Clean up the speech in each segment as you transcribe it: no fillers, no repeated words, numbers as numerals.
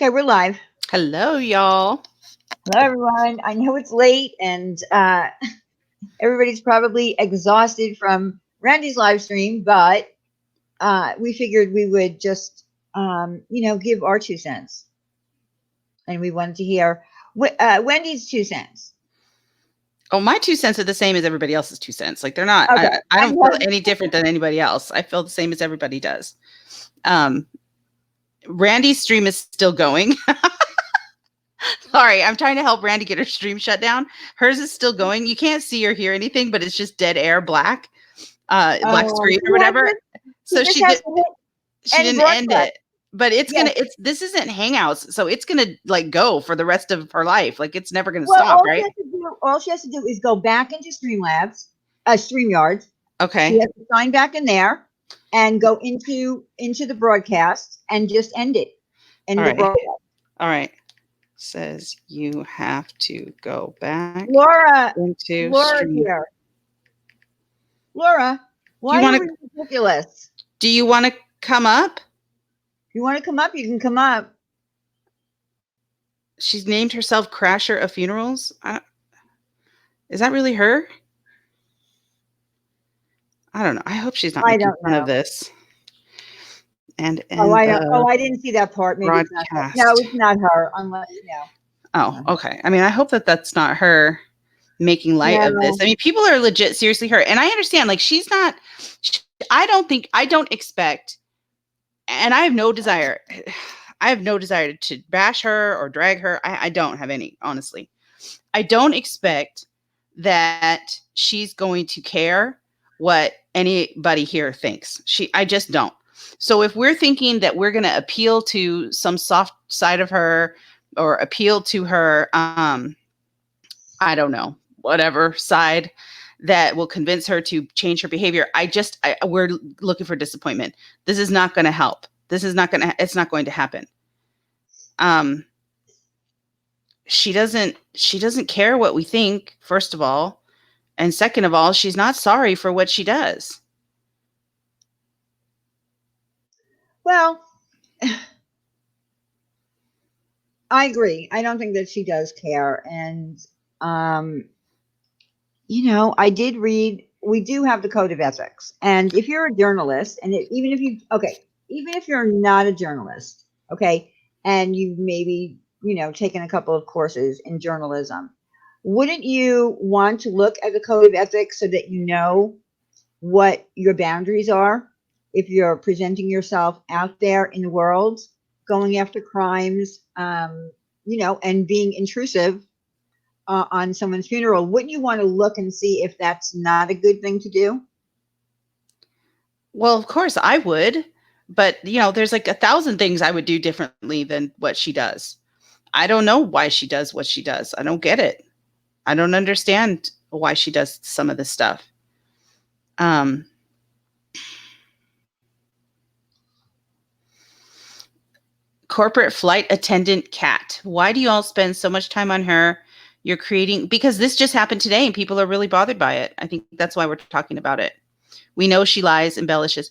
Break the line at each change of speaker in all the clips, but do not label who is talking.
Okay, we're live.
Hello, y'all.
Hello, everyone. I know it's late and everybody's probably exhausted from Randy's live stream, but we figured we would just, give our 2 cents. And we wanted to hear Wendy's 2 cents.
Oh, my 2 cents are the same as everybody else's 2 cents. Like they're not.
Okay.
I don't feel any different than anybody else. I feel the same as everybody does. Randy's stream is still going. Sorry, I'm trying to help Randy get her stream shut down. Hers is still going. You can't see or hear anything, but it's just dead air, black screen or whatever. So she didn't end it. But this isn't Hangouts, so it's gonna like go for the rest of her life. Like it's never gonna stop, right?
All she has to do is go back into StreamYard.
Okay.
She has to sign back in there and go into the broadcast and just end it.
All right. Says you have to go back.
Laura
stream.
here. Laura, why are you ridiculous?
Do you want to come up?
If you want to come up, you can come up.
She's named herself Crasher of Funerals. Is that really her? I don't know. I hope she's not making fun of this. I
didn't see that part. Maybe
broadcast.
It's not her. No, it's not her. Unless
Oh, okay. I mean, I hope that that's not her making light of this. I mean, people are legit seriously hurt, and I understand. Like, she's not. I don't expect, and I have no desire. I have no desire to bash her or drag her. I don't have any, honestly. I don't expect that she's going to care what anybody here thinks. I just don't. So if we're thinking that we're going to appeal to some soft side of her or appeal to her, I don't know, whatever side that will convince her to change her behavior, we're looking for disappointment. This is not going to help. It's not going to happen. She doesn't care what we think, first of all. And second of all, she's not sorry for what she does.
Well, I agree. I don't think that she does care. And, I did read, we do have the code of ethics. And if you're a journalist, and even if you're not a journalist, okay, and you've maybe, taken a couple of courses in journalism, wouldn't you want to look at the code of ethics so that you know what your boundaries are if you're presenting yourself out there in the world, going after crimes, and being intrusive on someone's funeral? Wouldn't you want to look and see if that's not a good thing to do?
Well, of course I would, but there's like 1,000 things I would do differently than what she does. I don't know why she does what she does. I don't get it. I don't understand why she does some of this stuff. Corporate flight attendant Cat. Why do you all spend so much time on her? You're creating, because this just happened today and people are really bothered by it. I think that's why we're talking about it. We know she lies, embellishes.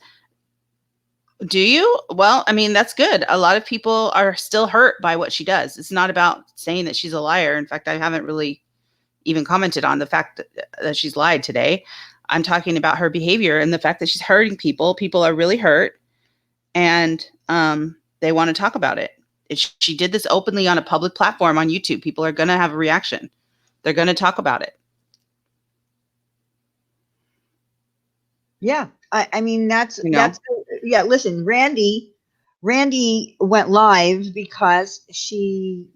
Do you? Well, I mean, that's good. A lot of people are still hurt by what she does. It's not about saying that she's a liar. In fact, I haven't really even commented on the fact that she's lied today. I'm talking about her behavior and the fact that she's hurting people. People are really hurt, and they want to talk about it. She did this openly on a public platform on YouTube. People are going to have a reaction. They're going to talk about it.
Yeah. I mean, listen, Randy went live because she,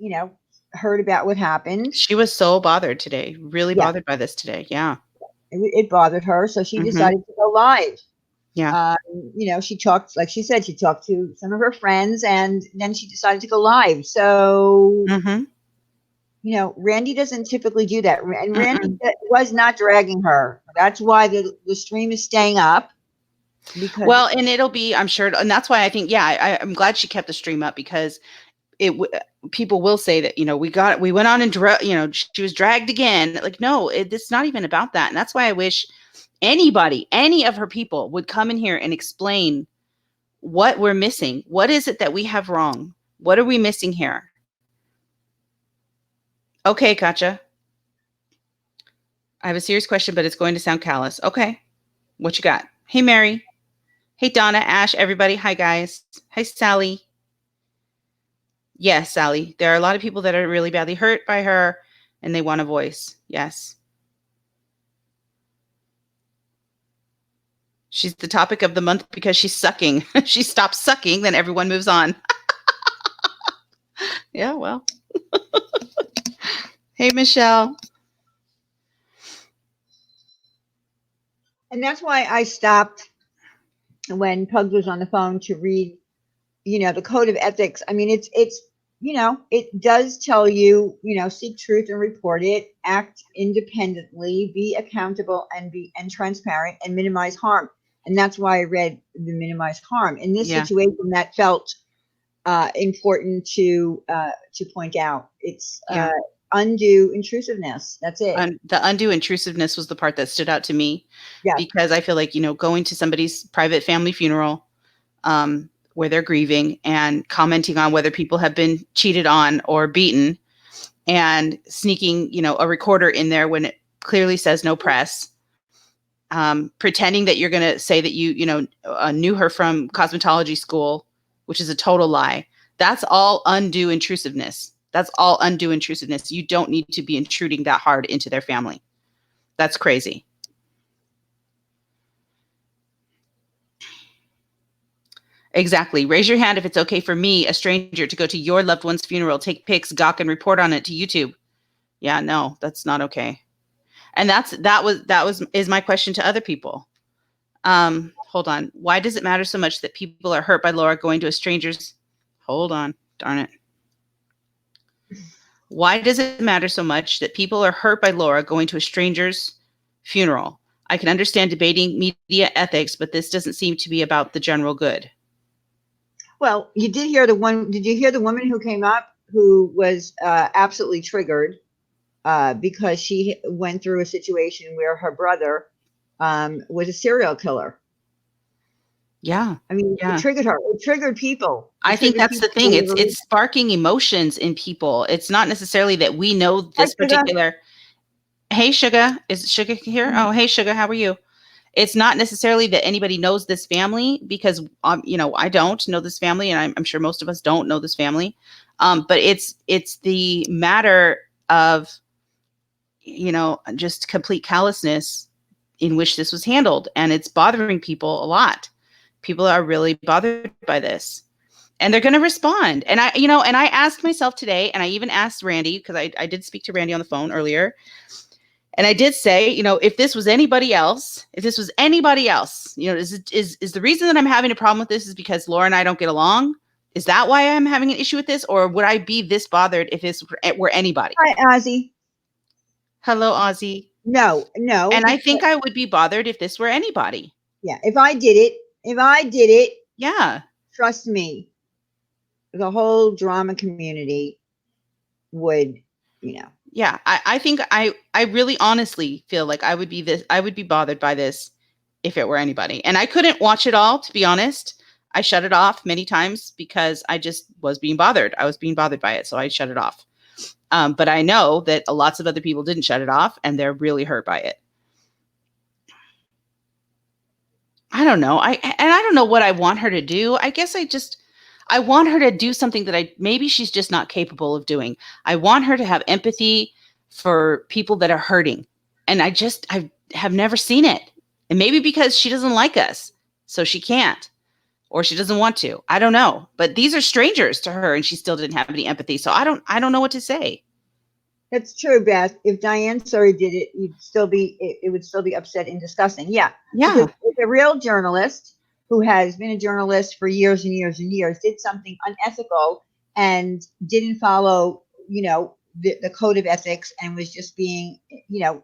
heard about what happened.
She was so bothered today, really bothered by this today. Yeah.
It bothered her. So she decided to go live.
Yeah.
She talked, like she said, she talked to some of her friends and then she decided to go live. So, Randy doesn't typically do that. And Randy was not dragging her. That's why the stream is staying up.
Well, and it'll be, I'm sure. And that's why I think, I'm glad she kept the stream up, because people will say that, we went on and, she was dragged again. Like, no, it's not even about that. And that's why I wish any of her people would come in here and explain what we're missing. What is it that we have wrong? What are we missing here? Okay, gotcha. I have a serious question, but it's going to sound callous. Okay. What you got? Hey, Mary. Hey, Donna, Ash, everybody. Hi, guys. Hi, Sally. Yes, Sally. There are a lot of people that are really badly hurt by her and they want a voice. Yes. She's the topic of the month because she's sucking. She stops sucking, then everyone moves on. Yeah, well. Hey, Michelle.
And that's why I stopped when Pugs was on the phone to read, the code of ethics. I mean, it's, it does tell you, seek truth and report it, act independently, be accountable and transparent and minimize harm. And that's why I read the minimize harm. In this situation, that felt important to point out. It's undue intrusiveness. That's it.
The undue intrusiveness was the part that stood out to me.
Yeah.
Because I feel like, going to somebody's private family funeral where they're grieving and commenting on whether people have been cheated on or beaten and sneaking, a recorder in there when it clearly says no press, pretending that you're going to say that you knew her from cosmetology school, which is a total lie. That's all undue intrusiveness. That's all undue intrusiveness. You don't need to be intruding that hard into their family. That's crazy. Exactly. Raise your hand if it's okay for me, a stranger, to go to your loved one's funeral, take pics, gawk, and report on it to YouTube. Yeah, no, that's not okay. And that is my question to other people. Hold on. Why does it matter so much that people are hurt by Laura going to a stranger's? Hold on. Darn it. Why does it matter so much that people are hurt by Laura going to a stranger's funeral? I can understand debating media ethics, but this doesn't seem to be about the general good.
Well, did you hear the woman who came up who was absolutely triggered because she went through a situation where her brother was a serial killer?
Yeah.
I mean, It triggered her. It triggered people.
I think that's the thing. It's sparking emotions in people. It's not necessarily that we know this particular. Hey, Sugar. Is Sugar here? Oh, hey, Sugar. How are you? It's not necessarily that anybody knows this family because, I don't know this family, and I'm sure most of us don't know this family. But it's the matter of, just complete callousness in which this was handled, and it's bothering people a lot. People are really bothered by this, and they're going to respond. And I asked myself today, and I even asked Randy, because I did speak to Randy on the phone earlier. And I did say, if this was anybody else, is the reason that I'm having a problem with this is because Laura and I don't get along? Is that why I'm having an issue with this? Or would I be this bothered if this were anybody?
Hi, Ozzy.
Hello, Ozzy.
No.
And I think I would be bothered if this were anybody.
Yeah. If I did it.
Yeah.
Trust me, the whole drama community would,
Yeah, I think I really honestly feel like I would be bothered by this if it were anybody. And I couldn't watch it all, to be honest. I shut it off many times because I just was being bothered. I was being bothered by it, so I shut it off. But I know that lots of other people didn't shut it off, and they're really hurt by it. I don't know. I don't know what I want her to do. I guess I want her to do something that maybe she's just not capable of doing. I want her to have empathy for people that are hurting. And I have never seen it. And maybe because she doesn't like us, so she can't, or she doesn't want to. I don't know. But these are strangers to her, and she still didn't have any empathy. So I don't know what to say.
That's true, Beth. If Diane Suri did it, it would still be upset and disgusting. Yeah.
Yeah.
If a real journalist who has been a journalist for years and years and years did something unethical and didn't follow, the code of ethics and was just being,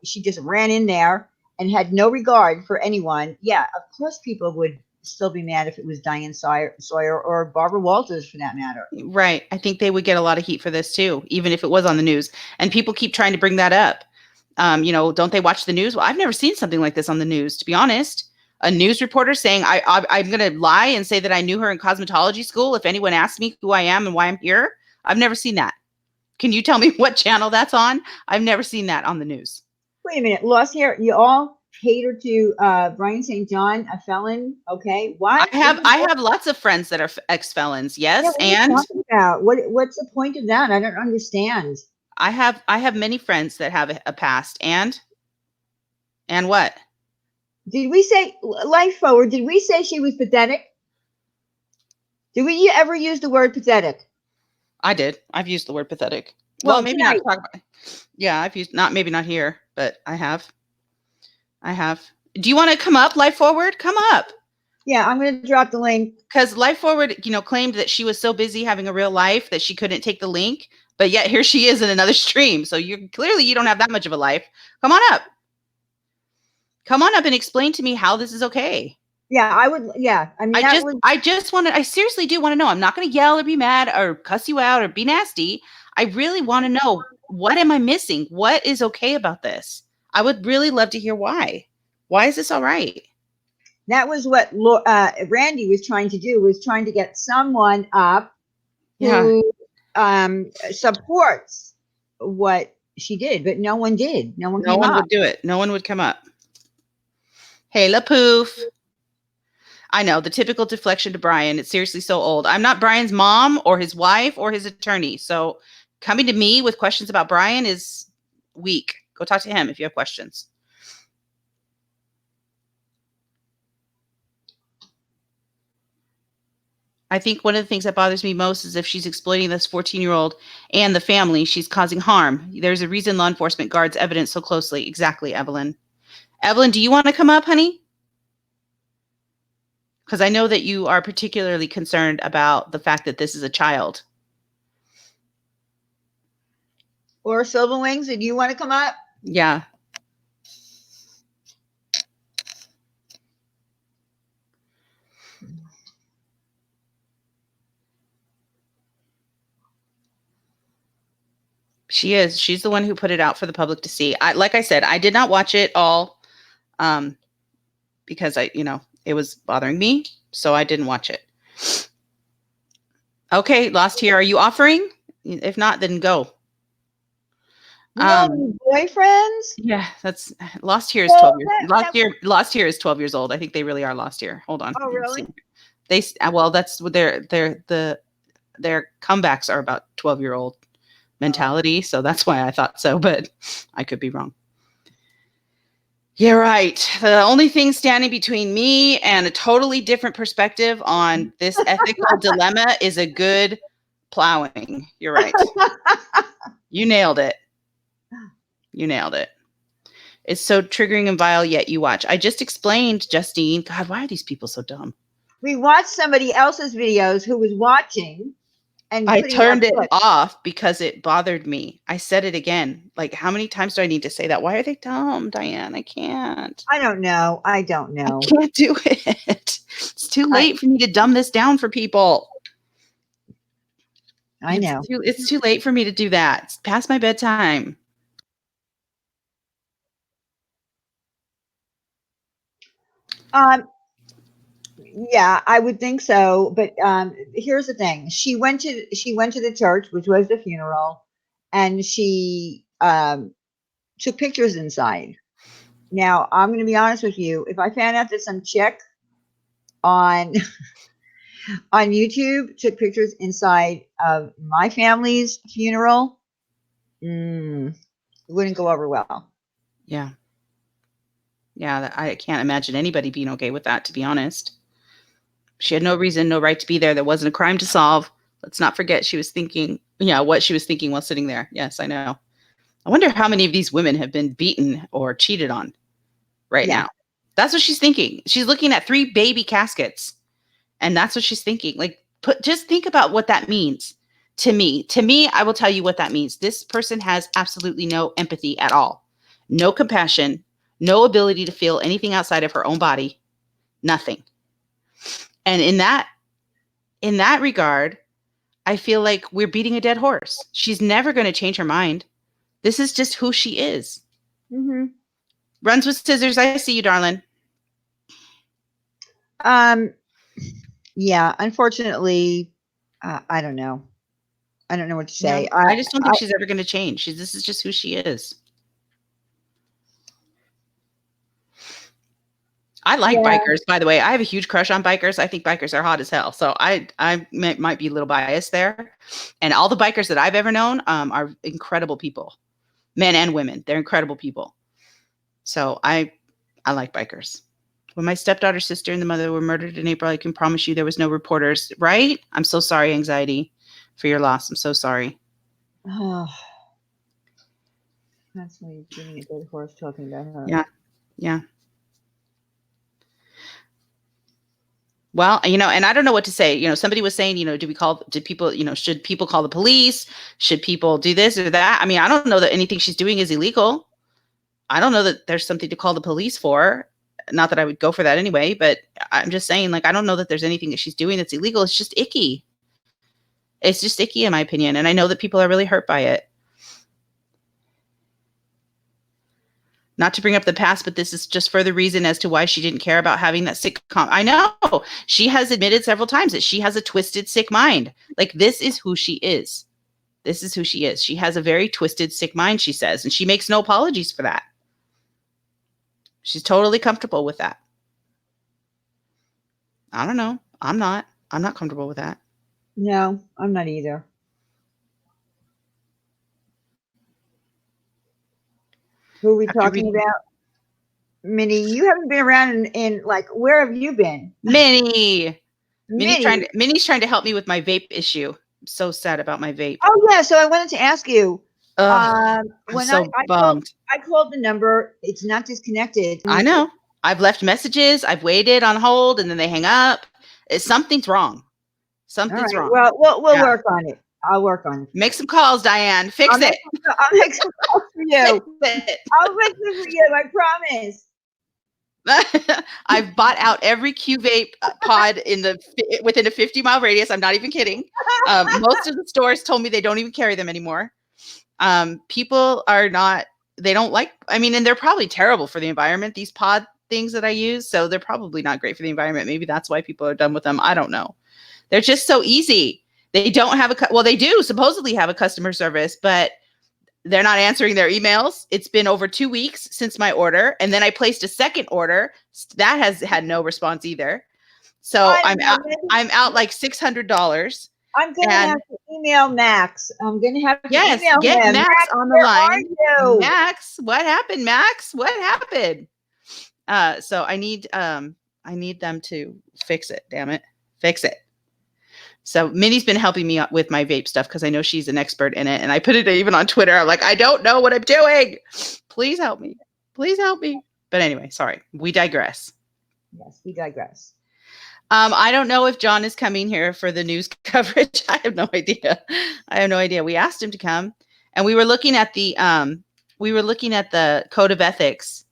she just ran in there and had no regard for anyone. Yeah, of course people would still be mad if it was Diane Sawyer or Barbara Walters for that matter.
Right. I think they would get a lot of heat for this too, even if it was on the news. And people keep trying to bring that up. Don't they watch the news? Well, I've never seen something like this on the news, to be honest. A news reporter saying, I'm going to lie and say that I knew her in cosmetology school if anyone asks me who I am and why I'm here. I've never seen that. Can you tell me what channel that's on? I've never seen that on the news.
Wait a minute. Lost here. You all cater to Brian St. John, a felon. Okay. Why?
I have lots of friends that are ex-felons. Yes.
Yeah, what are you talking about? What's the point of that? I don't understand.
I have many friends that have a past. And what?
Did we say, life forward, did we say she was pathetic? Did we ever use the word pathetic?
I did. I've used the word pathetic.
Well,
maybe not talk about. Yeah, I've used maybe not here, but I have. Do you want to come up, Life Forward? Come up.
Yeah, I'm going to drop the link.
Because Life Forward, claimed that she was so busy having a real life that she couldn't take the link, but yet here she is in another stream. So you don't have that much of a life. Come on up. Come on up and explain to me how this is okay.
Yeah, I would. Yeah, I mean,
I seriously do want to know. I'm not going to yell or be mad or cuss you out or be nasty. I really want to know, what am I missing? What is okay about this? I would really love to hear why. Why is this all right?
That was what Randy was trying to do, was trying to get someone up who supports what she did, but no one did. No one
would do it. No one would come up. Hey, La Poof. I know, the typical deflection to Brian. It's seriously so old. I'm not Brian's mom or his wife or his attorney. So coming to me with questions about Brian is weak. Go talk to him if you have questions. I think one of the things that bothers me most is if she's exploiting this 14-year-old and the family, she's causing harm. There's a reason law enforcement guards evidence so closely. Exactly, Evelyn. Evelyn, do you want to come up, honey? Because I know that you are particularly concerned about the fact that this is a child.
Or Silver Wings, do you want to come up?
Yeah. She is. She's the one who put it out for the public to see. Like I said, I did not watch it all because it was bothering me. So I didn't watch it. Okay, Lost Here. Are you offering? If not, then go.
Boyfriends?
Yeah, that's Lost Here is 12 years. Lost Here is 12 years old. I think they really are lost here. Hold on.
Oh, really?
That's what their comebacks are about 12-year-old mentality. So that's why I thought so, but I could be wrong. Yeah, right. The only thing standing between me and a totally different perspective on this ethical dilemma is a good plowing. You're right. You nailed it. You nailed it. It's so triggering and vile, yet you watch. I just explained, Justine. God, why are these people so dumb?
We watched somebody else's videos who was watching. And
I turned it off because it bothered me. I said it again. Like, how many times do I need to say that? Why are they dumb, Diane? I can't.
I don't know. I
can't do it. It's too late for me to dumb this down for people.
I know.
It's too late for me to do that. It's past my bedtime.
Yeah, I would think so. But here's the thing: she went to the church, which was the funeral, and she took pictures inside. Now, I'm going to be honest with you. If I found out that some chick on YouTube took pictures inside of my family's funeral, it wouldn't go over well.
Yeah. Yeah, I can't imagine anybody being okay with that, to be honest. She had no reason, no right to be there. There wasn't a crime to solve. Let's not forget what she was thinking while sitting there. Yes, I know. I wonder how many of these women have been beaten or cheated on now. That's what she's thinking. She's looking at 3 baby caskets, and that's what she's thinking. Like, just think about what that means to me. To me, I will tell you what that means. This person has absolutely no empathy at all, no compassion, no ability to feel anything outside of her own body, nothing. And in that regard, I feel like we're beating a dead horse. She's never going to change her mind. This is just who she is.
Mm-hmm.
Runs with scissors. I see you, darling.
Yeah, unfortunately, I don't know. I don't know what to
Yeah,
say.
I just don't think she's ever going to change. This is just who she is. I like bikers, by the way. I have a huge crush on bikers. I think bikers are hot as hell. So I might be a little biased there. And all the bikers that I've ever known are incredible people, men and women. They're incredible people. So I like bikers. When my stepdaughter's sister and the mother were murdered in April, I can promise you there was no reporters. Right? I'm so sorry, anxiety, for your loss. I'm so sorry.
Oh, constantly beating a dead horse talking about her.
Yeah. Yeah. Well, and I don't know what to say. Somebody was saying, did people, should people call the police? Should people do this or that? I mean, I don't know that anything she's doing is illegal. I don't know that there's something to call the police for. Not that I would go for that anyway, but I'm just saying, like, I don't know that there's anything that she's doing that's illegal. It's just icky. It's just icky, in my opinion. And I know that people are really hurt by it. Not to bring up the past, but this is just further reason as to why she didn't care about having that sick I know. She has admitted several times that she has a twisted, sick mind. Like, this is who she is. This is who she is. She has a very twisted, sick mind, she says, and she makes no apologies for that. She's totally comfortable with that. I don't know. I'm not comfortable with that.
No, I'm not either. Who are we talking about? Minnie, you haven't been around in like, where have you been?
Minnie's trying to help me with my vape issue. I'm so sad about my vape.
Oh yeah, so I wanted to ask you. When
so
I called the number, it's not disconnected.
I know. I've left messages. I've waited on hold, and then they hang up. Something's wrong. Something's wrong.
Well, we'll work on it. I'll work on it.
Make some calls, Diane. Fix it.
I'll make some calls for you. I'll fix it for you. I promise.
I've bought out every Q vape pod within a 50-mile radius. I'm not even kidding. Most of the stores told me they don't even carry them anymore. People they don't like, and they're probably terrible for the environment, these pod things that I use. So they're probably not great for the environment. Maybe that's why people are done with them. I don't know. They're just so easy. They don't have they do supposedly have a customer service, but they're not answering their emails. It's been over 2 weeks since my order. And then I placed a second order. That has had no response either. So I'm out like $600.
I'm going to have to email Max. I'm going to have to email
get
him.
Max on the line. Max, what happened, Max? What happened? So I need them to fix it. Damn it. Fix it. So Minnie's been helping me with my vape stuff because I know she's an expert in it. And I put it even on Twitter. I'm like, I don't know what I'm doing. Please help me. Please help me. But anyway, sorry. We digress.
Yes, we digress.
I don't know if John is coming here for the news coverage. I have no idea. We asked him to come, and we were looking at the code of ethics,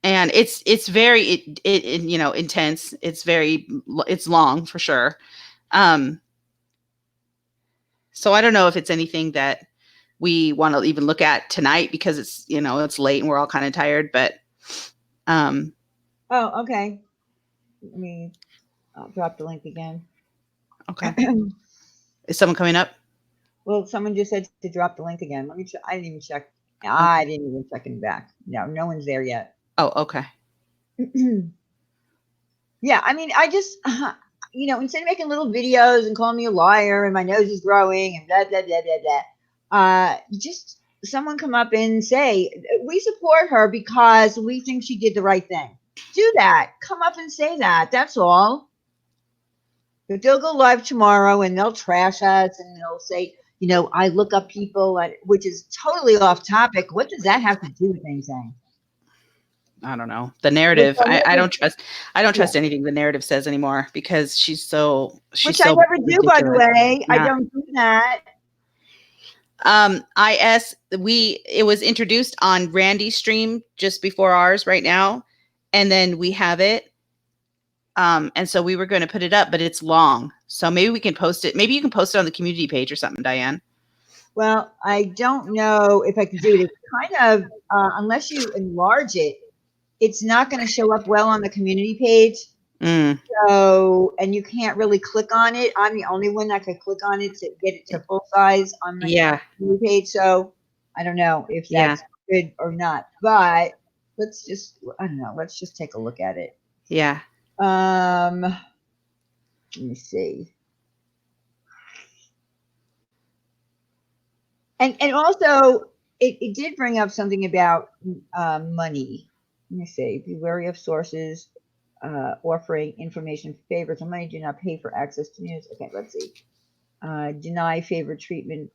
and it's very intense. It's long for sure. So I don't know if it's anything that we want to even look at tonight because it's late and we're all kind of tired. But
oh, okay. Let me drop the link again.
Okay. Is someone coming up?
Well, someone just said to drop the link again. Let me check. I didn't even check. I didn't even check in back. No one's there yet.
Oh, okay.
Yeah, I just, instead of making little videos and calling me a liar and my nose is growing and blah, blah, blah, blah, blah, just someone come up and say, we support her because we think she did the right thing. Do that. Come up and say that. That's all. But they'll go live tomorrow and they'll trash us and they'll say, I look up people, which is totally off topic. What does that have to do with anything?
I don't know. The narrative. I don't trust anything the narrative says anymore because she's
which I never do, by the way. Yeah. I don't do that.
It was introduced on Randy's stream just before ours right now. And then we have it. And so we were going to put it up, but it's long. So maybe we can post it. Maybe you can post it on the community page or something, Diane.
Well, I don't know if I can do it. It's kind of, unless you enlarge it, it's not going to show up well on the community page. So, and you can't really click on it. I'm the only one that could click on it to get it to full size on my community page. So I don't know if that's good or not, but let's just, I don't know. Let's just take a look at it.
Yeah.
Let me see. And also it did bring up something about money. Let me see. Be wary of sources offering information favors and money. Do not pay for access to news. Okay, let's see. Deny favored treatment.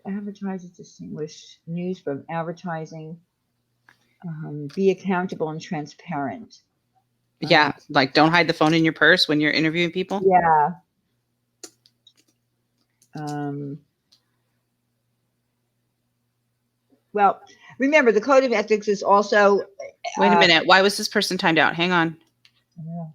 Advertisers distinguish news from advertising. Be accountable and transparent.
Yeah, like don't hide the phone in your purse when you're interviewing people.
Yeah. Well, remember the code of ethics is also.
Wait a minute. Why was this person timed out? Hang on.
Yeah.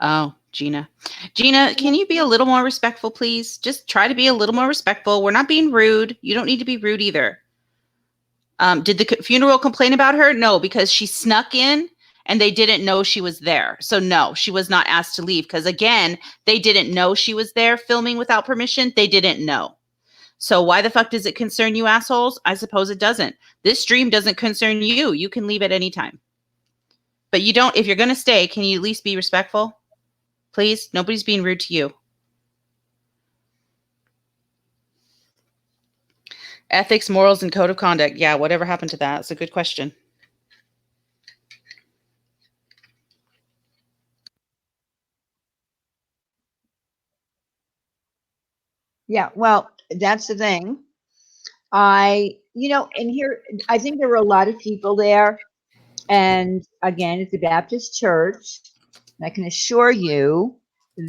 Oh, Gina. Gina, can you be a little more respectful, please? Just try to be a little more respectful. We're not being rude. You don't need to be rude either. Did the funeral complain about her? No, because she snuck in and they didn't know she was there. So no, she was not asked to leave because again, they didn't know she was there filming without permission. They didn't know. So why the fuck does it concern you assholes? I suppose it doesn't. This stream doesn't concern you. You can leave at any time. But you don't, if you're going to stay, can you at least be respectful? Please, nobody's being rude to you. Ethics, morals, and code of conduct. Yeah, whatever happened to that? It's a good question.
Yeah, well, that's the thing. And here, I think there were a lot of people there. And again, it's a Baptist church. And I can assure you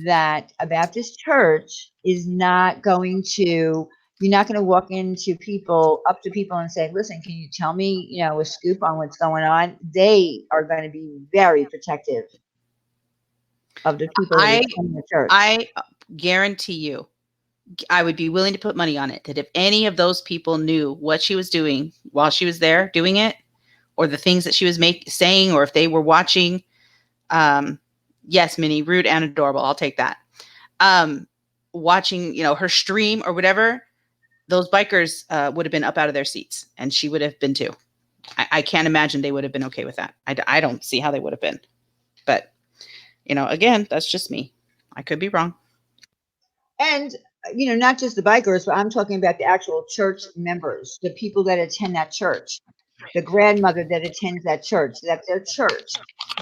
that a Baptist church is not going to, you're not going to walk up to people and say, listen, can you tell me, a scoop on what's going on? They are going to be very protective of the people that attend the church.
I guarantee you, I would be willing to put money on it that if any of those people knew what she was doing while she was there doing it, or the things that she was saying, or if they were watching, yes, Minnie, rude and adorable. I'll take that. Watching, her stream or whatever, those bikers would have been up out of their seats, and she would have been too. I can't imagine they would have been okay with that. I don't see how they would have been. But, again, that's just me. I could be wrong.
And, not just the bikers, but I'm talking about the actual church members, the people that attend that church, the grandmother that attends that church, that's their church.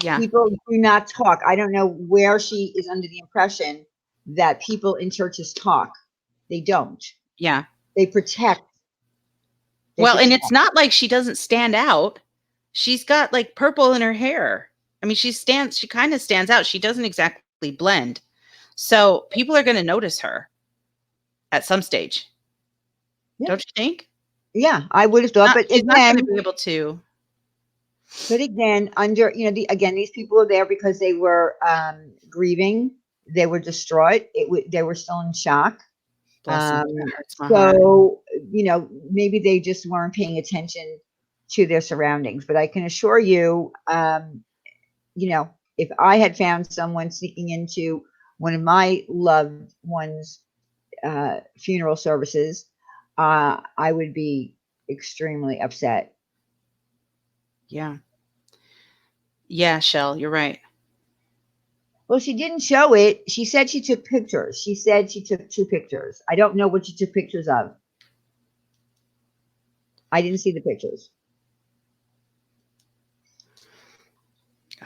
Yeah.
People do not talk. I don't know where she is under the impression that people in churches talk. They don't.
Yeah.
They protect.
And it's not like she doesn't stand out. She's got like purple in her hair. I mean, she kind of stands out. She doesn't exactly blend. So people are going to notice her at some stage. Yeah. Don't you think?
Yeah, I would have thought, but
she's not going to be able to.
But again, these people are there because they were grieving. They were distraught. They were still in shock. So, maybe they just weren't paying attention to their surroundings. But I can assure you, if I had found someone sneaking into one of my loved ones' funeral services, I would be extremely upset.
Yeah. Yeah, Shell, you're right.
Well, she didn't show it. She said she took pictures. She said she took 2 pictures. I don't know what she took pictures of. I didn't see the pictures.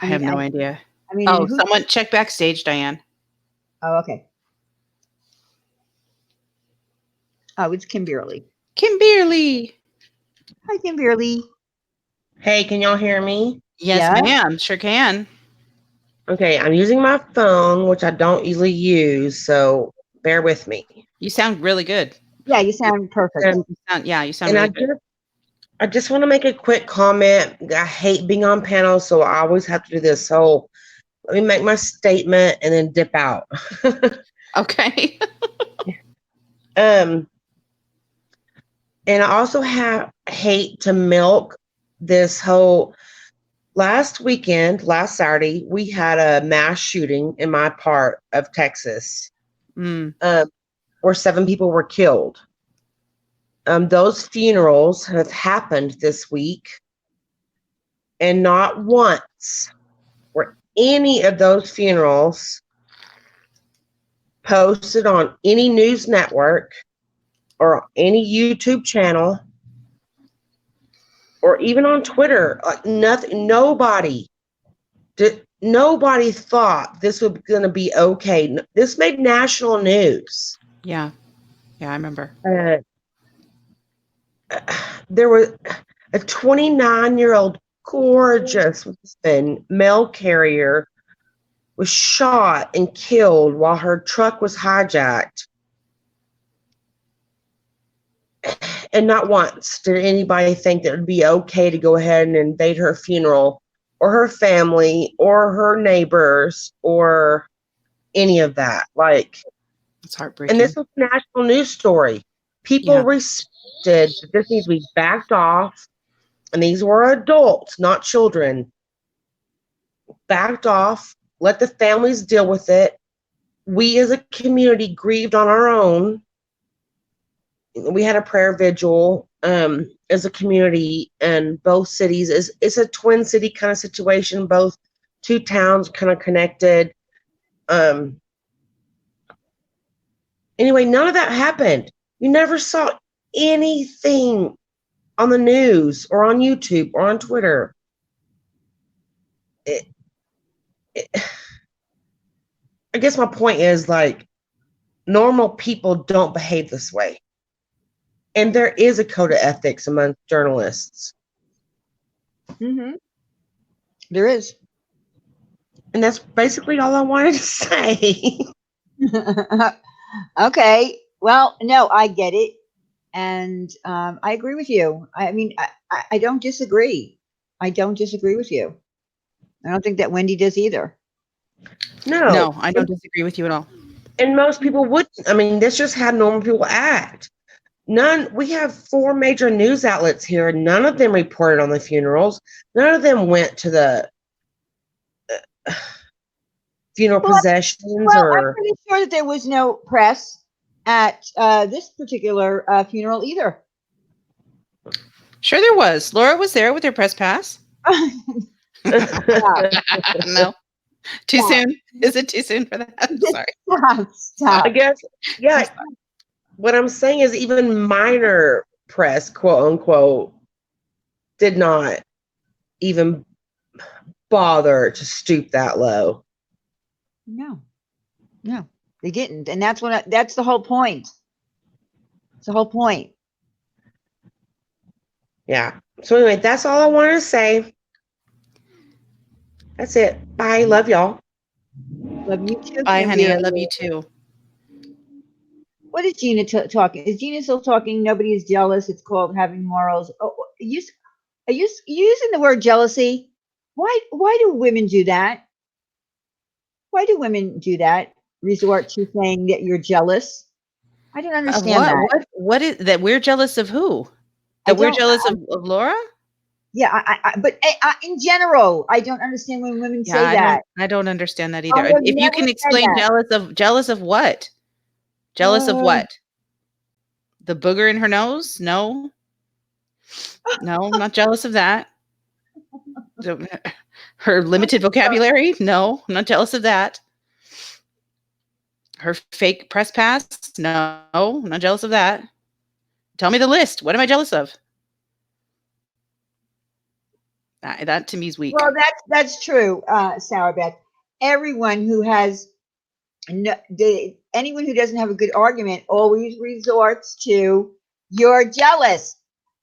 I have no idea.
I mean,
someone check backstage, Diane.
Oh, okay. Oh, it's Kimberly.
Kimberly.
Hi, Kimberly.
Hey, can y'all hear me?
Yes, ma'am. Sure can.
Okay, I'm using my phone, which I don't usually use, so bear with me.
You sound really good.
Yeah, you sound perfect.
You sound really good.
I just want to make a quick comment. I hate being on panels, so I always have to do this. So let me make my statement and then dip out.
Okay.
And I also hate to milk this whole. Last Saturday, we had a mass shooting in my part of Texas, where 7 people were killed. Those funerals have happened this week, and not once were any of those funerals posted on any news network or any YouTube channel or even on Twitter. Like nothing. Nobody thought this was going to be okay. This made national news.
Yeah, I remember.
There was a 29-year-old gorgeous woman, mail carrier, was shot and killed while her truck was hijacked. And not once did anybody think that it would be okay to go ahead and invade her funeral or her family or her neighbors or any of that. Like,
it's heartbreaking.
And this was a national news story. People respected that this needs to be backed off. And these were adults, not children. Backed off. Let the families deal with it. We as a community grieved on our own. We had a prayer vigil as a community in both cities. It's a twin city kind of situation, both 2 towns kind of connected. Anyway, none of that happened. You never saw anything on the news or on YouTube or on Twitter. I guess my point is, like, normal people don't behave this way. And there is a code of ethics among journalists.
Mm-hmm. There is.
And that's basically all I wanted to say.
Okay. Well, no, I get it. And I agree with you. I mean, I don't disagree. I don't disagree with you. I don't think that Wendy does either.
No, I don't disagree with you at all.
And most people wouldn't. I mean, that's just how normal people act. We have 4 major news outlets here. None of them reported on the funerals. None of them went to the funeral processions.
Well, I'm pretty sure that there was no press at this particular funeral either.
Sure there was. Laura was there with her press pass. No. Too soon? Is it too soon for that? I'm sorry.
Stop.
I guess, yeah. What I'm saying is even minor press, quote unquote, did not even bother to stoop that low.
No, they didn't. And that's the whole point. It's the whole point.
Yeah. So anyway, that's all I wanted to say. That's it. Bye. Love y'all.
Love you too.
Bye, honey. I love you too.
What is Gina talking? Is Gina still talking? Nobody is jealous. It's called having morals. Oh, are you using the word jealousy? Why do women do that? Why do women do that? Resort to saying that you're jealous? I don't understand that.
What is that? We're jealous of who? That we're jealous of Laura?
Yeah, but in general, I don't understand when women say that.
I don't understand that either. If you can explain jealous of what? Jealous of what? The booger in her nose? No, I'm not jealous of that. Her limited vocabulary? No, I'm not jealous of that. Her fake press pass? No, I'm not jealous of that. Tell me the list. What am I jealous of? That to me is weak.
Well, that's true, Sarah Beth. Everyone who has anyone who doesn't have a good argument always resorts to "you're jealous."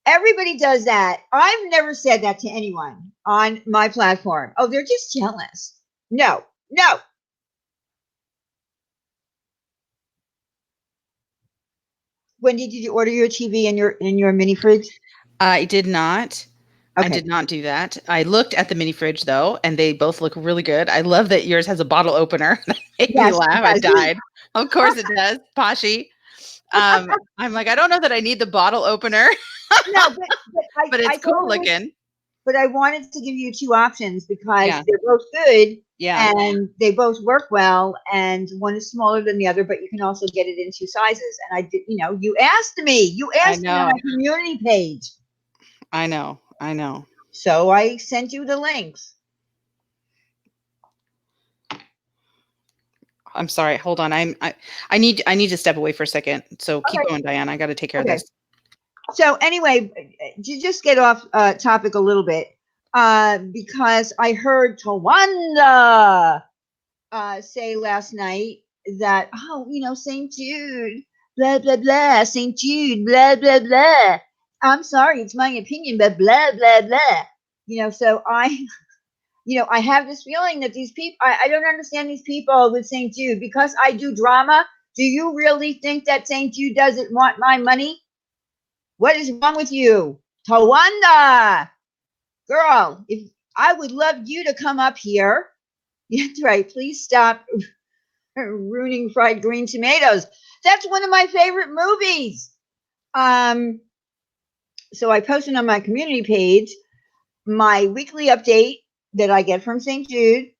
Everybody does that. I've never said that to anyone on my platform. Oh, they're just jealous. No. Wendy, did you order your TV in your mini fridge?
I did not.
Okay.
I did not do that. I looked at the mini fridge though, and they both look really good. I love that yours has a bottle opener. It made me laugh. I died. Of course it does. Poshy. I'm like, I don't know that I need the bottle opener,
No,
but
I
it's
thought
cool looking.
But I wanted to give you two options because
Yeah.
they're both good
Yeah.
and they both work well. And one is smaller than the other, but you can also get it in two sizes. And I did, you asked me on
know.
my community page.
I know.
So I sent you the links.
I'm sorry. Hold on. I need to step away for a second. So keep
Okay.
going, Diane. I got to take care of this.
So anyway, to just get off topic a little bit, because I heard Tawanda say last night that, St. Jude, blah, blah, blah, St. Jude, blah, blah, blah. I'm sorry, it's my opinion, but blah, blah, blah. So I have this feeling that these people, I don't understand these people with St. Jude because I do drama. Do you really think that St. Jude doesn't want my money? What is wrong with you? Tawanda, girl, if I would love you to come up here. That's right. Please stop ruining fried green tomatoes. That's one of my favorite movies. So I posted on my community page my weekly update that I get from St. Jude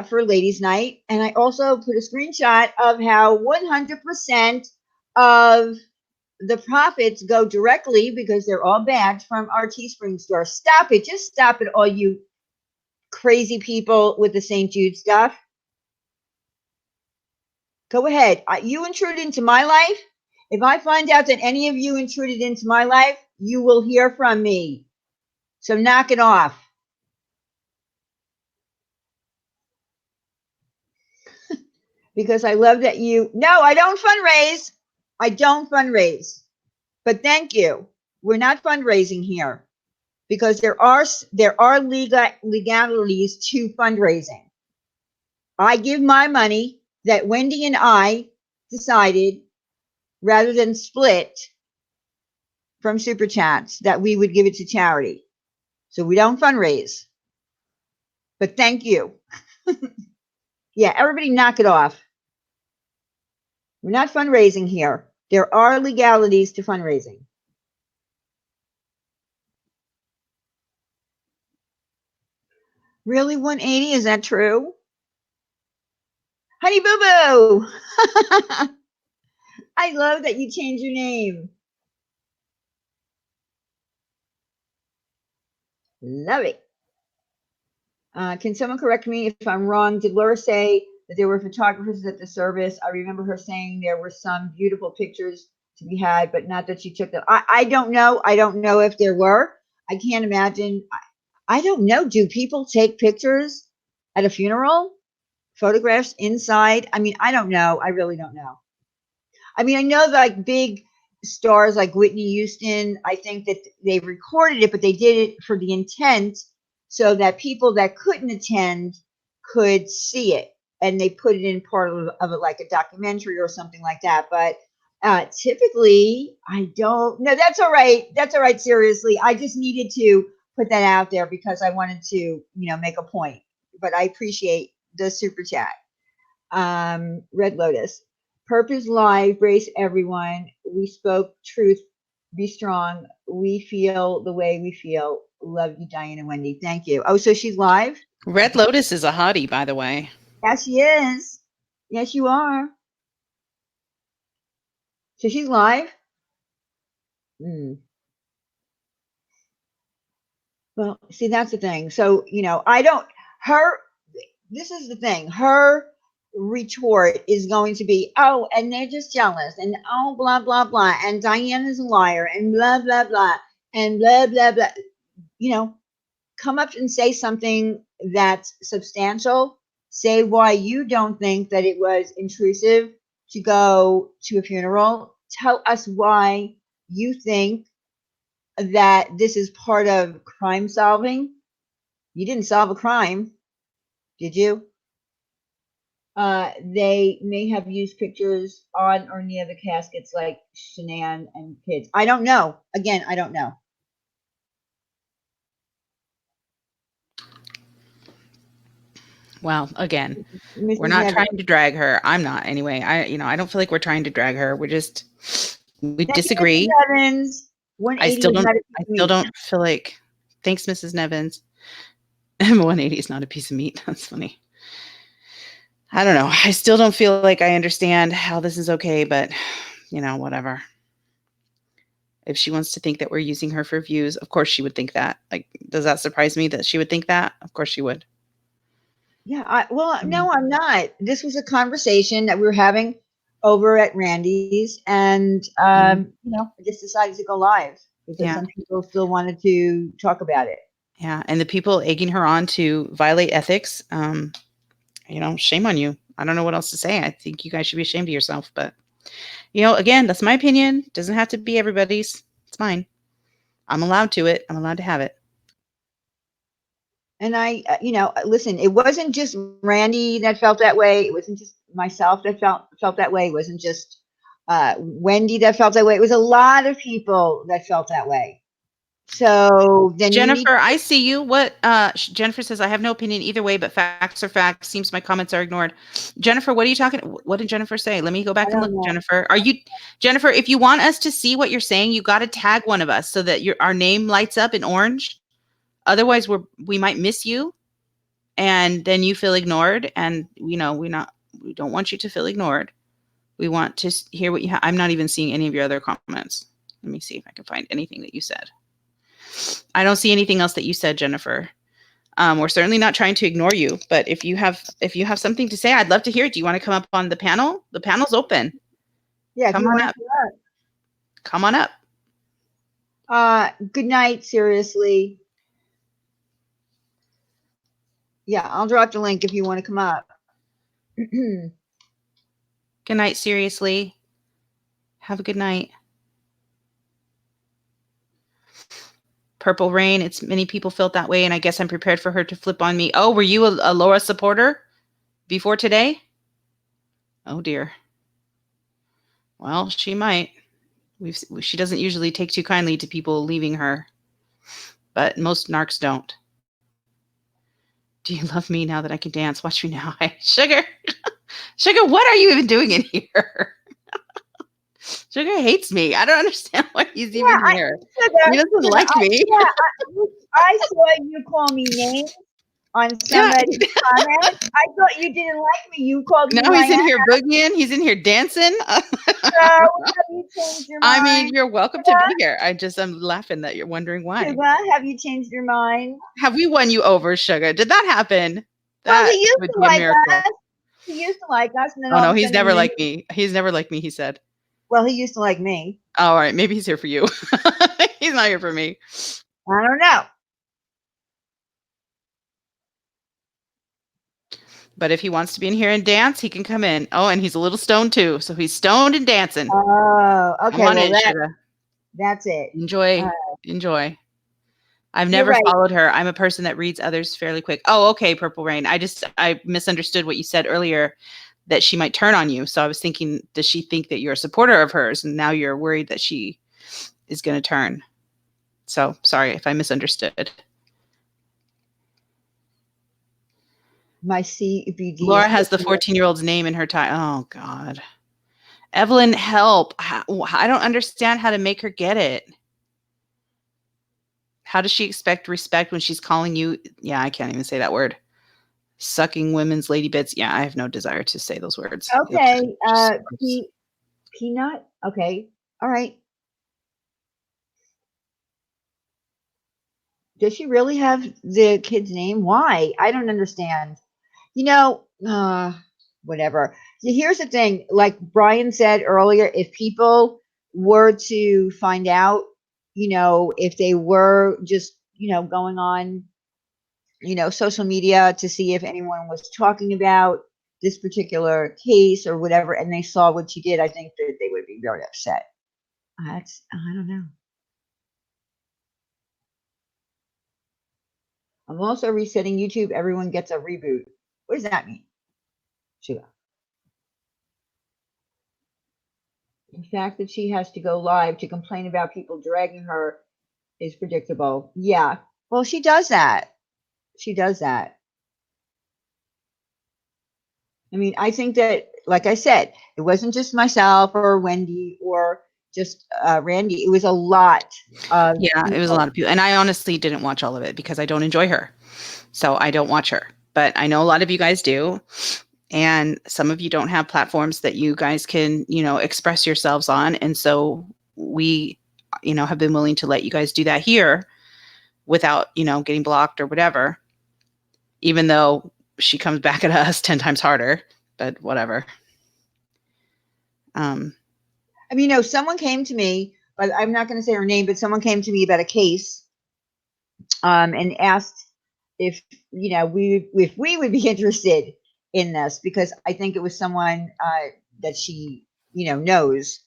for Ladies Night. And I also put a screenshot of how 100% of the profits go directly, because they're all bagged, from our Teespring store. Stop it. Just stop it, all you crazy people with the St. Jude stuff. Go ahead. You intruded into my life. If I find out that any of you intruded into my life, you will hear from me. So knock it off. Because I love that you... No, I don't fundraise. I don't fundraise. But thank you. We're not fundraising here because there are legalities to fundraising. I give my money that Wendy and I decided, rather than split from Super Chats, that we would give it to charity. So we don't fundraise. But thank you. Yeah, everybody knock it off. We're not fundraising here. There are legalities to fundraising. Really, 180? Is that true? Honey Boo Boo! I love that you changed your name. Love it. Can someone correct me if I'm wrong? Did Laura say that there were photographers at the service? I remember her saying there were some beautiful pictures to be had, but not that she took them. I don't know. I don't know if there were. I can't imagine. I don't know. Do people take pictures at a funeral? Photographs inside? I mean, I don't know. I really don't know. I mean, I know that, like, big stars like Whitney Houston, I think that they recorded it, but they did it for the intent so that people that couldn't attend could see it. And they put it in part of it, like a documentary or something like that. But typically, I don't. No, that's all right. That's all right. Seriously, I just needed to put that out there because I wanted to, make a point. But I appreciate the super chat. Red Lotus. Purpose Live, brace everyone. We spoke truth. Be strong. We feel the way we feel. Love you, Diane and Wendy. Thank you. Oh, so she's live?
Red Lotus is a hottie, by the way.
Yes, she is. Yes, you are. So she's live? Well, see, that's the thing. So, this is the thing. Her retort is going to be, oh, and they're just jealous, and oh, blah, blah, blah, and Diane is a liar, and blah, blah, blah, and blah, blah, blah. Come up and say something that's substantial. Say why you don't think that it was intrusive to go to a funeral. Tell us why you think that this is part of crime solving. You didn't solve a crime, did you? They may have used pictures on or near the caskets like Shanann and kids. I don't know. Again, I don't know.
Well, again, we're
Mrs.
not
Neville.
trying to drag her. I'm not anyway. I don't feel like we're trying to drag her. We
Thank you,
disagree.
Mrs. Evans. 180 is not a piece
I
of
still
meat.
don't feel like, thanks, Mrs. Nevins. 180 is not a piece of meat. That's funny. I don't know. I still don't feel like I understand how this is okay, but whatever. If she wants to think that we're using her for views, of course she would think that. Like, does that surprise me that she would think that? Of course she would.
Yeah, no, I'm not. This was a conversation that we were having over at Randy's, and I just decided to go live because some people still wanted to talk about it.
Yeah, and the people egging her on to violate ethics, shame on you. I don't know what else to say. I think you guys should be ashamed of yourself. But, again, that's my opinion. Doesn't have to be everybody's. It's mine. I'm allowed to it. I'm allowed to have it.
And I, listen, it wasn't just Randy that felt that way. It wasn't just myself that felt that way. It wasn't just Wendy that felt that way. It was a lot of people that felt that way. So then
Jennifer, I see you. What Jennifer says, I have no opinion either way, but facts are facts. Seems my comments are ignored. Jennifer, what are you talking? What did Jennifer say? Let me go back and look. Jennifer, Jennifer, if you want us to see what you're saying, you got to tag one of us so that our name lights up in orange. Otherwise we might miss you and then you feel ignored. And we don't want you to feel ignored. We want to hear what you have. I'm not even seeing any of your other comments. Let me see if I can find anything that you said. I don't see anything else that you said, Jennifer. We're certainly not trying to ignore you, but if you have something to say, I'd love to hear it. Do you want to come up on the panel? The panel's open.
Yeah,
come on up. Come on up.
Good night, seriously. Yeah, I'll drop the link if you want to come up.
Good night, seriously. Have a good night. Purple Rain, it's many people felt that way, and I guess I'm prepared for her to flip on me. Oh, were you a Laura supporter before today? Oh, dear. Well, she might. She doesn't usually take too kindly to people leaving her, but most narcs don't. Do you love me now that I can dance? Watch me now. Sugar. Sugar, what are you even doing in here? Sugar hates me. I don't understand why he's even here. He doesn't like me.
I saw you call me names on somebody's comment. I thought you didn't like me. You called me.
No, he's in here boogieing. He's in here dancing.
So, have you changed your mind?
I mean, you're welcome to be here. I'm laughing that you're wondering why.
Sugar, have you changed your mind?
Have we won you over, Sugar? Did that happen?
Well, he used to like us. He used to like us. And then
no, he's never like me. He's never like me, he said.
Well, he used to like me.
Oh, all right. Maybe he's here for you. He's not here for me.
I don't know.
But if he wants to be in here and dance, he can come in. Oh, and he's a little stoned too. So he's stoned and dancing.
Oh, okay.
Come on in, Sugar.
That's it.
Enjoy. Enjoy. I've never followed her. I'm a person that reads others fairly quick. Oh, okay, Purple Rain. I misunderstood what you said earlier, that she might turn on you. So I was thinking, does she think that you're a supporter of hers? And now you're worried that she is going to turn. So sorry if I misunderstood.
My CBD.
Laura has the 14-year-old's name in her tie. Oh, God. Evelyn, help. I don't understand how to make her get it. How does she expect respect when she's calling you? Yeah, I can't even say that word. Sucking women's lady bits. Yeah, I have no desire to say those words.
Okay. Peanut. Okay. All right. Does she really have the kid's name? Why? I don't understand. Whatever. Here's the thing. Like Brian said earlier, if people were to find out, if they were just, going on, social media to see if anyone was talking about this particular case or whatever, and they saw what she did, I think that they would be very upset. I don't know. I'm also resetting YouTube. Everyone gets a reboot. What does that mean? Sheila. The fact that she has to go live to complain about people dragging her is predictable. Yeah. Well, she does that. She does that. I mean, I think that, like I said, it wasn't just myself or Wendy or just Randy. It was a lot of
Yeah, it was a
people.
lot of people. And I honestly didn't watch all of it because I don't enjoy her. So I don't watch her. But I know a lot of you guys do. And some of you don't have platforms that you guys can, express yourselves on. And so we, have been willing to let you guys do that here without, getting blocked or whatever, even though she comes back at us 10 times harder, but whatever.
I mean, someone came to me, but I'm not going to say her name, but someone came to me about a case and asked if, if we would be interested in this, because I think it was someone that she, knows.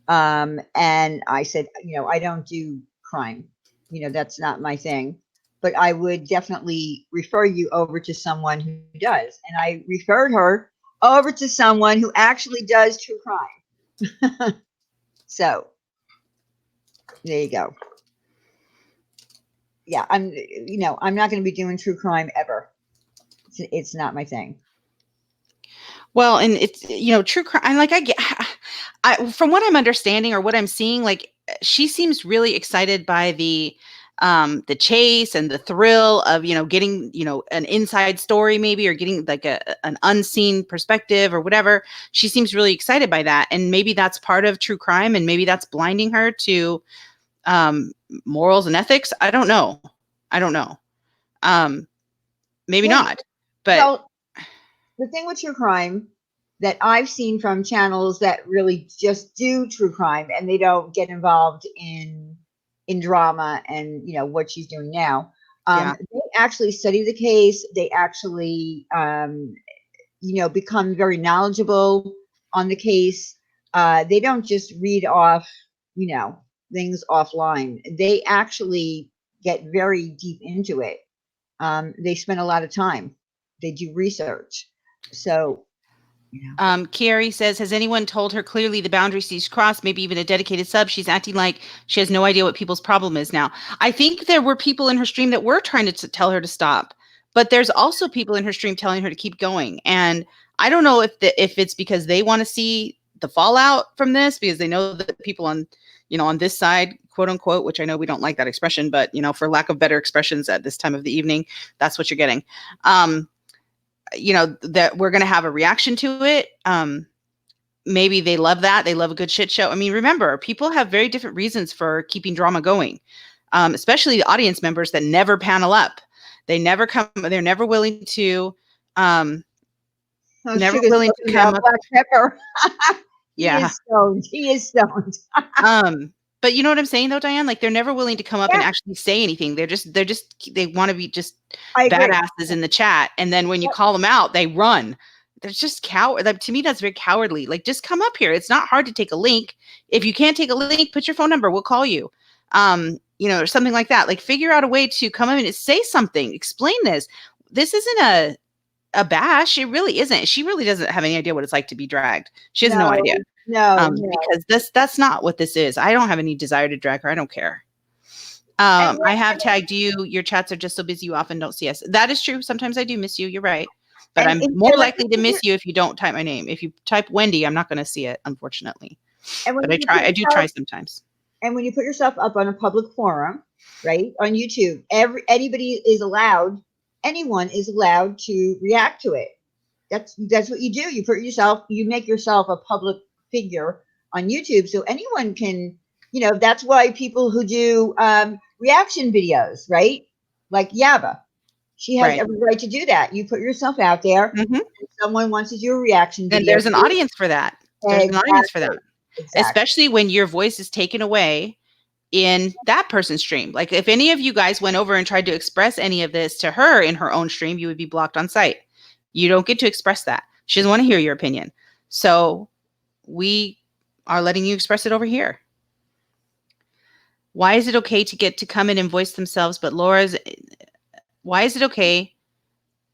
And I said, I don't do crime. That's not my thing. But I would definitely refer you over to someone who does. And I referred her over to someone who actually does true crime. So there you go. Yeah, I'm not going to be doing true crime ever. It's not my thing.
Well, and it's, true crime. From what I'm understanding or what I'm seeing, like, she seems really excited by the chase and the thrill of, getting, an inside story maybe, or getting like an unseen perspective or whatever. She seems really excited by that. And maybe that's part of true crime, and maybe that's blinding her to morals and ethics. I don't know. Maybe not, but
well, the thing with true crime that I've seen from channels that really just do true crime and they don't get involved in drama and what she's doing now. They actually study the case. They actually become very knowledgeable on the case. They don't just read off things offline. They actually get very deep into it. They spend a lot of time. They do research. So,
Carrie says, has anyone told her clearly the boundary she's crossed, maybe even a dedicated sub? She's acting like she has no idea what people's problem is now. I think there were people in her stream that were trying to tell her to stop, but there's also people in her stream telling her to keep going. And I don't know if it's because they want to see the fallout from this, because they know that people on, on this side, quote unquote, which I know we don't like that expression, but, for lack of better expressions at this time of the evening, that's what you're getting. That we're going to have a reaction to it. Maybe they love that. They love a good shit show. I mean, remember, people have very different reasons for keeping drama going, especially the audience members that never panel up. They never come. They're never willing to, never willing to come up.
Black Pepper.
Yeah.
He is stoned.
But you know what I'm saying though, Diane? Like, they're never willing to come up and actually say anything. They want to be just badasses in the chat. And then when you call them out, they run. They're just coward. Like, to me, that's very cowardly. Like, just come up here. It's not hard to take a link. If you can't take a link, put your phone number. We'll call you. Or something like that. Like, figure out a way to come in and say something. Explain this. This isn't a bash. It really isn't. She really doesn't have any idea what it's like to be dragged. She has no idea.
No,
because that's not what this is. I don't have any desire to drag her. I don't care. I have tagged you. Your chats are just so busy you often don't see us. That is true. Sometimes I do miss you. You're right. But I'm more likely to miss you if you don't type my name. If you type Wendy, I'm not going to see it, unfortunately. But I do try sometimes.
And when you put yourself up on a public forum, right, on YouTube, anyone is allowed to react to it. That's what you do. You make yourself a public figure on YouTube, so anyone can, that's why people who do reaction videos, right? Like Yaba, she has every right to do that. You put yourself out there.
Mm-hmm.
If someone wants to do a reaction video,
and there's an audience for that. There's an audience for that.
Exactly.
Especially when your voice is taken away in that person's stream. Like, if any of you guys went over and tried to express any of this to her in her own stream, you would be blocked on site. You don't get to express that. She doesn't want to hear your opinion. So we are letting you express it over here. Why is it okay to get to come in and voice themselves, but why is it okay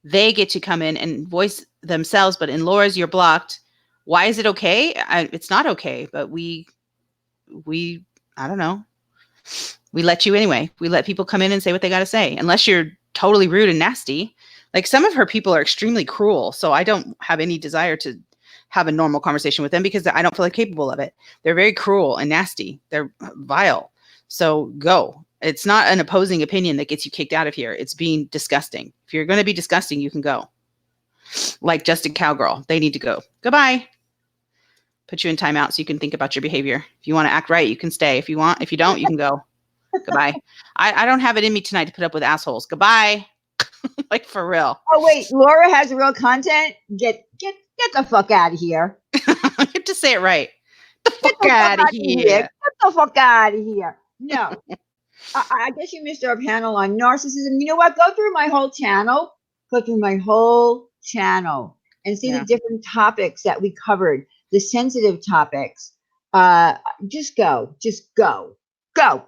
they get to come in and voice themselves, but in Laura's you're blocked? Why is it okay? It's not okay, but we I don't know. We let you anyway. We let people come in and say what they got to say, unless you're totally rude and nasty, Like some of her people are extremely cruel. So I don't have any desire to have a normal conversation with them because I don't feel like capable of it. They're very cruel and nasty. They're vile. So go. It's not an opposing opinion that gets you kicked out of here. It's being disgusting. If you're going to be disgusting, you can go. Like Just a Cowgirl. They need to go. Goodbye. Put you in timeout so you can think about your behavior. If you want to act right, you can stay. If you don't, you can go. Goodbye. I don't have it in me tonight to put up with assholes. Goodbye. Like for real.
Oh wait, Laura has real content. Get the fuck out of here.
You have to say it right. The fuck out of here.
Get the fuck out of here. No. I guess you missed our panel on narcissism. You know what? Go through my whole channel. Go through my whole channel and see the different topics that we covered, the sensitive topics. Just go. Go.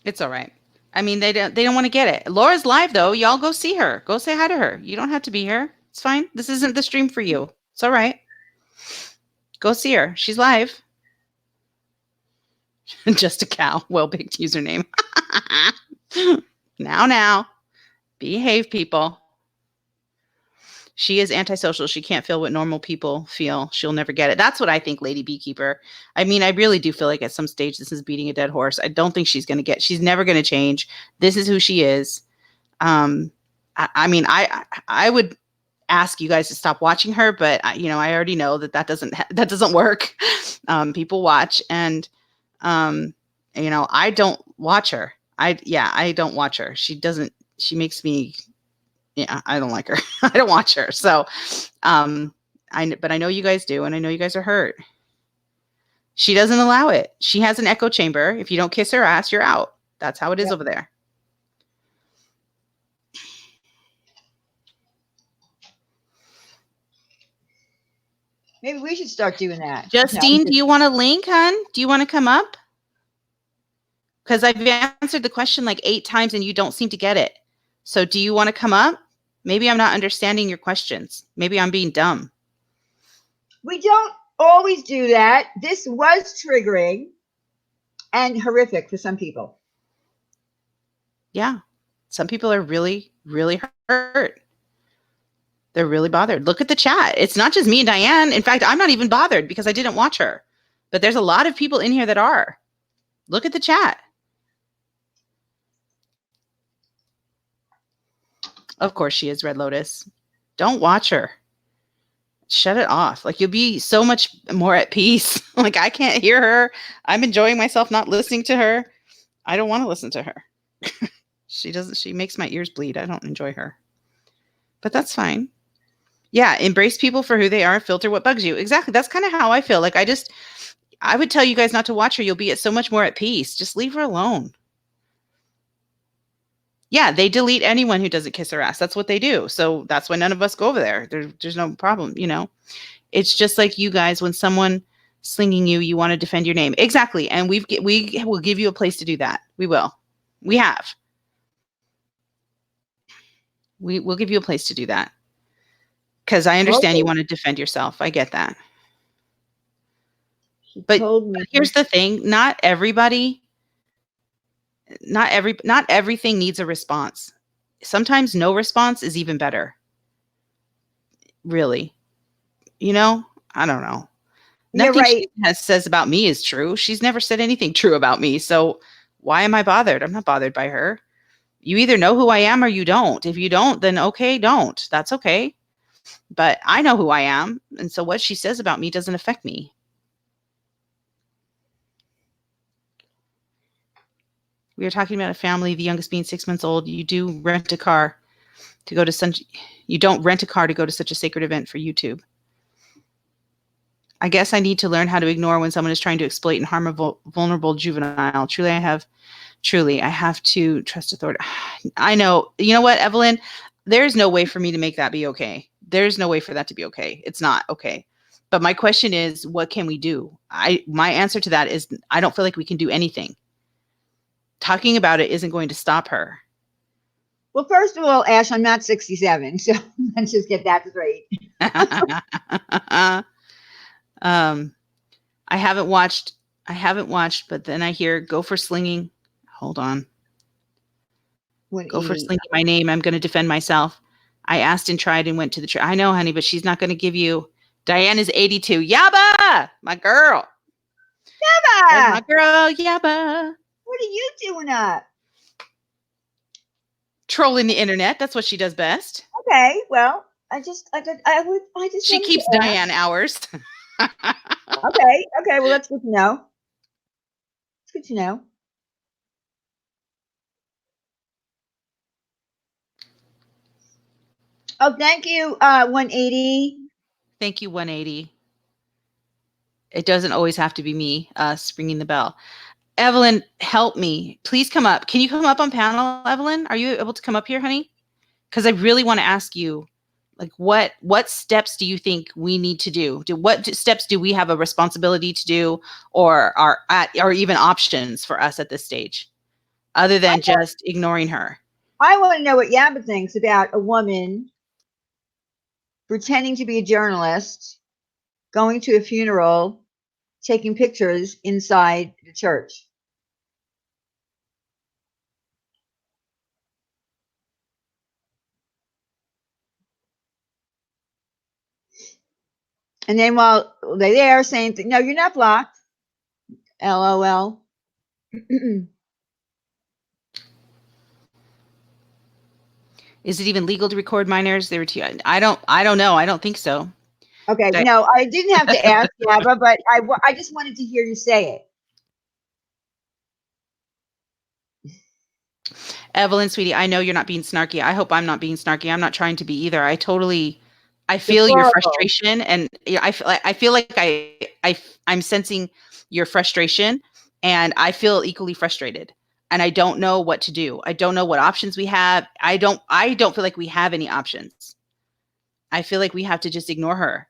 It's all right. I mean, they don't want to get it. Laura's live though. Y'all go see her. Go say hi to her. You don't have to be here. It's fine. This isn't the stream for you. It's all right. Go see her. She's live. Just a cow. Well-picked username. Now. Behave, people. She is antisocial. She can't feel what normal people feel. She'll never get it. That's what I think, Lady Beekeeper. I mean, I really do feel like at some stage this is beating a dead horse. I don't think she's never going to change. This is who she is. I mean, I would ask you guys to stop watching her, but I already know that doesn't work. People watch and, I don't watch her. I don't watch her. She makes me, I don't like her. I don't watch her. So, but I know you guys do. And I know you guys are hurt. She doesn't allow it. She has an echo chamber. If you don't kiss her ass, you're out. That's how it is over there.
Maybe we should start doing that.
Justine, do you want a link, hon? Do you want to come up? Because I've answered the question like 8 times and you don't seem to get it. So do you want to come up? Maybe I'm not understanding your questions. Maybe I'm being dumb.
We don't always do that. This was triggering and horrific for some people.
Yeah. Some people are really, really hurt. They're really bothered. Look at the chat. It's not just me and Diane. In fact, I'm not even bothered because I didn't watch her. But there's a lot of people in here that are. Look at the chat. Of course she is, Red Lotus. Don't watch her. Shut it off. Like, you'll be so much more at peace. Like, I can't hear her. I'm enjoying myself not listening to her. I don't want to listen to her. She makes my ears bleed. I don't enjoy her. But that's fine. Yeah, embrace people for who they are. Filter what bugs you. Exactly. That's kind of how I feel. Like, I would tell you guys not to watch her. You'll be so much more at peace. Just leave her alone. Yeah, they delete anyone who doesn't kiss her ass. That's what they do. So that's why none of us go over there. There's no problem, It's just like you guys, when someone slinging you want to defend your name. Exactly. And we will give you a place to do that. We will. We have. We'll give you a place to do that. Because I understand you want to defend yourself. I get that. But here's the thing. Not everything needs a response. Sometimes no response is even better. Really. I don't know. Nothing she says about me is true. She's never said anything true about me. So why am I bothered? I'm not bothered by her. You either know who I am or you don't. If you don't, then okay, don't. That's okay. But I know who I am. And so what she says about me doesn't affect me. We were talking about a family, the youngest being 6 months old. You do rent a car to go to you don't rent a car to go to such a sacred event for YouTube. I guess I need to learn how to ignore when someone is trying to exploit and harm a vulnerable juvenile. Truly, I have to trust authority. I know. You know what, Evelyn? There's no way for me to make that be okay. There's no way for that to be okay. It's not okay. But my question is, what can we do? My answer to that is, I don't feel like we can do anything. Talking about it isn't going to stop her.
Well, first of all, Ash, I'm not 67, so let's just get that straight.
I haven't watched, but then I hear go for slinging. Hold on. Go for
180.
slinging my name. I'm going to defend myself. I asked and tried and went to the church. I know, honey, but she's not going to give you. Diane is 82. Yaba, my girl. That's my girl, Yaba.
What are you doing up?
Trolling the internet. That's what she does best.
Okay, well,
She keeps Diane hours.
Okay, well, that's good to know. It's good to know. Oh, thank you, 180.
Thank you, 180. It doesn't always have to be me ringing the bell. Evelyn, help me. Please come up. Can you come up on panel, Evelyn? Are you able to come up here, honey? Because I really want to ask you, like, what steps do you think we need to do? What steps do we have a responsibility to do, or even options for us at this stage, other than just ignoring her?
I want to know what Yaba thinks about a woman pretending to be a journalist, going to a funeral, taking pictures inside the church. And then while they're there saying, no, you're not blocked. LOL.
Is it even legal to record minors? I don't know. I don't think so.
Okay, no, I didn't have to ask Yaba, but I just wanted to hear you say it.
Evelyn, sweetie, I know you're not being snarky. I hope I'm not being snarky. I'm not trying to be either. I feel your frustration, and I feel like I'm sensing your frustration, and I feel equally frustrated. And I don't know what to do. I don't know what options we have. I don't feel like we have any options. I feel like we have to just ignore her.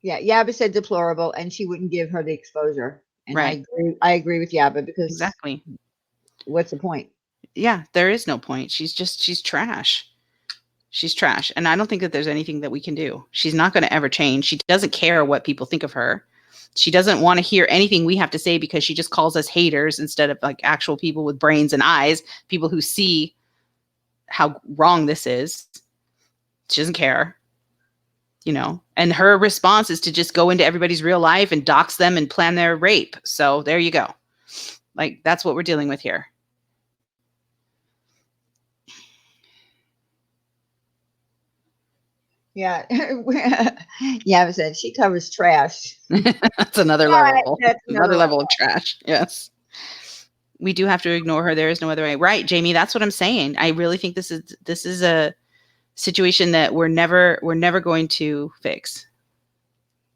Yeah, Yaba said deplorable, and she wouldn't give her the exposure. And
right.
I agree with Yaba, because
exactly.
What's the point?
Yeah, there is no point. She's trash. She's trash. And I don't think that there's anything that we can do. She's not going to ever change. She doesn't care what people think of her. She doesn't want to hear anything we have to say, because she just calls us haters instead of like actual people with brains and eyes, people who see how wrong this is. She doesn't care, and her response is to just go into everybody's real life and dox them and plan their rape. So there you go. Like, that's what we're dealing with here.
Yeah. Yaba said she covers trash.
That's another level. That's another level of trash. Yes. We do have to ignore her. There is no other way. Right, Jamie, that's what I'm saying. I really think this is a situation that we're never going to fix.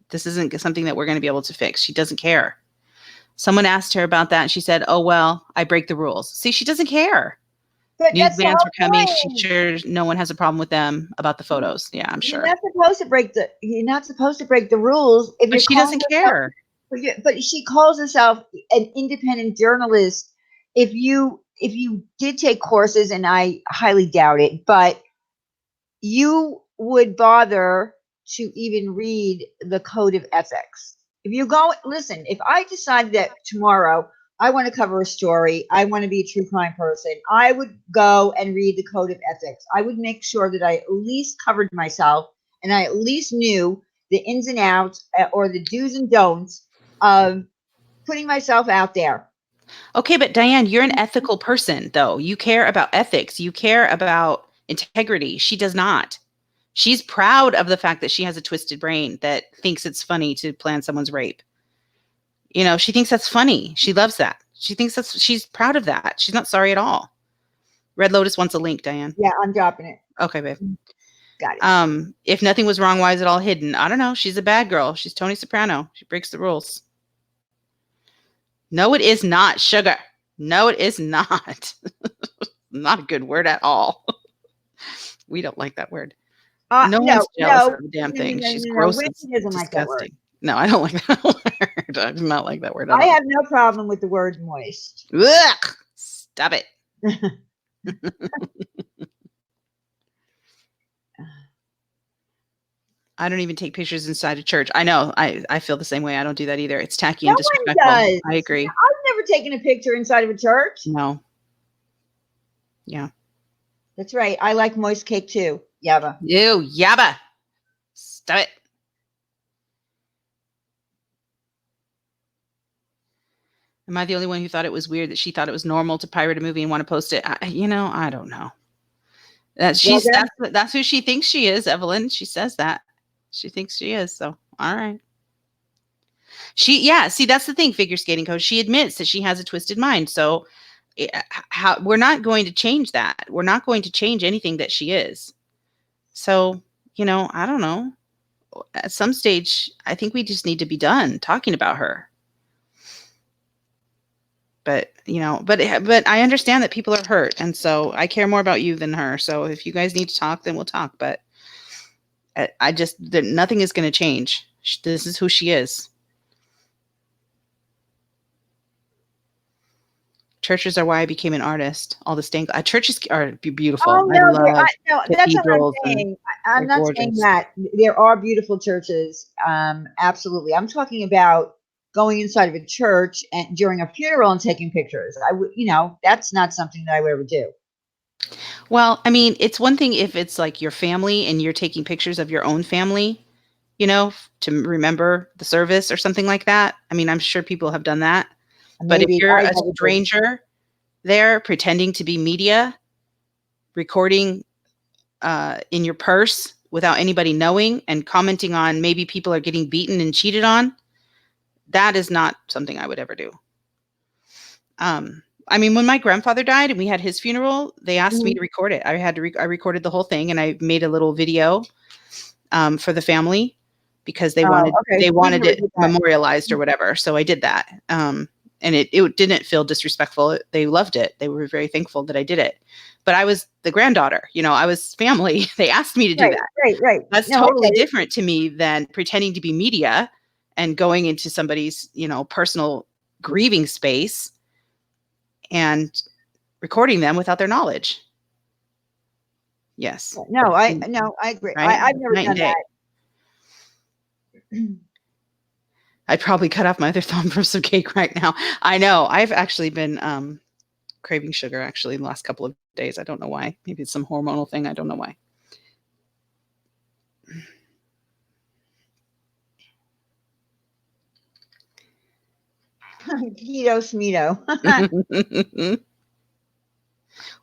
This isn't something that we're going to be able to fix. She doesn't care. Someone asked her about that, and she said, "Oh, well, I break the rules." See, she doesn't care. News vans are coming. She's sure no one has a problem with them about the photos. Yeah, I'm sure.
You're not supposed to break the rules if
she doesn't care.
But she calls herself an independent journalist. If you did take courses, and I highly doubt it, but you would bother to even read the code of ethics. If you listen, if I decide that tomorrow I want to cover a story, I want to be a true crime person, I would go and read the code of ethics. I would make sure that I at least covered myself, and I at least knew the ins and outs, or the do's and don'ts of putting myself out there.
Okay, but Diane, you're an ethical person, though. You care about ethics. You care about integrity. She does not. She's proud of the fact that she has a twisted brain that thinks it's funny to plan someone's rape. She thinks that's funny. She loves that. She's proud of that. She's not sorry at all. Red Lotus wants a link, Diane.
Yeah, I'm dropping it.
Okay, babe.
Got it.
If nothing was wrong, why is it all hidden? I don't know. She's a bad girl. She's Tony Soprano. She breaks the rules. No, it is not, sugar. No, it is not. Not a good word at all. We don't like that word. No one's jealous of the damn thing. She's gross.
Wendy doesn't like that word.
No, I don't like that word. I do not like that word at all.
I have no problem with the word moist.
Ugh, stop it. I don't even take pictures inside a church. I know. I feel the same way. I don't do that either. It's tacky and disrespectful. I agree.
I've never taken a picture inside of a church.
No. Yeah.
That's right. I like moist cake too. Yabba.
Ew, yabba. Stop it. Am I the only one who thought it was weird that she thought it was normal to pirate a movie and want to post it? I don't know. That's who she thinks she is, Evelyn. She says that. She thinks she is. So, all right. See, that's the thing, figure skating coach. She admits that she has a twisted mind. So we're not going to change that. We're not going to change anything that she is. So, I don't know. At some stage, I think we just need to be done talking about her. But, but I understand that people are hurt. And so I care more about you than her. So if you guys need to talk, then we'll talk. But nothing is going to change. This is who she is. Churches are why I became an artist. All the stained churches are beautiful.
Oh no,
I love
that's what I'm saying. I'm not saying that there are beautiful churches. Absolutely, I'm talking about going inside of a church and during a funeral and taking pictures. I would, that's not something that I would ever do.
Well, I mean, it's one thing if it's like your family and you're taking pictures of your own family, to remember the service or something like that. I mean, I'm sure people have done that. But if you're a stranger there pretending to be media, recording in your purse without anybody knowing and commenting on maybe people are getting beaten and cheated on, that is not something I would ever do. I mean, when my grandfather died and we had his funeral, they asked me to record it. I recorded the whole thing and I made a little video for the family because they wanted it memorialized or whatever. So I did that. And it didn't feel disrespectful. They loved it. They were very thankful that I did it. But I was the granddaughter, I was family. They asked me to do that.
Right.
That's totally different to me than pretending to be media and going into somebody's, personal grieving space and recording them without their knowledge. Yes.
No, I agree. Right? I've never done that.
I'd probably cut off my other thumb for some cake right now. I know. I've actually been craving sugar actually the last couple of days. I don't know why. Maybe it's some hormonal thing. I don't know why.
Keto Smeeto.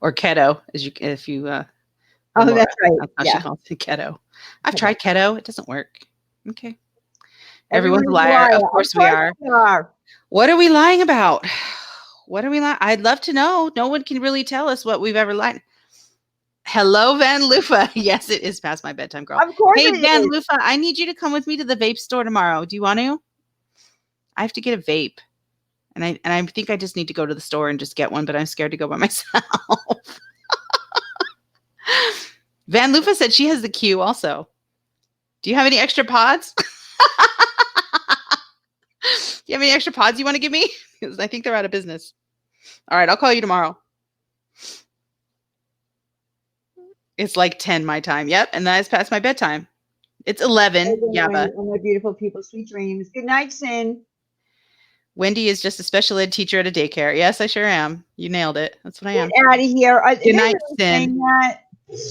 Or keto, if you
oh, that's right.
That's how she calls it, keto. I've tried keto. It doesn't work. Okay. Everyone's a liar. Of course we are. What are we lying about? What are we lying? I'd love to know. No one can really tell us what we've ever lied. Hello, Van Lufa. Yes, it is past my bedtime, girl.
Of course.
Hey, Van Lufa, I need you to come with me to the vape store tomorrow. Do you want to? I have to get a vape. And I think I just need to go to the store and just get one, but I'm scared to go by myself. Van Lufa said she has the queue also. Do you have any extra pods? Do you have any extra pods you want to give me? Because I think they're out of business. All right, I'll call you tomorrow. It's like 10 my time. Yep, and that is past my bedtime. It's 11. Yabba.
My beautiful people, sweet dreams. Good night, Sin.
Wendy is just a special ed teacher at a daycare. Yes, I sure am. You nailed it. That's what I am.
Get out of here.
Good night, Sin.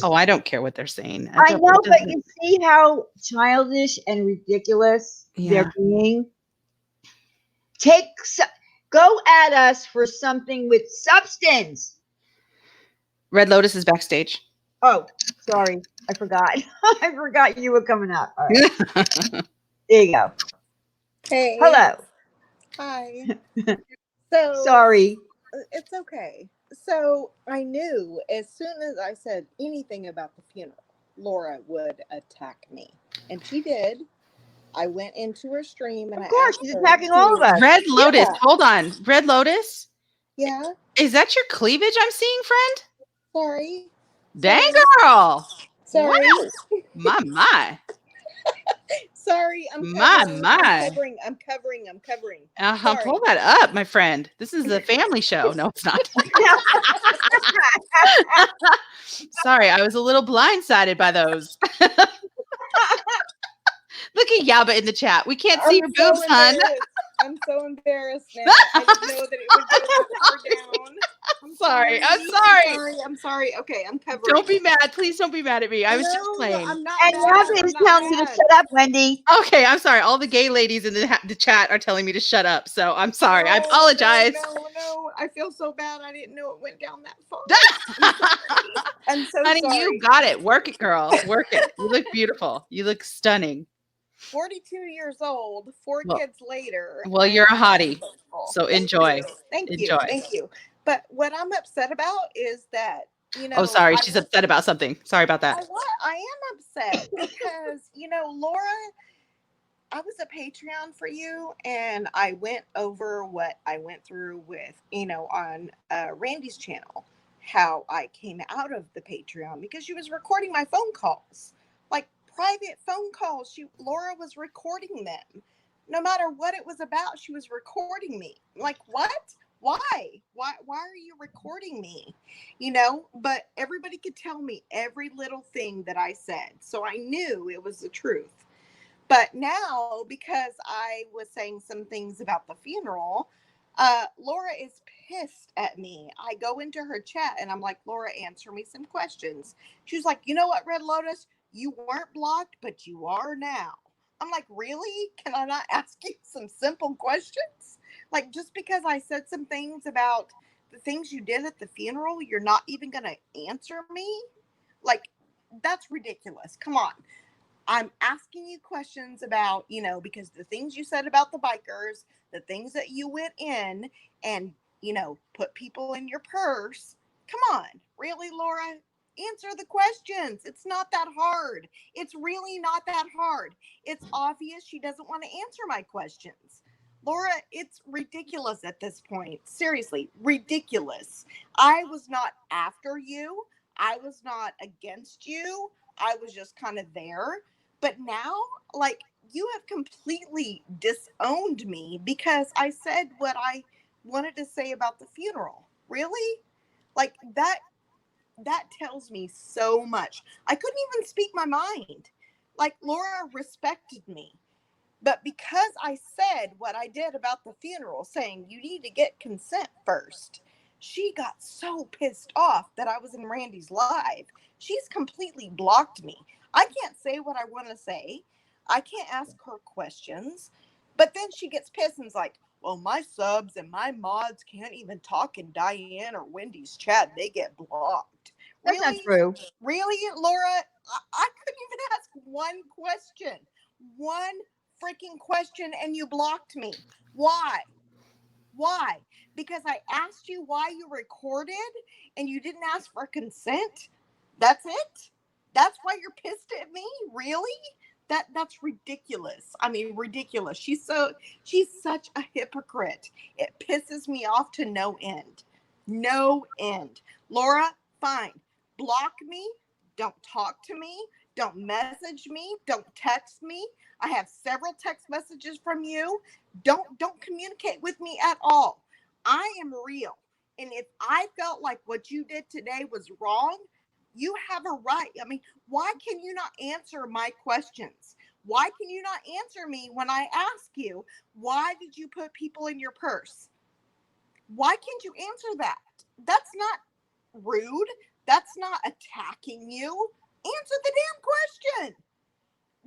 Oh, I don't care what they're saying.
I know, but you see how childish and ridiculous they're being? Go at us for something with substance.
Red Lotus is backstage.
Oh, sorry. I forgot. I forgot you were coming up. All right. There you go.
Hey.
Hello.
Hi. So
sorry.
It's okay. So I knew as soon as I said anything about the funeral, Laura would attack me. And she did. I went into her stream and
of course, she's attacking all of us.
Red Lotus. Yeah. Hold on. Red Lotus?
Yeah.
Is that your cleavage I'm seeing, friend?
Sorry.
Dang, girl.
Sorry.
Wow. My.
Sorry, I'm covering.
Pull that up, my friend. This is a family show. No, it's not. Sorry, I was a little blindsided by those. Look at Yaba in the chat. We can't see your boobs, hon.
I'm so embarrassed now. I didn't know that it would go that far down. I'm
sorry.
I'm sorry. Okay, I'm covering.
Don't be mad. Please don't be mad at me. I was just playing.
I'm not
And
mad.
Robin is telling you to shut up, Wendy.
Okay, I'm sorry. All the gay ladies in the chat are telling me to shut up. So I'm sorry. I apologize.
No. I feel so bad. I didn't know it went down that far. I'm so
Honey,
sorry.
you got it. Work it, girl. Work it. You look beautiful. You look stunning.
42 years old, 4 kids later.
Well, you're a hottie. So enjoy.
Thank you. But what I'm upset about is that,
Oh, sorry. She's upset about something. Sorry about that.
I am upset because, Laura, I was a Patreon for you, and I went over what I went through with, on Randy's channel, how I came out of the Patreon because she was recording my phone calls, like private phone calls. Laura was recording them. No matter what it was about, she was recording me. Like, what? Why are you recording me? But everybody could tell me every little thing that I said, so I knew it was the truth. But now, because I was saying some things about the funeral, Laura is pissed at me. I go into her chat and I'm like, Laura, answer me some questions. She's like, you know what, Red Lotus? You weren't blocked, but you are now. I'm like, really? Can I not ask you some simple questions? Like, just because I said some things about the things you did at the funeral, you're not even going to answer me? Like, that's ridiculous. Come on. I'm asking you questions about, because the things you said about the bikers, the things that you went in and, put people in your purse. Come on. Really, Laura? Answer the questions. It's not that hard. It's really not that hard. It's obvious she doesn't want to answer my questions. Laura, it's ridiculous at this point. Seriously, ridiculous. I was not after you. I was not against you. I was just kind of there. But now, like, you have completely disowned me because I said what I wanted to say about the funeral. Really? Like, that tells me so much. I couldn't even speak my mind. Like, Laura respected me. But because I said what I did about the funeral, saying you need to get consent first, she got so pissed off that I was in Randy's live. She's completely blocked me. I can't say what I want to say. I can't ask her questions. But then she gets pissed and is like, well, my subs and my mods can't even talk in Diane or Wendy's chat. They get blocked.
That's not true.
Really, Laura? I couldn't even ask one question. One freaking question, and you blocked me. Why? Because I asked you why you recorded and you didn't ask for consent? That's it? That's why you're pissed at me? Really? That's ridiculous. I mean, ridiculous. She's such a hypocrite. It pisses me off to no end. No end. Laura, fine. Block me. Don't talk to me. Don't message me. Don't text me. I have several text messages from you. Don't communicate with me at all. I am real. And if I felt like what you did today was wrong, you have a right. I mean, why can you not answer my questions? Why can you not answer me when I ask you, why did you put people in your purse? Why can't you answer that? That's not rude. That's not attacking you. Answer the damn question.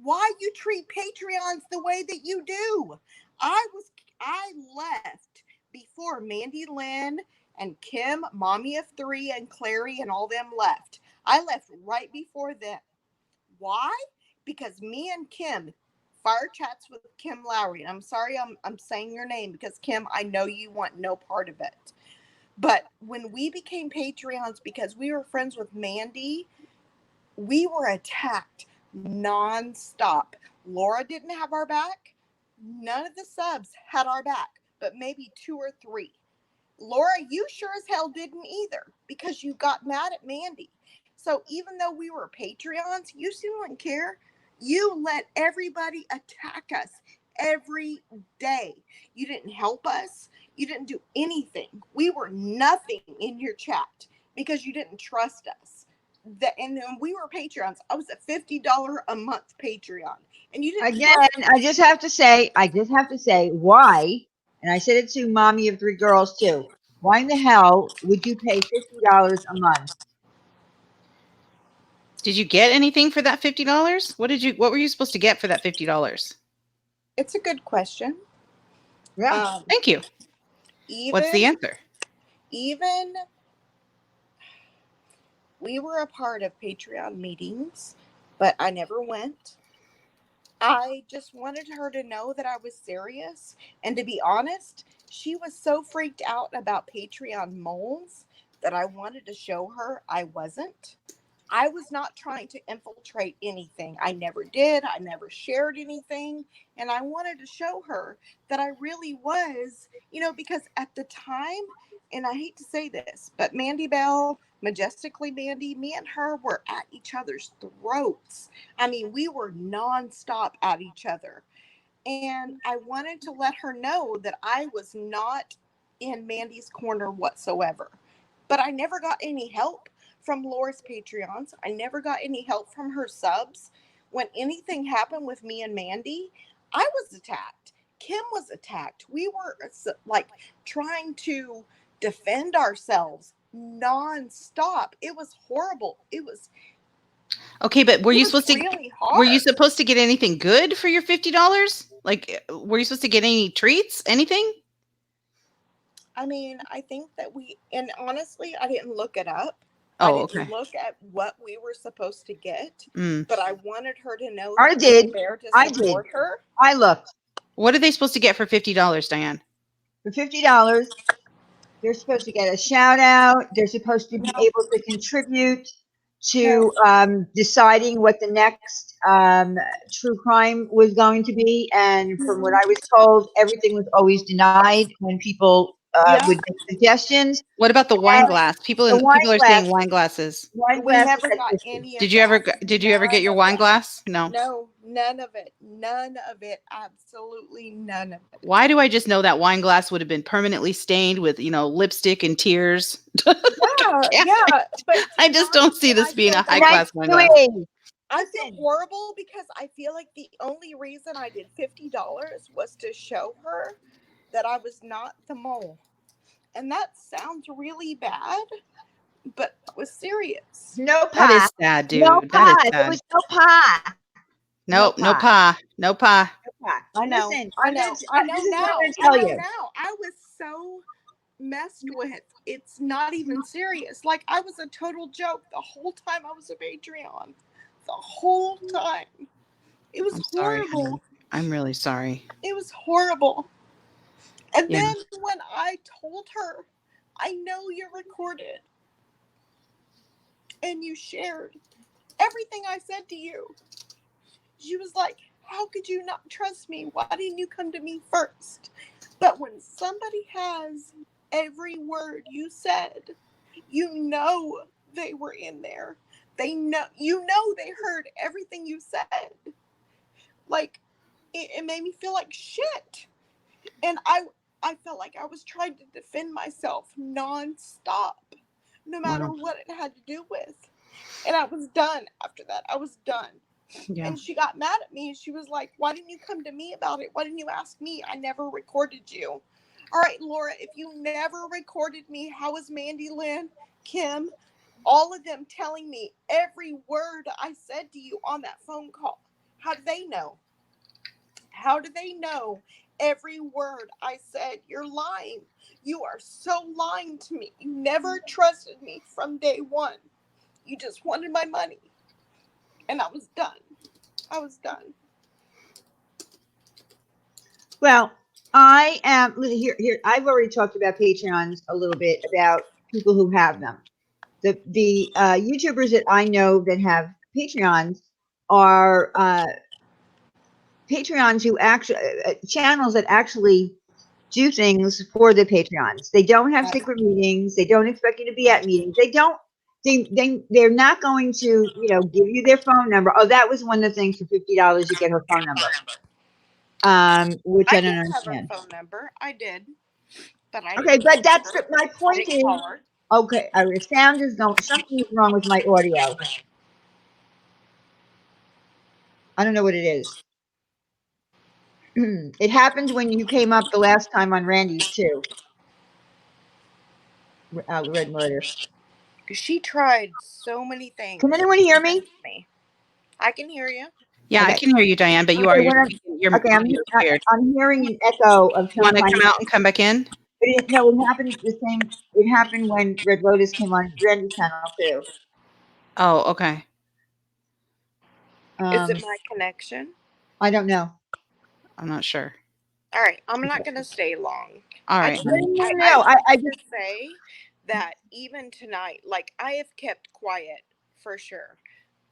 Why you treat Patreons the way that you do. I left before Mandy Lynn and Kim, Mommy of 3, and Clary and all them left. I left right before them. Why? Because me and Kim, fire chats with Kim Lowry. And I'm sorry I'm saying your name because Kim, I know you want no part of it. But when we became Patreons because we were friends with Mandy, we were attacked nonstop. Laura didn't have our back. None of the subs had our back, but maybe 2 or 3. Laura, you sure as hell didn't either because you got mad at Mandy. So even though we were Patreons, you still didn't care. You let everybody attack us every day. You didn't help us. You didn't do anything. We were nothing in your chat because you didn't trust us. and then we were Patreons. I was a $50 a month Patreon, and you didn't.
Again, I just have to say, why? And I said it to mommy of 3 girls too. Why in the hell would you pay $50 a month?
Did you get anything for that $50? What were you supposed to get for that $50?
It's a good question.
Yeah.
Thank you. What's the answer?
Even we were a part of Patreon meetings, but I never went. I just wanted her to know that I was serious. And to be honest, she was so freaked out about Patreon moles that I wanted to show her I wasn't. I was not trying to infiltrate anything. I never did. I never shared anything. And I wanted to show her that I really was, because at the time, and I hate to say this, but Mandy Bell, Majestically Mandy, me and her were at each other's throats. I mean, we were nonstop at each other. And I wanted to let her know that I was not in Mandy's corner whatsoever. But I never got any help from Laura's Patreons. I never got any help from her subs. When anything happened with me and Mandy, I was attacked. Kim was attacked. We were trying to defend ourselves nonstop. It was horrible. It was
okay, but were you supposed to get anything good for your $50? Like, were you supposed to get any treats? Anything?
I mean, I think that and honestly, I didn't look it up.
Oh,
I didn't look at what we were supposed to get,
Mm.
but I wanted her to know
I
that
did.
we were there to support her.
I looked.
What are they supposed to get for $50, Diane?
For $50, they're supposed to get a shout out. They're supposed to be able to contribute to deciding what the next true crime was going to be. And from what I was told, everything was always denied when people would make suggestions.
What about the wine glass? People are saying wine glasses.
We never got any of
Did you ever get your wine glass? No.
No, none of it. None of it. Absolutely none of it.
Why do I just know that wine glass would have been permanently stained with, lipstick and tears?
Yeah. But
I just don't see this being a high class wine glass.
I feel horrible because I feel like the only reason I did $50 was to show her that I was not the mole. And that sounds really bad, but it was serious.
No pie.
That is sad, dude.
No
That
pie.
is sad.
It was no pie.
No pie. No pie.
I know.
Listen,
I know.
This is
I
what
know
I'm
now.
gonna tell you.
I was so messed with. It's not even serious. Like, I was a total joke the whole time I was a Patreon. The whole time. It was horrible.
Sorry, I'm really sorry.
It was horrible. And then when I told her, I know you're recorded and you shared everything I said to you, she was like, how could you not trust me? Why didn't you come to me first? But when somebody has every word you said, they were in there. They they heard everything you said. Like, it made me feel like shit. And I felt like I was trying to defend myself nonstop, no matter what it had to do with. And I was done after that. I was done. Yeah. And she got mad at me. She was like, why didn't you come to me about it? Why didn't you ask me? I never recorded you. All right, Laura, if you never recorded me, how is Mandy Lynn, Kim, all of them telling me every word I said to you on that phone call? How do they know? How do they know every word I said? You're lying. You are so lying to me. You never trusted me from day one. You just wanted my money. And I was done. I was done.
Well, I am here. I've already talked about Patreons a little bit, about people who have them. The YouTubers that I know that have Patreons are Patreons who actually channels that actually do things for the Patreons. They don't have secret meetings. They don't expect you to be at meetings. They're not going to, give you their phone number. Oh, that was one of the things. For $50, you get her phone number. Which I don't understand.
Have her phone number. I did, but
but that's my point is. Okay, sound is going. Something is wrong with my audio. I don't know what it is. It happened when you came up the last time on Randy's too. Red Lotus.
She tried so many things.
Can anyone hear me?
I can hear you.
Yeah,
Okay.
I can hear you, Diane, but
Okay,
you're weird.
I'm hearing an echo of
You
some
want to
kind.
come out and come back in?
No, it happened the same. It happened when Red Lotus came on Randy's channel too.
Oh, okay.
Is it my connection?
I don't know.
I'm not sure.
All right, I'm not going to stay long.
All right.
I just say that even tonight, like, I have kept quiet for sure.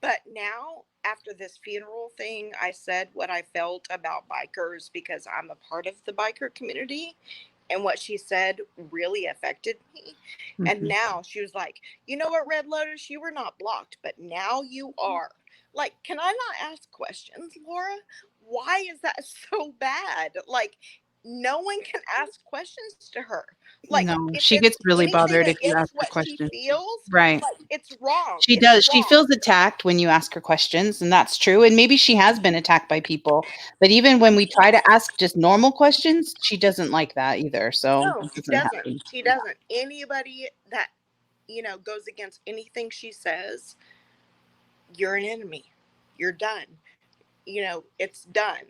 But now, after this funeral thing, I said what I felt about bikers because I'm a part of the biker community. And what she said really affected me. Mm-hmm. And now she was like, you know what, Red Lotus, you were not blocked, but now you are. Like, can I not ask questions, Laura? Why is that so bad? Like, no one can ask questions to her. Like,
no, she gets really bothered if you ask her questions.
She feels,
right.
Like, it's wrong.
She does. She feels attacked when you ask her questions, and that's true. And maybe she has been attacked by people. But even when we try to ask just normal questions, she doesn't like that either. So
no, she doesn't. She doesn't. Anybody that, goes against anything she says, you're an enemy. You're done. It's done.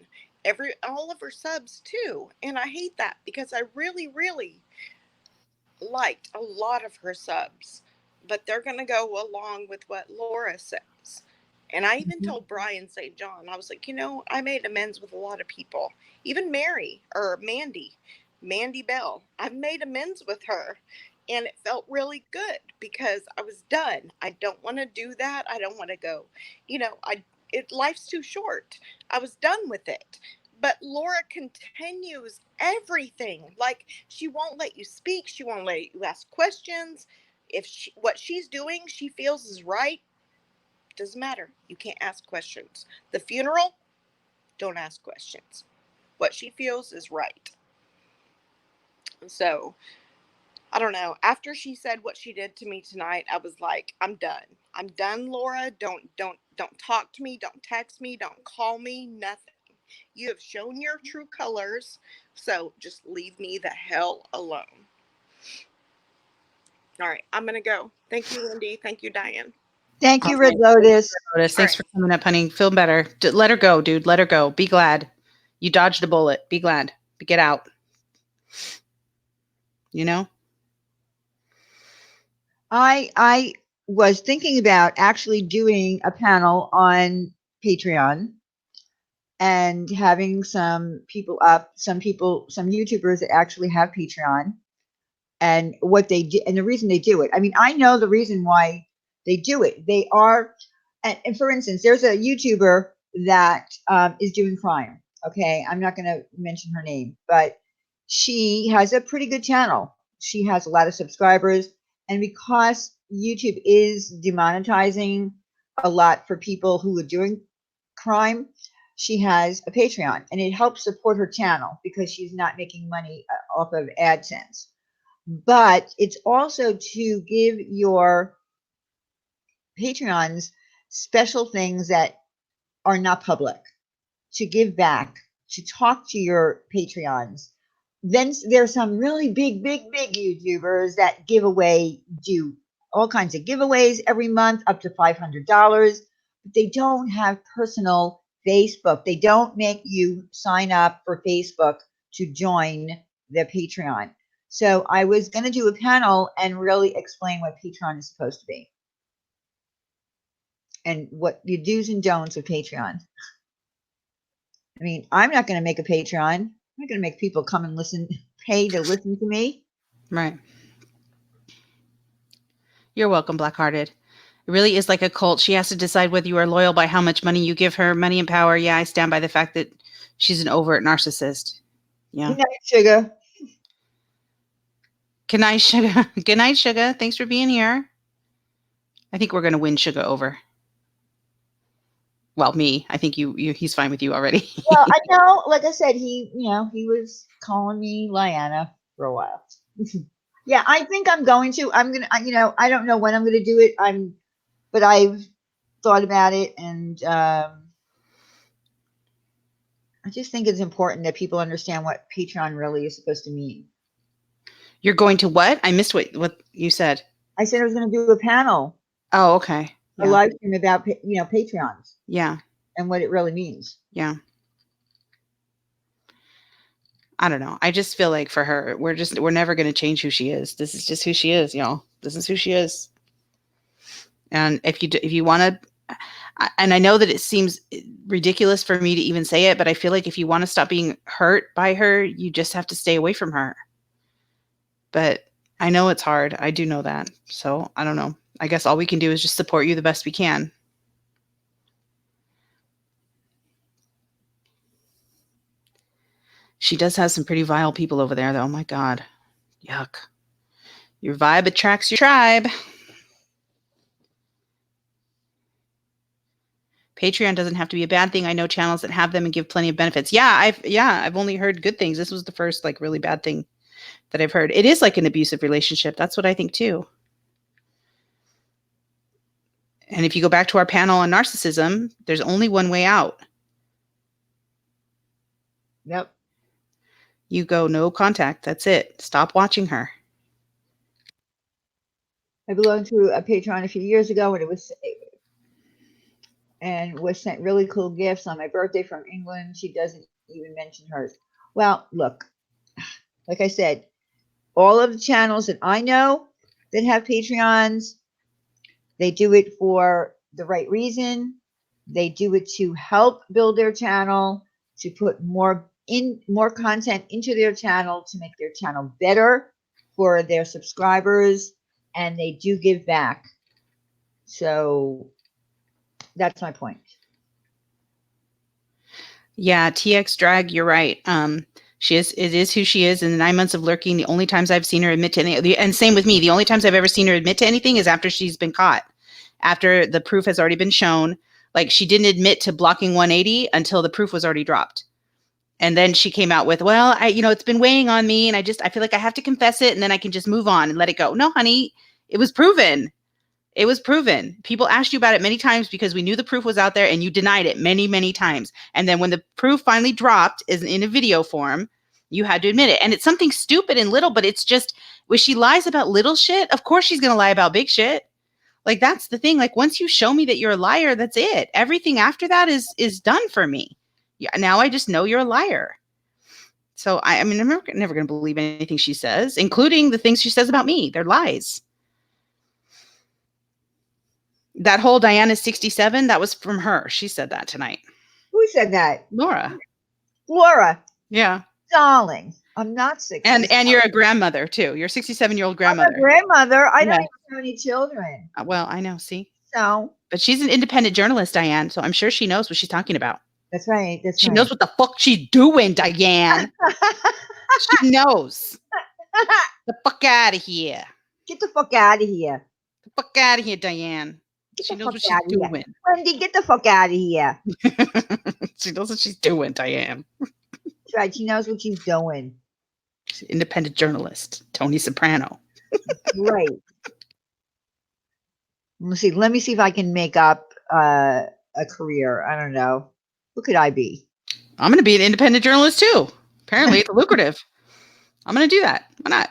All of her subs too. And I hate that because I really, really liked a lot of her subs, but they're going to go along with what Laura says. And I even told Brian St. John, I was like, I made amends with a lot of people, even Mandy Bell. I've made amends with her. And it felt really good because I was done. I don't want to do that. I don't want to go, life's too short. I was done with it. But Laura continues everything. Like, she won't let you speak. She won't let you ask questions. If what she's doing, she feels is right, doesn't matter. You can't ask questions. The funeral, don't ask questions. What she feels is right. So, I don't know. After she said what she did to me tonight, I was like, I'm done. I'm done, Laura. Don't talk to me. Don't text me. Don't call me. Nothing. You have shown your true colors. So just leave me the hell alone. All right. I'm going to go. Thank you, Wendy. Thank you, Diane.
Thank you, Red Lotus.
Thanks for coming up, honey. Feel better. Let her go, dude. Let her go. Be glad. You dodged a bullet. Be glad. Get out.
I was thinking about actually doing a panel on Patreon and having some YouTubers that actually have Patreon and what they do and the reason they do it. I mean, I know the reason why they do it. They are, and for instance, there's a YouTuber that is doing crime. Okay, I'm not going to mention her name, but she has a pretty good channel. She has a lot of subscribers, and because YouTube is demonetizing a lot for people who are doing crime, she has a Patreon, and it helps support her channel because she's not making money off of AdSense. But it's also to give your Patreons special things that are not public, to give back, to talk to your Patreons. Then there's some really big YouTubers that do all kinds of giveaways every month, up to $500. But they don't have personal Facebook. They don't make you sign up for Facebook to join the Patreon. So I was going to do a panel and really explain what Patreon is supposed to be and what the do's and don'ts of Patreon. I mean, I'm not going to make a Patreon. I'm not going to make people come and pay to listen to me.
Right. You're welcome, Blackhearted. It really is like a cult. She has to decide whether you are loyal by how much money you give her. Money and power. Yeah, I stand by the fact that she's an overt narcissist. Yeah.
Good night, Sugar.
Good night, Sugar. Good night, Sugar. Thanks for being here. I think we're going to win Sugar over. Well, me. I think he's fine with you already.
Well, I know, like I said, he was calling me Lyanna for a while. Yeah, I think I'm going to. I'm gonna. I don't know when I'm gonna do it. But I've thought about it, and I just think it's important that people understand what Patreon really is supposed to mean.
You're going to what? I missed what you said.
I said I was going to do a panel.
Oh, okay.
A live stream about Patreons.
Yeah.
And what it really means.
Yeah. I don't know. I just feel like for her, we're never going to change who she is. This is just who she is, y'all. This is who she is. And if you want to, and I know that it seems ridiculous for me to even say it, but I feel like if you want to stop being hurt by her, you just have to stay away from her. But I know it's hard. I do know that. So I don't know. I guess all we can do is just support you the best we can. She does have some pretty vile people over there, though. Oh, my God. Yuck. Your vibe attracts your tribe. Patreon doesn't have to be a bad thing. I know channels that have them and give plenty of benefits. Yeah, I've only heard good things. This was the first like really bad thing that I've heard. It is like an abusive relationship. That's what I think too. And if you go back to our panel on narcissism, there's only one way out.
Yep.
You go no contact. That's it. Stop watching her.
I belonged to a Patreon a few years ago, and was sent really cool gifts on my birthday from England. She doesn't even mention hers. Well, look, like I said, all of the channels that I know that have Patreons, they do it for the right reason. They do it to help build their channel, to put more content into their channel, to make their channel better for their subscribers, and they do give back. So that's my point.
Yeah, TX Drag, you're right. It is who she is. In the 9 months of lurking, the only times I've seen her admit to anything, and same with me, the only times I've ever seen her admit to anything is after she's been caught, after the proof has already been shown. Like, she didn't admit to blocking 180 until the proof was already dropped. And then she came out with, well, it's been weighing on me, and I feel like I have to confess it, and then I can just move on and let it go. No, honey, it was proven. It was proven. People asked you about it many times because we knew the proof was out there, and you denied it many, many times. And then when the proof finally dropped in a video form, you had to admit it. And it's something stupid and little, but it's just, when she lies about little shit, of course she's going to lie about big shit. Like, that's the thing. Like, once you show me that you're a liar, that's it. Everything after that is done for me. Yeah, now I just know you're a liar. So I'm never going to believe anything she says, including the things she says about me. They're lies. That whole Diane is 67, that was from her. She said that tonight.
Who said that?
Laura. Yeah.
Darling, I'm not 67.
And you're a grandmother too. You're a 67-year-old grandmother.
I'm a grandmother. I don't even have any children.
Well, I know. See?
So.
But she's an independent journalist, Diane. So I'm sure she knows what she's talking about.
That's right.
She knows what the fuck she's doing, Diane. She knows. The fuck out of here.
Get the fuck out of here.
The fuck out of here, Diane. She knows what she's doing.
Wendy, get the fuck out of here.
She knows what she's doing, Diane.
That's right. She knows what she's doing.
She's an independent journalist. Tony Soprano.
Right. Let me see if I can make up a career. I don't know. Who could I be?
I'm going to be an independent journalist too. Apparently it's lucrative. I'm going to do that. Why not?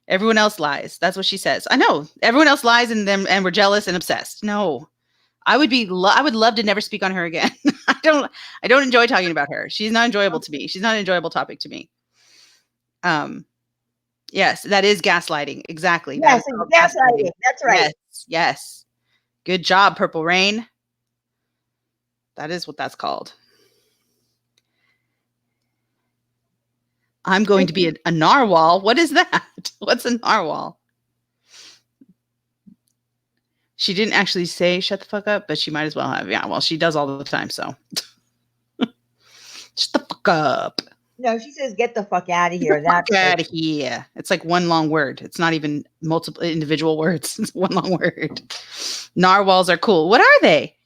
Everyone else lies. That's what she says. I know. Everyone else lies and we're jealous and obsessed. No. I would love to never speak on her again. I don't enjoy talking about her. She's not enjoyable to me. She's not an enjoyable topic to me. Yes, that is gaslighting. Exactly.
Yes, gaslighting. That's right.
Yes. Good job, Purple Rain. That is what that's called. I'm going to be a narwhal. What is that? What's a narwhal? She didn't actually say shut the fuck up, but she might as well have. Yeah, well, she does all the time, so. Shut the fuck up.
No, she says get the fuck out of here.
That's out of here. It's like one long word. It's not even multiple individual words. It's one long word. Narwhals are cool. What are they?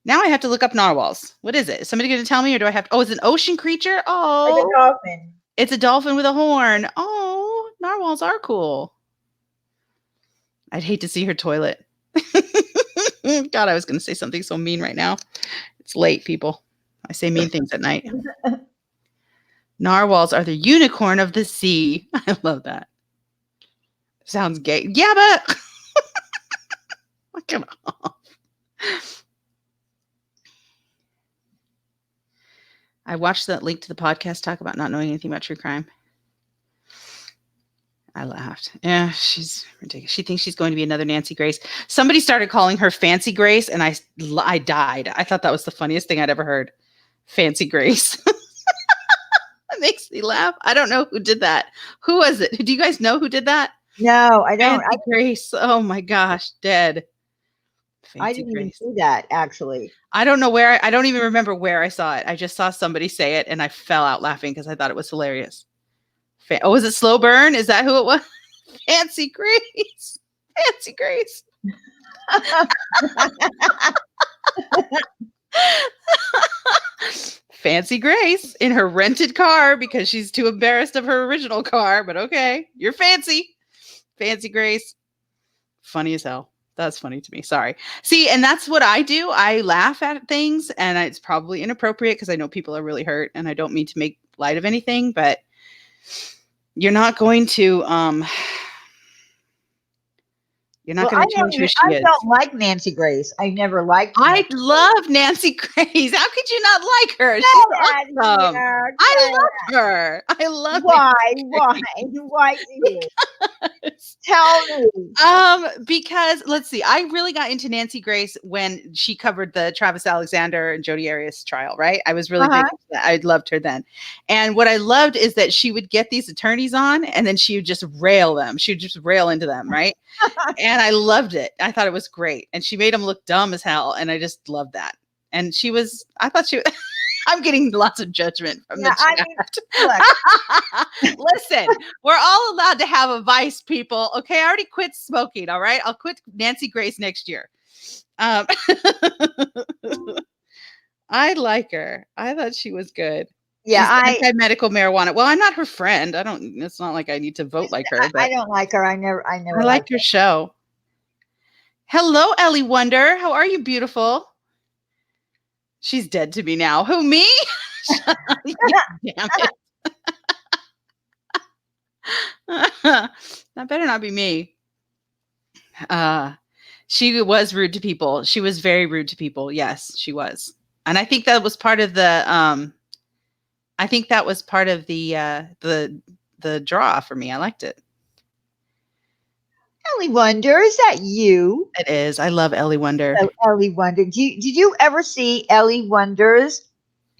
Now I have to look up narwhals. What is it? Is somebody going to tell me, or do I have to? Oh, it's an ocean creature? Oh.
Like a dolphin.
It's a dolphin with a horn. Oh, narwhals narwhals are cool. I'd hate to see her toilet. God, I was going to say something so mean right now. It's late, people. I say mean things at night. Narwhals are the unicorn of the sea. I love that. Sounds gay. Yeah, but look it off. I watched that link to the podcast talk about not knowing anything about true crime. I laughed. Yeah, she's ridiculous. She thinks she's going to be another Nancy Grace. Somebody started calling her Fancy Grace, and I died. I thought that was the funniest thing I'd ever heard. Fancy Grace. That makes me laugh. I don't know who did that. Who was it? Do you guys know who did that?
No, I don't.
Fancy Grace. Oh my gosh, dead. Fancy
I didn't
Grace.
even see that, actually.
I don't know where. I don't even remember where I saw it. I just saw somebody say it, and I fell out laughing because I thought it was hilarious. Oh, was it Slow Burn? Is that who it was? Fancy Grace. Fancy Grace. Fancy Grace in her rented car because she's too embarrassed of her original car. But okay, you're fancy. Fancy Grace. Funny as hell. That's funny to me. Sorry. See, and that's what I do. I laugh at things, and it's probably inappropriate because I know people are really hurt, and I don't mean to make light of anything, but you're not going to you're not going to change who she is.
I don't like Nancy Grace. I never liked her.
I love Nancy Grace. How could you not like her? She's awesome. I love her. I love her.
Why do you? Tell me.
Because let's see, I really got into Nancy Grace when she covered the Travis Alexander and Jodi Arias trial, right? I was really big into that. I loved her then. And what I loved is that she would get these attorneys on and then she would just rail them. She would just rail into them, right? And I loved it. I thought it was great. And she made them look dumb as hell. And I just loved that. And I thought she I'm getting lots of judgment from the chat. Listen, we're all allowed to have a vice, people. Okay, I already quit smoking. All right, I'll quit Nancy Grace next year. I like her. I thought she was good.
Yeah,
she's medical marijuana. Well, I'm not her friend. It's not like I need to vote like her. But
I don't like her. I never
liked her show. Hello, Ellie Wonder. How are you, beautiful? She's dead to me now. Who, me? Damn it. That better not be me. She was rude to people. She was very rude to people. Yes, she was. And I think that was part of the the draw for me. I liked it.
Ellie Wonder, is that you?
It is. I love Ellie Wonder.
So, Ellie Wonder. Did you ever see Ellie Wonder's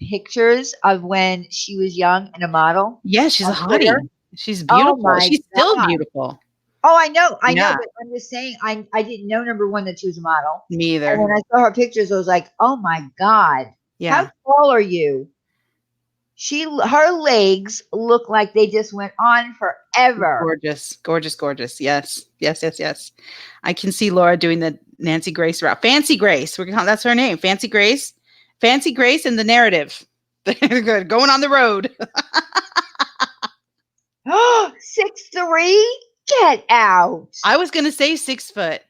pictures of when she was young and a model?
Yeah, she's a hottie. She's beautiful.
Oh
she's still beautiful.
Oh, I know, but I'm just saying, I didn't know, number one, that she was a model.
Me either.
And when I saw her pictures, I was like, oh my God.
Yeah.
How tall are you? Her legs look like they just went on forever.
Gorgeous. Yes. I can see Laura doing the Nancy Grace route. Fancy Grace. That's her name. Fancy Grace in the narrative. They're going on the road.
6'3"? Get out.
I was going to say 6 foot.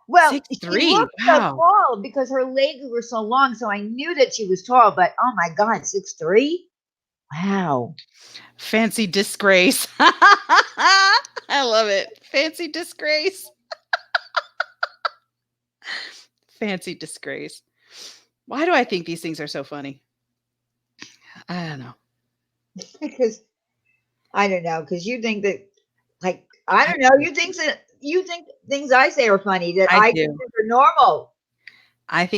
Well,
6'3".
she looked so tall because her legs were so long, so I knew that she was tall, but oh my God, 6'3"? Wow.
Fancy disgrace. I love it. Fancy disgrace. Fancy disgrace. Why do I think these things are so funny? I don't know.
Because you think that, like, I don't know, you think things I say are funny that I think are normal.
I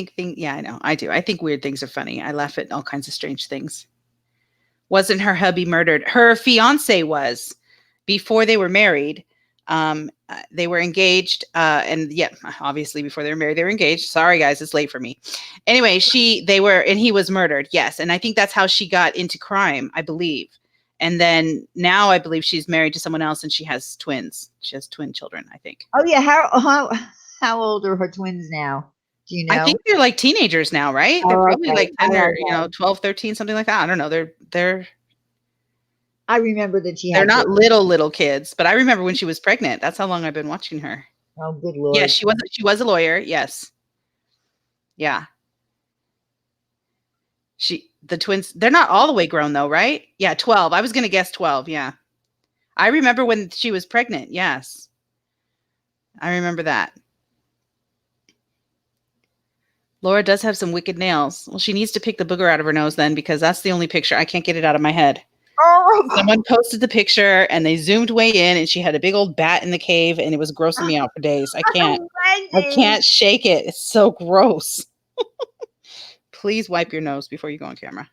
know. I do. I think weird things are funny. I laugh at all kinds of strange things. Wasn't her hubby murdered? Her fiance was, before they were married. They were engaged, and yeah, obviously before they were married, they were engaged. Sorry, guys, it's late for me. Anyway, and he was murdered. Yes, and I think that's how she got into crime, I believe. And then now I believe she's married to someone else, and she has twins. She has twin children, I think.
Oh yeah, how old are her twins now? Do you know?
I think they're like teenagers now, right? They're probably like 10 or 12, 13, something like that. I don't know.
I remember that she had.
They're not little kids, but I remember when she was pregnant. That's how long I've been watching her.
Oh, good Lord.
Yeah, she was a lawyer. Yes. Yeah. The twins, they're not all the way grown though, right? Yeah, 12. I was going to guess 12. Yeah. I remember when she was pregnant. Yes. I remember that. Laura does have some wicked nails. Well, she needs to pick the booger out of her nose then, because that's the only picture. I can't get it out of my head.
Oh.
Someone posted the picture and they zoomed way in and she had a big old bat in the cave and it was grossing me out for days. I can't shake it. It's so gross. Please wipe your nose before you go on camera.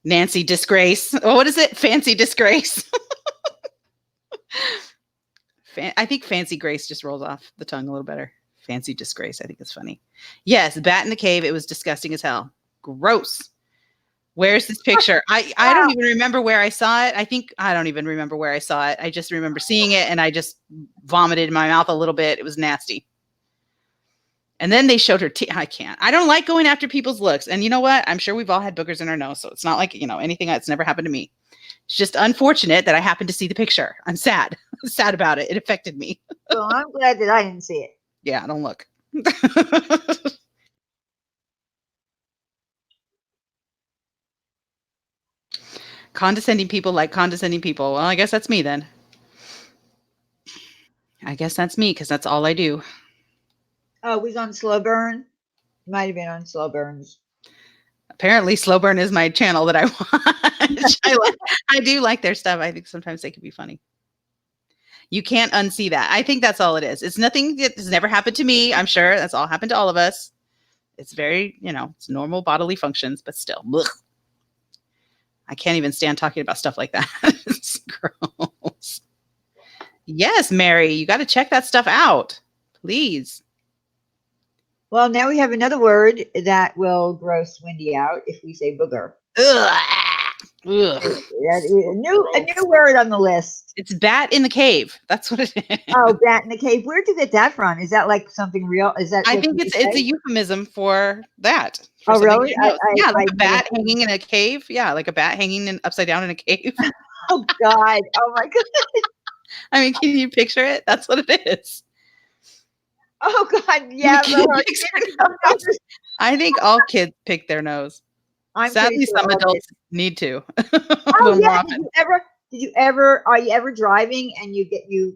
Nancy disgrace. Oh, what is it? Fancy disgrace. I think fancy grace just rolls off the tongue a little better. Fancy disgrace. I think it's funny. Yes, bat in the cave. It was disgusting as hell. Gross. Where's this picture? I don't even remember where I saw it. I don't even remember where I saw it. I just remember seeing it and I just vomited in my mouth a little bit. It was nasty. And then they showed her teeth. I can't. I don't like going after people's looks. And you know what? I'm sure we've all had boogers in our nose. So it's not like, anything that's never happened to me. It's just unfortunate that I happened to see the picture. I'm sad. I'm sad about it. It affected me.
Well, I'm glad that I didn't see it.
Yeah, don't look. Condescending people like condescending people. Well, I guess that's me then. I guess that's me because that's all I do.
Oh, it was on Slow Burn? Might have been on Slow Burns.
Apparently, Slow Burn is my channel that I watch. I do like their stuff. I think sometimes they can be funny. You can't unsee that. I think that's all it is. It's nothing that has never happened to me. I'm sure that's all happened to all of us. It's very, it's normal bodily functions, but still. Blech. I can't even stand talking about stuff like that. It's gross. Yes, Mary, you got to check that stuff out. Please.
Well, now we have another word that will gross Wendy out if we say booger.
Ugh. Ugh.
A new word on the list.
It's bat in the cave. That's what it is.
Oh, bat in the cave. Where'd you get that from? Is that like something real? Is that?
I think it's a euphemism for that.
Oh, really?
Yeah, like a bat hanging in a cave. Yeah, like a bat hanging upside down in a cave.
Oh, God. Oh, my God.
I mean, can you picture it? That's what it is.
Oh, God. Yeah.
I think all kids pick their nose. Sadly, some adults need to.
Oh, yeah. Are you ever driving and you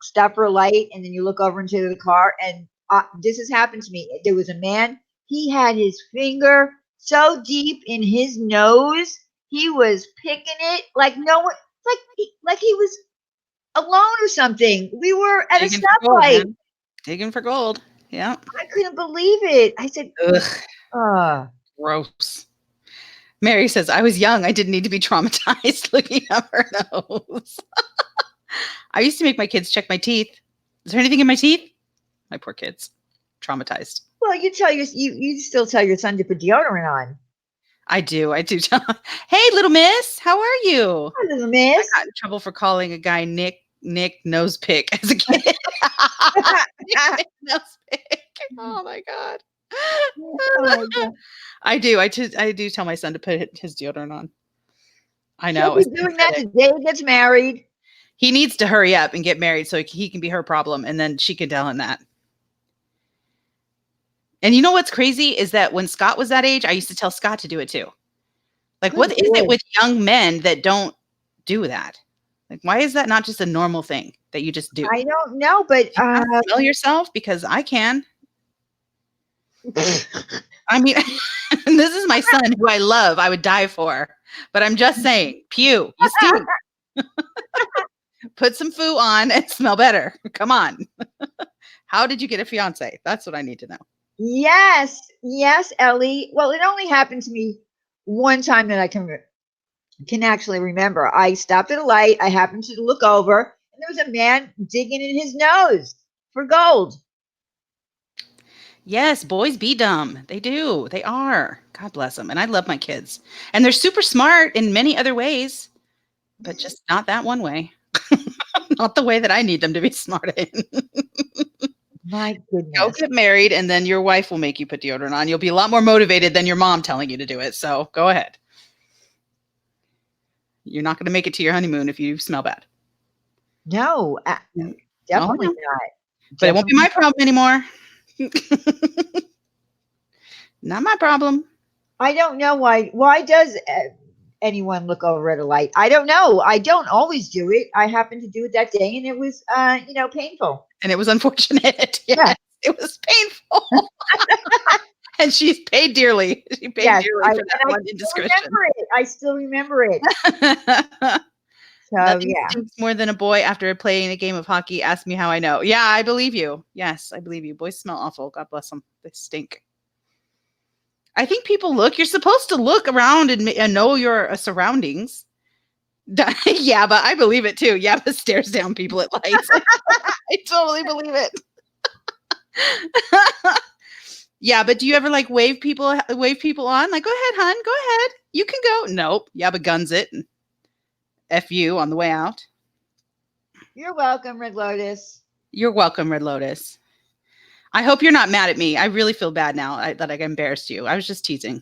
stop for a light and then you look over into the car and this has happened to me. There was a man, he had his finger so deep in his nose, he was picking it like no one, like he was alone or something. We were at a stoplight.
Digging for gold. Yeah.
I couldn't believe it. I said, ugh.
Gross. Mary says, I was young. I didn't need to be traumatized looking at her nose. I used to make my kids check my teeth. Is there anything in my teeth? My poor kids. Traumatized.
Well, you still tell your son to put deodorant on.
I do. Hey, little miss. How are you?
Hi, little miss.
I got in trouble for calling a guy Nick nose pick as a kid. Nose pick. Oh my God.
Oh my God.
I do tell my son to put his deodorant on. I know.
He's doing that the day he gets married.
He needs to hurry up and get married so he can be her problem, and then she can tell him that. And you know what's crazy is that when Scott was that age, I used to tell Scott to do it too. Like, what is it with young men that don't do that? Like, why is that not just a normal thing that you just do?
I don't know, but
smell yourself, because I can. I mean, this is my son who I love. I would die for, but I'm just saying, pew, you stink. Put some foo on and smell better. Come on. How did you get a fiance? That's what I need to know.
Yes, Ellie. Well, it only happened to me one time that I can actually remember. I stopped at a light. I happened to look over, and there was a man digging in his nose for gold.
Yes, boys be dumb. They do. They are. God bless them. And I love my kids. And they're super smart in many other ways, but just not that one way. Not the way that I need them to be smart in.
My goodness.
Go get married, and then your wife will make you put deodorant on. You'll be a lot more motivated than your mom telling you to do it. So go ahead. You're not going to make it to your honeymoon if you smell bad.
No, definitely not.
But it won't be my problem anymore. Not my problem.
I don't know why. Why does anyone look over at a light? I don't know. I don't always do it. I happened to do it that day, and it was, painful.
And it was unfortunate. Yes,
Yeah.
It was painful. And she's paid dearly. She paid dearly for that one indiscretion.
I still remember it. So,
nothing stinks more than a boy after playing a game of hockey. Ask me how I know. Yeah, I believe you. Yes, I believe you. Boys smell awful. God bless them. They stink. I think people look. You're supposed to look around and know your surroundings. Yeah, but I believe it too. Yeah, but stares down people at lights. I totally believe it. Yeah, but do you ever like wave people on? Like, go ahead, hon. Go ahead. You can go. Nope. Yeah, but guns it. And F you on the way out.
You're welcome, Red Lotus.
You're welcome, Red Lotus. I hope you're not mad at me. I really feel bad now that I embarrassed you. I was just teasing.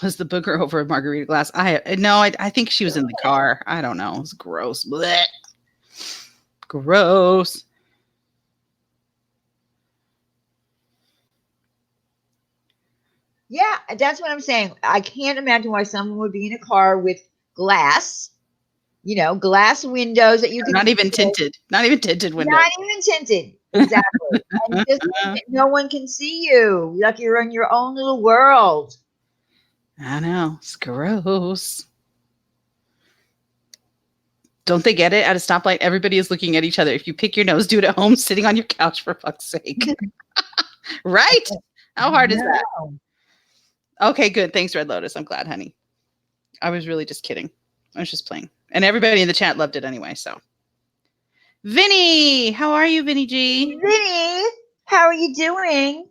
Was the booger over a margarita glass? I think she was in the car. I don't know. It was gross. Blech. Gross.
Yeah, that's what I'm saying. I can't imagine why someone would be in a car with glass, glass windows that you can
not even tinted. Not even tinted windows.
Not even tinted. Exactly. And just no one can see you. Like you're in your own little world.
I know. It's gross. Don't they get it? At a stoplight, everybody is looking at each other. If you pick your nose, do it at home, sitting on your couch, for fuck's sake. Right? How hard is that? Okay, good. Thanks, Red Lotus. I'm glad, honey. I was really just kidding. I was just playing. And everybody in the chat loved it anyway, so. Vinny! How are you, Vinny G?
Vinny, how are you doing?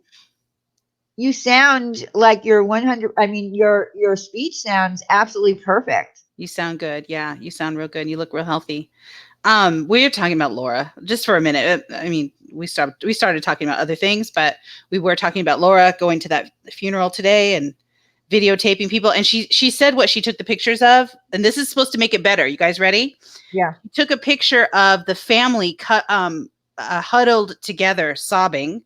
You sound like you're 100. I mean, your speech sounds absolutely perfect.
You sound good. Yeah, you sound real good. You look real healthy. We were talking about Laura just for a minute. I mean, we started talking about other things, but we were talking about Laura going to that funeral today and videotaping people. And she said what she took the pictures of, and this is supposed to make it better. You guys ready?
Yeah.
She took a picture of the family huddled together, sobbing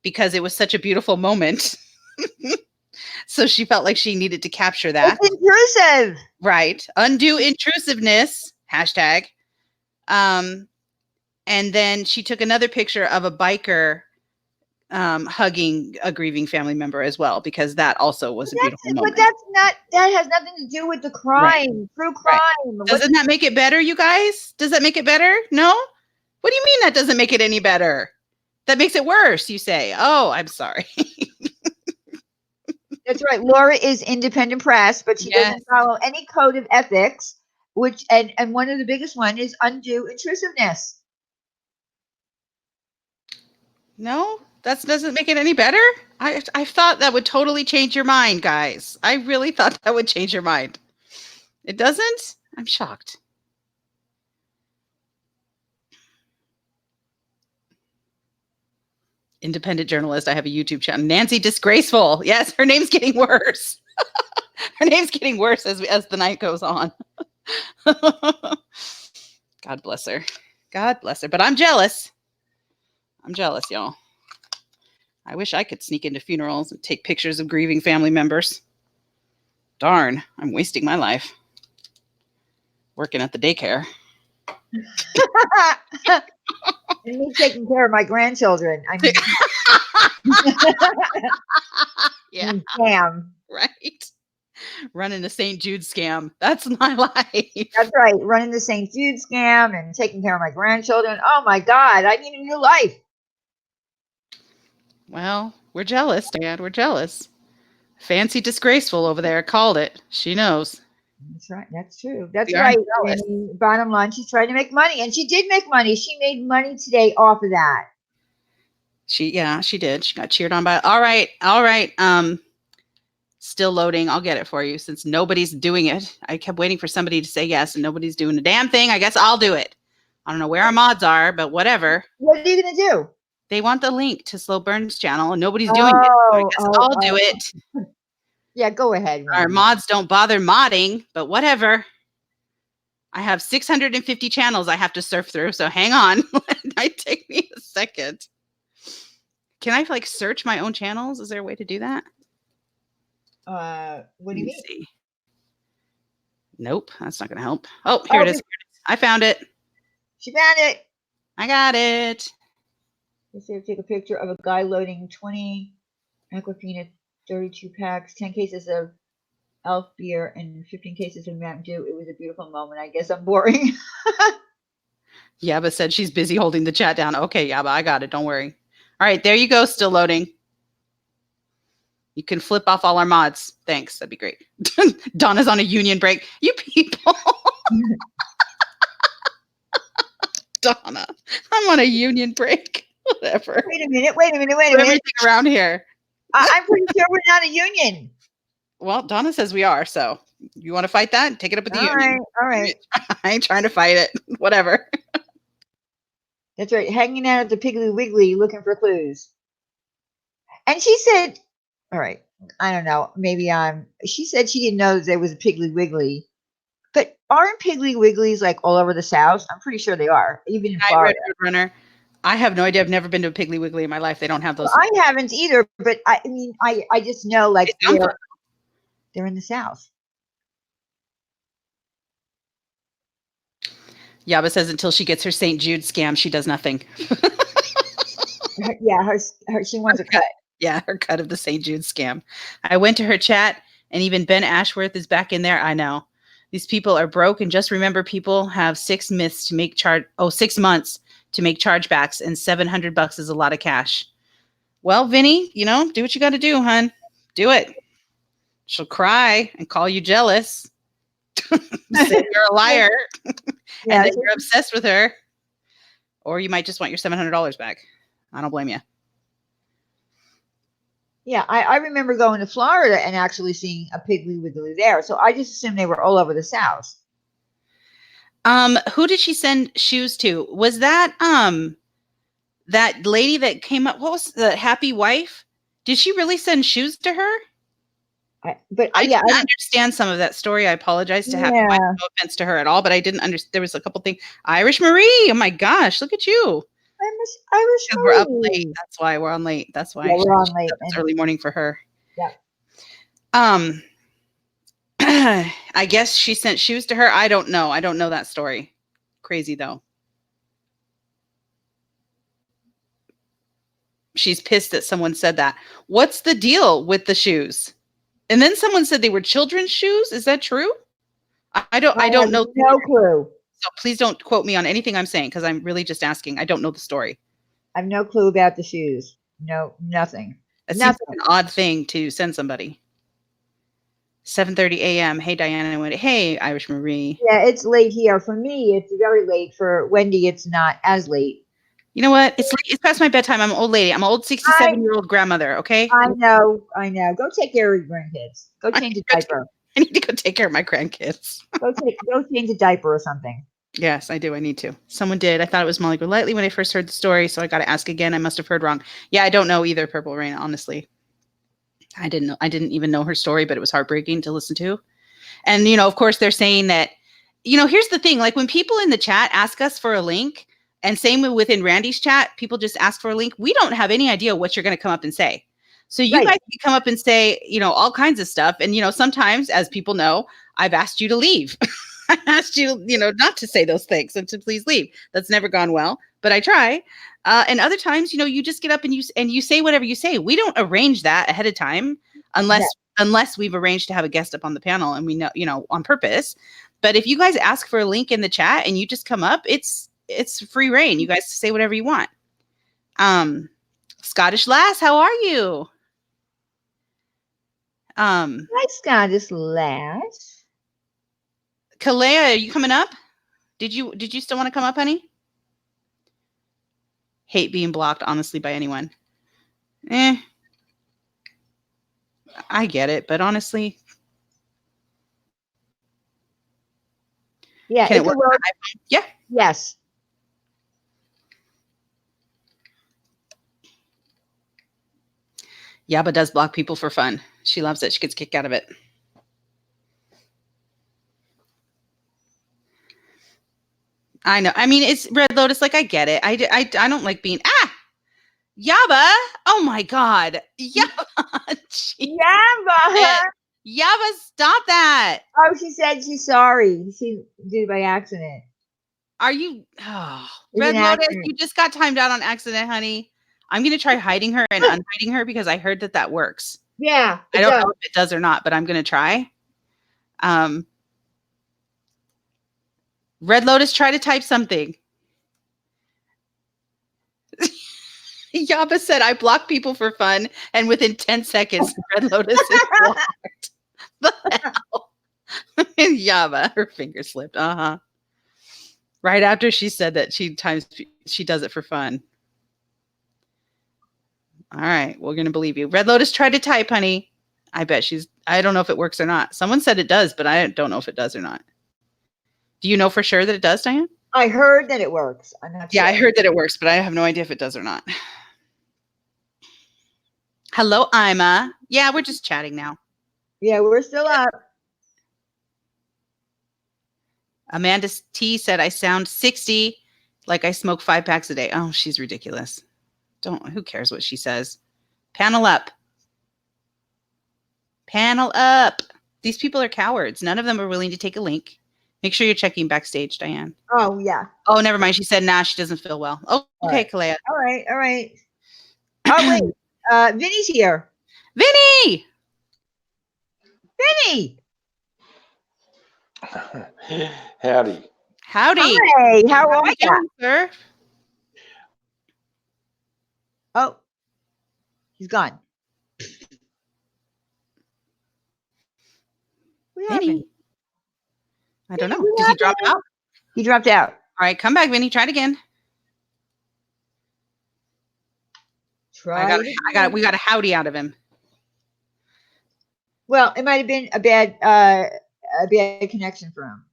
because it was such a beautiful moment. So she felt like she needed to capture that.
It's intrusive.
Right. Undue intrusiveness. #. And then she took another picture of a biker hugging a grieving family member as well, because that also was a beautiful moment.
But that has nothing to do with the crime, right. True crime. Right.
Doesn't that make it better, you guys? Does that make it better? No? What do you mean that doesn't make it any better? That makes it worse, you say. Oh, I'm sorry.
That's right. Laura is independent press, but she doesn't follow any code of ethics, and one of the biggest one is undue intrusiveness.
No, that doesn't make it any better. I thought that would totally change your mind, guys. I really thought that would change your mind. It doesn't? I'm shocked. Independent journalist. I have a YouTube channel. Nancy Disgraceful. Yes, her name's getting worse. Her name's getting worse as the night goes on. God bless her. God bless her. But I'm jealous. I'm jealous, y'all. I wish I could sneak into funerals and take pictures of grieving family members. Darn, I'm wasting my life working at the daycare.
And me taking care of my grandchildren. I mean,
yeah,
scam.
Right. Running the St. Jude scam. That's my life.
That's right. Running the St. Jude scam and taking care of my grandchildren. Oh my God, I need a new life.
Well, we're jealous, Dad. We're jealous. Fancy Disgraceful over there called it. She knows.
That's right. That's true. That's right. And bottom line, she's trying to make money, and she did make money. She made money today off of that.
She did. She got cheered on by. All right. Still loading. I'll get it for you since nobody's doing it. I kept waiting for somebody to say yes, and nobody's doing a damn thing. I guess I'll do it. I don't know where our mods are, but whatever.
What are you gonna do?
They want the link to Slow Burn's channel, and nobody's doing it. So I guess I'll do it.
Yeah, go ahead.
Our mods don't bother modding, but whatever. I have 650 channels I have to surf through, so hang on. It might take me a second. Can I like search my own channels? Is there a way to do that?
What do you mean?
See. Nope, that's not going to help. Oh, here it is. I found it.
She found it.
I got it.
Let's see, take a picture of a guy loading 20 Aquafina 32 packs, 10 cases of Elf beer, and 15 cases of Mountain Dew. It was a beautiful moment. I guess I'm boring.
Yaba said she's busy holding the chat down. Okay, Yaba, I got it. Don't worry. All right, there you go. Still loading. You can flip off all our mods. Thanks. That'd be great. Donna's on a union break. You people. Donna, I'm on a union break. Whatever.
Wait a minute.
Everything around here.
I'm pretty sure we're not a union.
Well, Donna says we are. So you want to fight that? Take it up with the union.
All right.
I ain't trying to fight it. Whatever.
That's right. Hanging out at the Piggly Wiggly looking for clues. And she said, all right, I don't know. Maybe she said she didn't know that there was a Piggly Wiggly. But aren't Piggly Wigglies like all over the South? I'm pretty sure they are, even in Florida.
Runner. I have no idea. I've never been to a Piggly Wiggly in my life. They don't have those.
Well, I haven't either, but I mean, I just know like they're in the South.
Yaba says until she gets her St. Jude scam, she does nothing.
Yeah, she wants a cut.
Yeah, her cut of the St. Jude scam. I went to her chat, and even Ben Ashworth is back in there. I know. These people are broke, and just remember, people have 6 months to make 6 months to make chargebacks, and $700 is a lot of cash. Well, Vinny, do what you got to do, hun. Do it. She'll cry and call you jealous. Say you're a liar. And then you're obsessed with her. Or you might just want your $700 back. I don't blame you.
Yeah, I remember going to Florida and actually seeing a Piggly Wiggly there. So I just assumed they were all over the South.
Who did she send shoes to? Was that that lady that came up? What was the happy wife? Did she really send shoes to her? I didn't understand some of that story. I apologize to have no offense to her at all, but I didn't understand. There was a couple things. Irish Marie. Oh my gosh, look at you.
Irish Marie.
We're up late. That's why we're on late. That's why
we're on late.
It's early morning for her.
Yeah.
I guess she sent shoes to her. I don't know. I don't know that story. Crazy though. She's pissed that someone said that. What's the deal with the shoes? And then someone said they were children's shoes. Is that true? I don't know.
No clue.
So please don't quote me on anything I'm saying because I'm really just asking. I don't know the story.
I have no clue about the shoes. No, nothing.
It seems like an odd thing to send somebody. 7:30 a.m. Hey, Diane. Hey, Irish Marie.
Yeah, it's late here. For me, it's very late. For Wendy, it's not as late.
You know what? It's past my bedtime. I'm an old lady. I'm an old 67-year-old grandmother, okay?
I know. Go take care of your grandkids. Go change a diaper.
I need to go take care of my grandkids.
Go change a diaper or something.
Yes, I do. I need to. Someone did. I thought it was Molly Golightly when I first heard the story, so I got to ask again. I must have heard wrong. Yeah, I don't know either, Purple Rain, honestly. I didn't know. I didn't even know her story, but it was heartbreaking to listen to. And, of course, they're saying that, here's the thing. Like when people in the chat ask us for a link, and same within Randy's chat, people just ask for a link. We don't have any idea what you're going to come up and say. So you guys can come up and say, all kinds of stuff. And, sometimes, as people know, I've asked you to leave. I asked you, not to say those things and to please leave. That's never gone well, but I try. And other times, you just get up and you say whatever you say. We don't arrange that ahead of time unless we've arranged to have a guest up on the panel and we know, on purpose. But if you guys ask for a link in the chat and you just come up, it's free reign. You guys say whatever you want. Scottish Lass, how are you?
Hi, Scottish Lass.
Kalea, are you coming up? Did you still want to come up, honey? Hate being blocked, honestly, by anyone. I get it, but honestly.
Yeah,
can it work? Yeah.
Yes.
Yaba does block people for fun. She loves it. She gets a kick out of it. I know. I mean, it's Red Lotus. Like, I get it. I don't like being Yaba. Oh my God. Yaba.
Yaba.
Yaba, stop that.
Oh, she said she's sorry. She did it by accident.
Are you Red Lotus? You just got timed out on accident, honey. I'm gonna try hiding her and unhiding her because I heard that works.
Yeah.
I don't know if it does or not, but I'm gonna try. Red Lotus, try to type something. Yaba said, I block people for fun, and within 10 seconds, Red Lotus is blocked. The hell? Yaba, her finger slipped. Right after she said that she does it for fun. All right, we're gonna believe you. Red Lotus, try to type, honey. I don't know if it works or not. Someone said it does, but I don't know if it does or not. Do you know for sure that it does, Diane?
I heard that it works. I'm not sure.
Yeah, I heard that it works, but I have no idea if it does or not. Hello, Ima. Yeah, we're just chatting now.
Yeah, we're still up.
Amanda T said, I sound 60 like I smoke 5 packs a day. Oh, she's ridiculous. Who cares what she says? Panel up. Panel up. These people are cowards. None of them are willing to take a link. Make sure you're checking backstage, Diane.
Oh, yeah.
Oh, never mind. She said, nah, she doesn't feel well. Oh, okay, Kalea.
All right. Oh, wait. Vinny's here.
Vinny!
Howdy.
Hey, how are you,
sir?
Oh, he's gone. What happened?
I don't know. Did he drop out?
He dropped out.
All right, come back, Vinny. Try it again. We got a howdy out of him.
Well, it might have been a bad connection for him.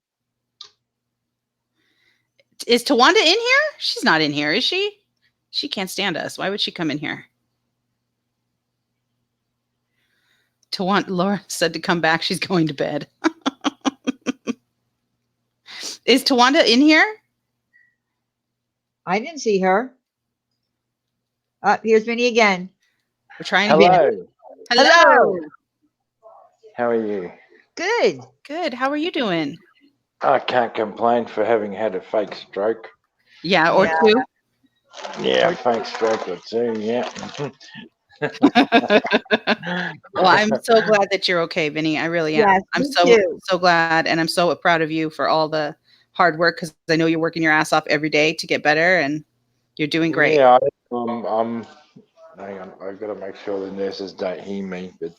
Is Tawanda in here? She's not in here, is she? She can't stand us. Why would she come in here? Laura said to come back. She's going to bed. Is Tawanda in here?
I didn't see her. Here's Vinny again.
We're trying to be.
Hello.
How are you?
Good.
How are you doing?
I can't complain for having had a fake stroke.
Yeah, or two.
Yeah, a fake stroke or two, yeah.
Well, I'm so glad that you're okay, Vinny. I really am.
Yes,
I'm so glad, and I'm so proud of you for all the hard work because I know you're working your ass off every day to get better, and you're doing great.
Yeah, I'm hang on. I've got to make sure the nurses don't hear me, but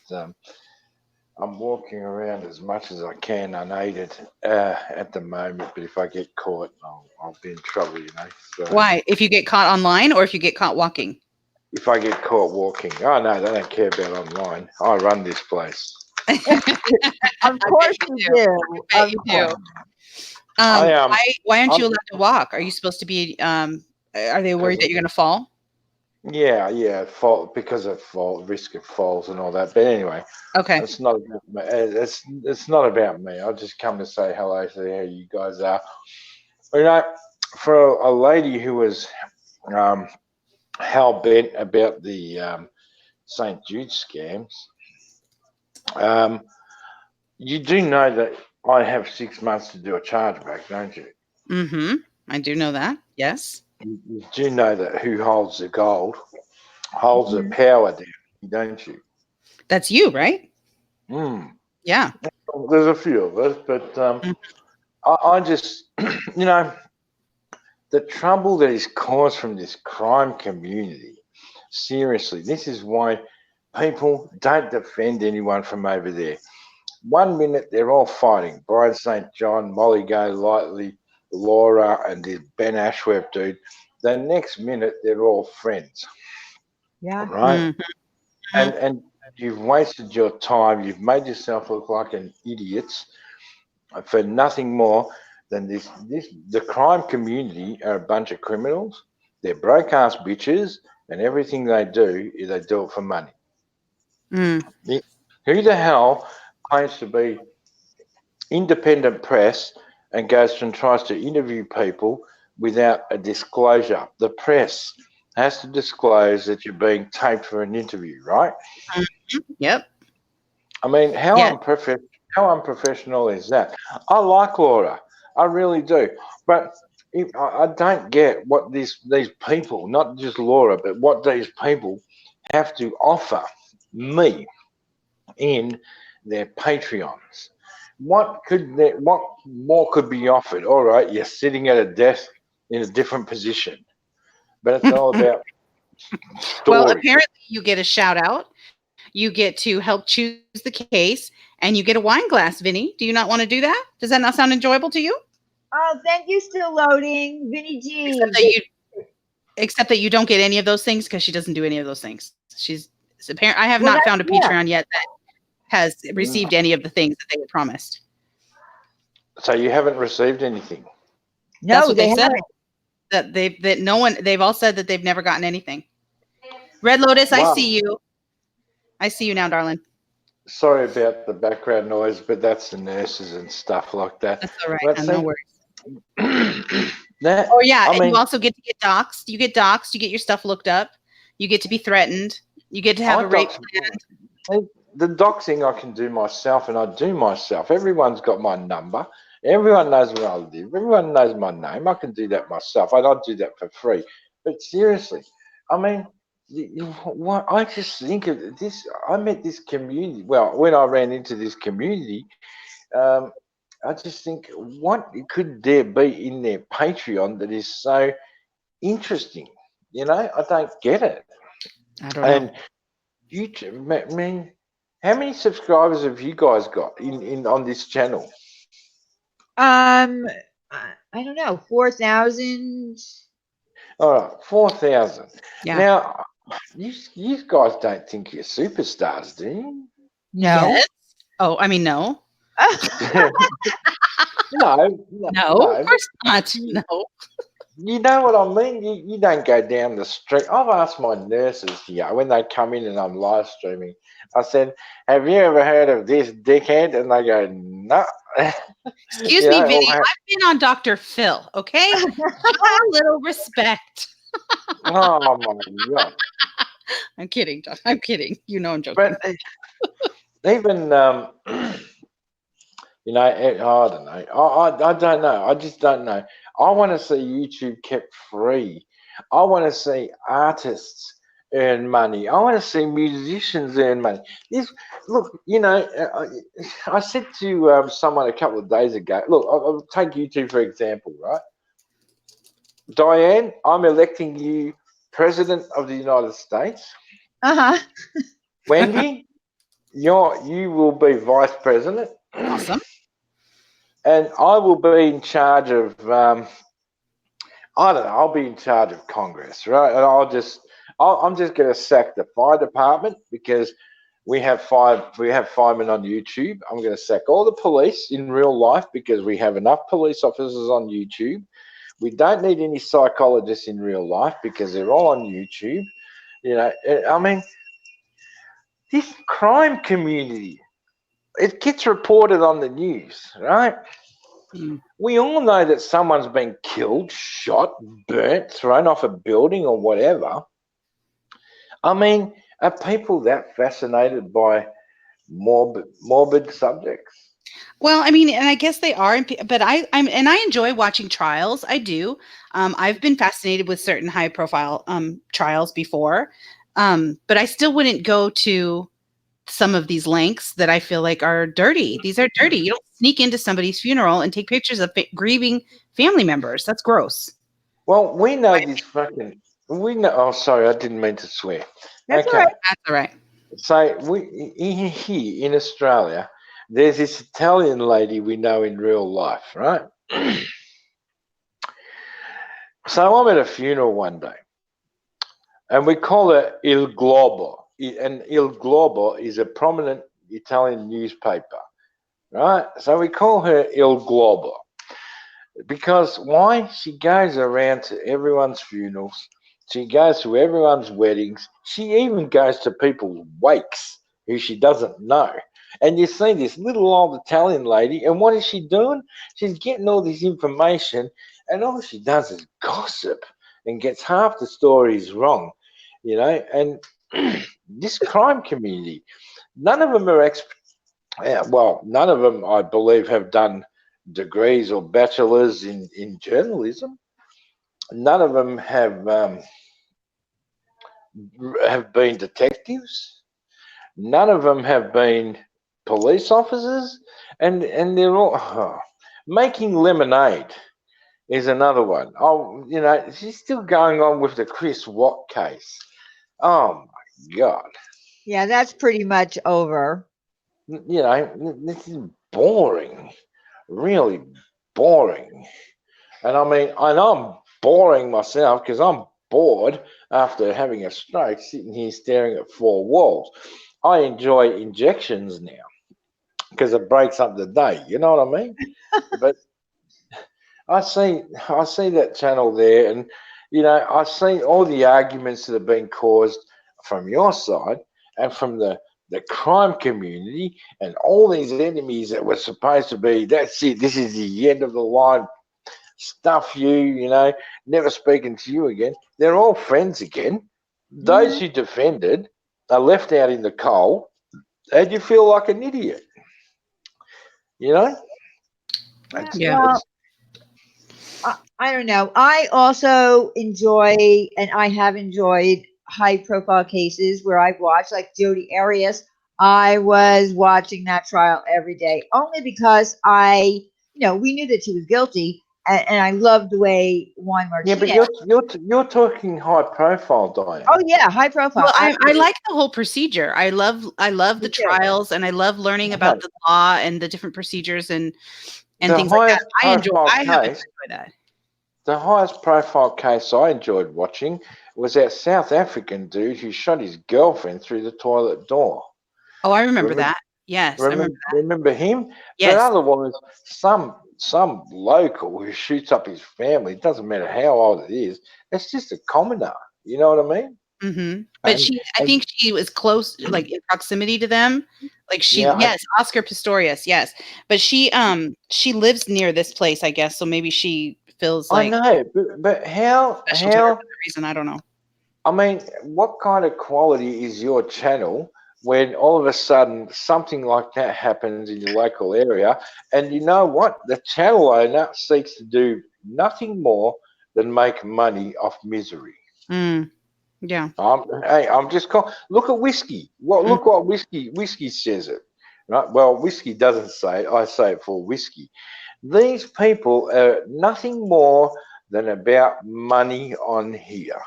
I'm walking around as much as I can unaided at the moment. But if I get caught, I'll be in trouble, you know. So,
why? If you get caught online, or if you get caught walking?
If I get caught walking, oh no, they don't care about online. I run this place.
Of course you do.
I bet you do. Why aren't you allowed to walk? Are you supposed to be? Are they worried that you're going to fall?
Yeah, fall because of risk of falls and all that. But anyway,
okay,
it's not about me. It's not about me. I just come to say hello, see how you guys are. You know, for a lady who was hell bent about the St. Jude scams, you do know that I have 6 months to do a chargeback, don't you?
Mm-hmm. I do know that. Yes.
You do know that who holds the gold holds the power down, don't you?
That's you, right? Yeah.
There's a few of us, but I just, you know, the trouble that is caused from this crime community, seriously, this is why people don't defend anyone from over there. 1 minute they're all fighting. Brian St. John, Molly Go Lightly, Laura, and this Ben Ashworth dude. The next minute they're all friends.
Yeah.
Right? And you've wasted your time. You've made yourself look like an idiot for nothing more than this. The crime community are a bunch of criminals. They're broke ass bitches, and everything they do is they do it for money.
Mm.
Who the hell claims to be independent press and goes and tries to interview people without a disclosure? The press has to disclose that you're being taped for an interview, right?
Yep.
I mean, how
Yeah.
unprofessional is that? I like Laura, I really do, but I don't get what these people, not just Laura, but what these people have to offer me in their Patreons. What more could be offered? All right, you're sitting at a desk in a different position, but it's all about
Well,
story.
apparently you get a shout out. You get to help choose the case, and you get a wine glass, Vinny. Do you not want to do that? Does that not sound enjoyable to you?
Oh, thank you. Still loading, Vinny
Except
G.
that you don't get any of those things because she doesn't do any of those things. She's apparent. I have
Well,
not found a
yeah.
Patreon yet that has received any of the things that they were promised.
So you haven't received anything.
No,
That's what
they
they've said.
haven't.
They've all said that they've never gotten anything. Red Lotus, I
Wow.
see you. I see you now, darling.
Sorry about the background noise, but that's the nurses and stuff like that.
That's all right.
But
No
see,
worries.
that,
Oh yeah,
I
and
mean,
you also get to get doxxed. You get doxxed. You get your stuff looked up. You get to be threatened. You get to have a rape plan.
the doxing I can do myself, and I do myself. Everyone's got my number. Everyone knows where I live. Everyone knows my name. I can do that myself. I don't do that for free. But seriously, I mean, what I just think of this. I met this community. Well, when I ran into this community, I just think, what could there be in their Patreon that is so interesting? You know, I don't get it.
I don't know.
And I mean, how many subscribers have you guys got in on this channel?
I don't know, 4,000.
All right, 4,000.
Yeah.
Now, you guys don't think you're superstars, do you?
No.
Yes. Oh, I mean, no.
No,
No, of course not. No.
You know what I mean? You don't go down the street. I've asked my nurses here when they come in and I'm live streaming. I said, "Have you ever heard of this dickhead?" And they go, "No."
Excuse
You
me,
know,
Vinny. I've been on Dr. Phil. Okay, show a little respect.
Oh my God!
I'm kidding. I'm kidding. You know I'm joking.
But even you know, I don't know. I don't know. I just don't know. I want to see YouTube kept free. I want to see artists earn money. I want to see musicians earn money. Look, you know, I said to someone a couple of days ago, look, I'll take you two for example, right? Diane, I'm electing you President of the United States.
Uh-huh.
Wendy, you will be Vice President.
Awesome.
And I will be in charge of, I don't know, I'll be in charge of Congress, right? And I'm just going to sack the fire department because we have firemen on YouTube. I'm going to sack all the police in real life because we have enough police officers on YouTube. We don't need any psychologists in real life because they're all on YouTube. You know, I mean, this crime community, it gets reported on the news, right? We all know that someone's been killed, shot, burnt, thrown off a building or whatever. I mean, are people that fascinated by morbid subjects?
Well, I mean, and I guess they are, but I enjoy watching trials. I do. I've been fascinated with certain high-profile trials before, but I still wouldn't go to some of these lengths that I feel like are dirty. These are dirty. You don't sneak into somebody's funeral and take pictures of grieving family members. That's gross.
Well, we know this fucking. We know. Oh, sorry, I didn't mean to swear.
That's
okay.
all right.
That's all right.
So here in Australia, there's this Italian lady we know in real life, right? So I'm at a funeral one day, and we call her Il Globo. And Il Globo is a prominent Italian newspaper, right? So we call her Il Globo because why? She goes around to everyone's funerals. She goes to everyone's weddings. She even goes to people's wakes who she doesn't know. And you see this little old Italian lady, and what is she doing? She's getting all this information, and all she does is gossip and gets half the stories wrong, And this crime community, none of them are none of them, I believe, have done degrees or bachelors in journalism. None of them have been detectives. None of them have been police officers, and they're all making lemonade is another one. Oh, she's still going on with the Chris Watt case. Oh my God.
Yeah, that's pretty much over.
This is boring, really boring. And I mean, I know I'm boring myself because I'm bored after having a stroke, sitting here staring at four walls. I enjoy injections now because it breaks up the day. You know what I mean? But I see that channel there, and I see all the arguments that have been caused from your side and from the crime community and all these enemies that were supposed to be, that's it, this is the end of the line, stuff you, never speaking to you again. They're all friends again. Those who defended are left out in the cold, and you feel like an idiot.
Yeah. Well, I don't know. I also enjoy, and I have enjoyed high-profile cases where I've watched, like Jodi Arias. I was watching that trial every day, only because we knew that she was guilty, and I loved the way Juan Martinez.
Yeah, but you're talking high-profile, Diane.
Oh yeah, high-profile.
Well, I like the whole procedure. I love the trials, and I love learning about the law and the different procedures and things like that. I have enjoyed that.
The highest profile case I enjoyed watching was that South African dude who shot his girlfriend through the toilet door.
Oh, I remember that. Yes, I remember that.
Remember him?
Yes.
But otherwise, some local who shoots up his family, it doesn't matter how old it is, it's just a commoner. You know what I mean?
Mm-hmm. But I think she was close, like in proximity to them. Like yes, Oscar Pistorius, yes. But she lives near this place, I guess. So maybe she feels like,
I know, but how
reason, I don't know.
I mean, what kind of quality is your channel when all of a sudden something like that happens in your local area? And you know what? The channel owner seeks to do nothing more than make money off misery.
Yeah.
I'm just look at whiskey. Look what whiskey says it. Right? Well, whiskey doesn't say it. I say it for whiskey. These people are nothing more than about money on here.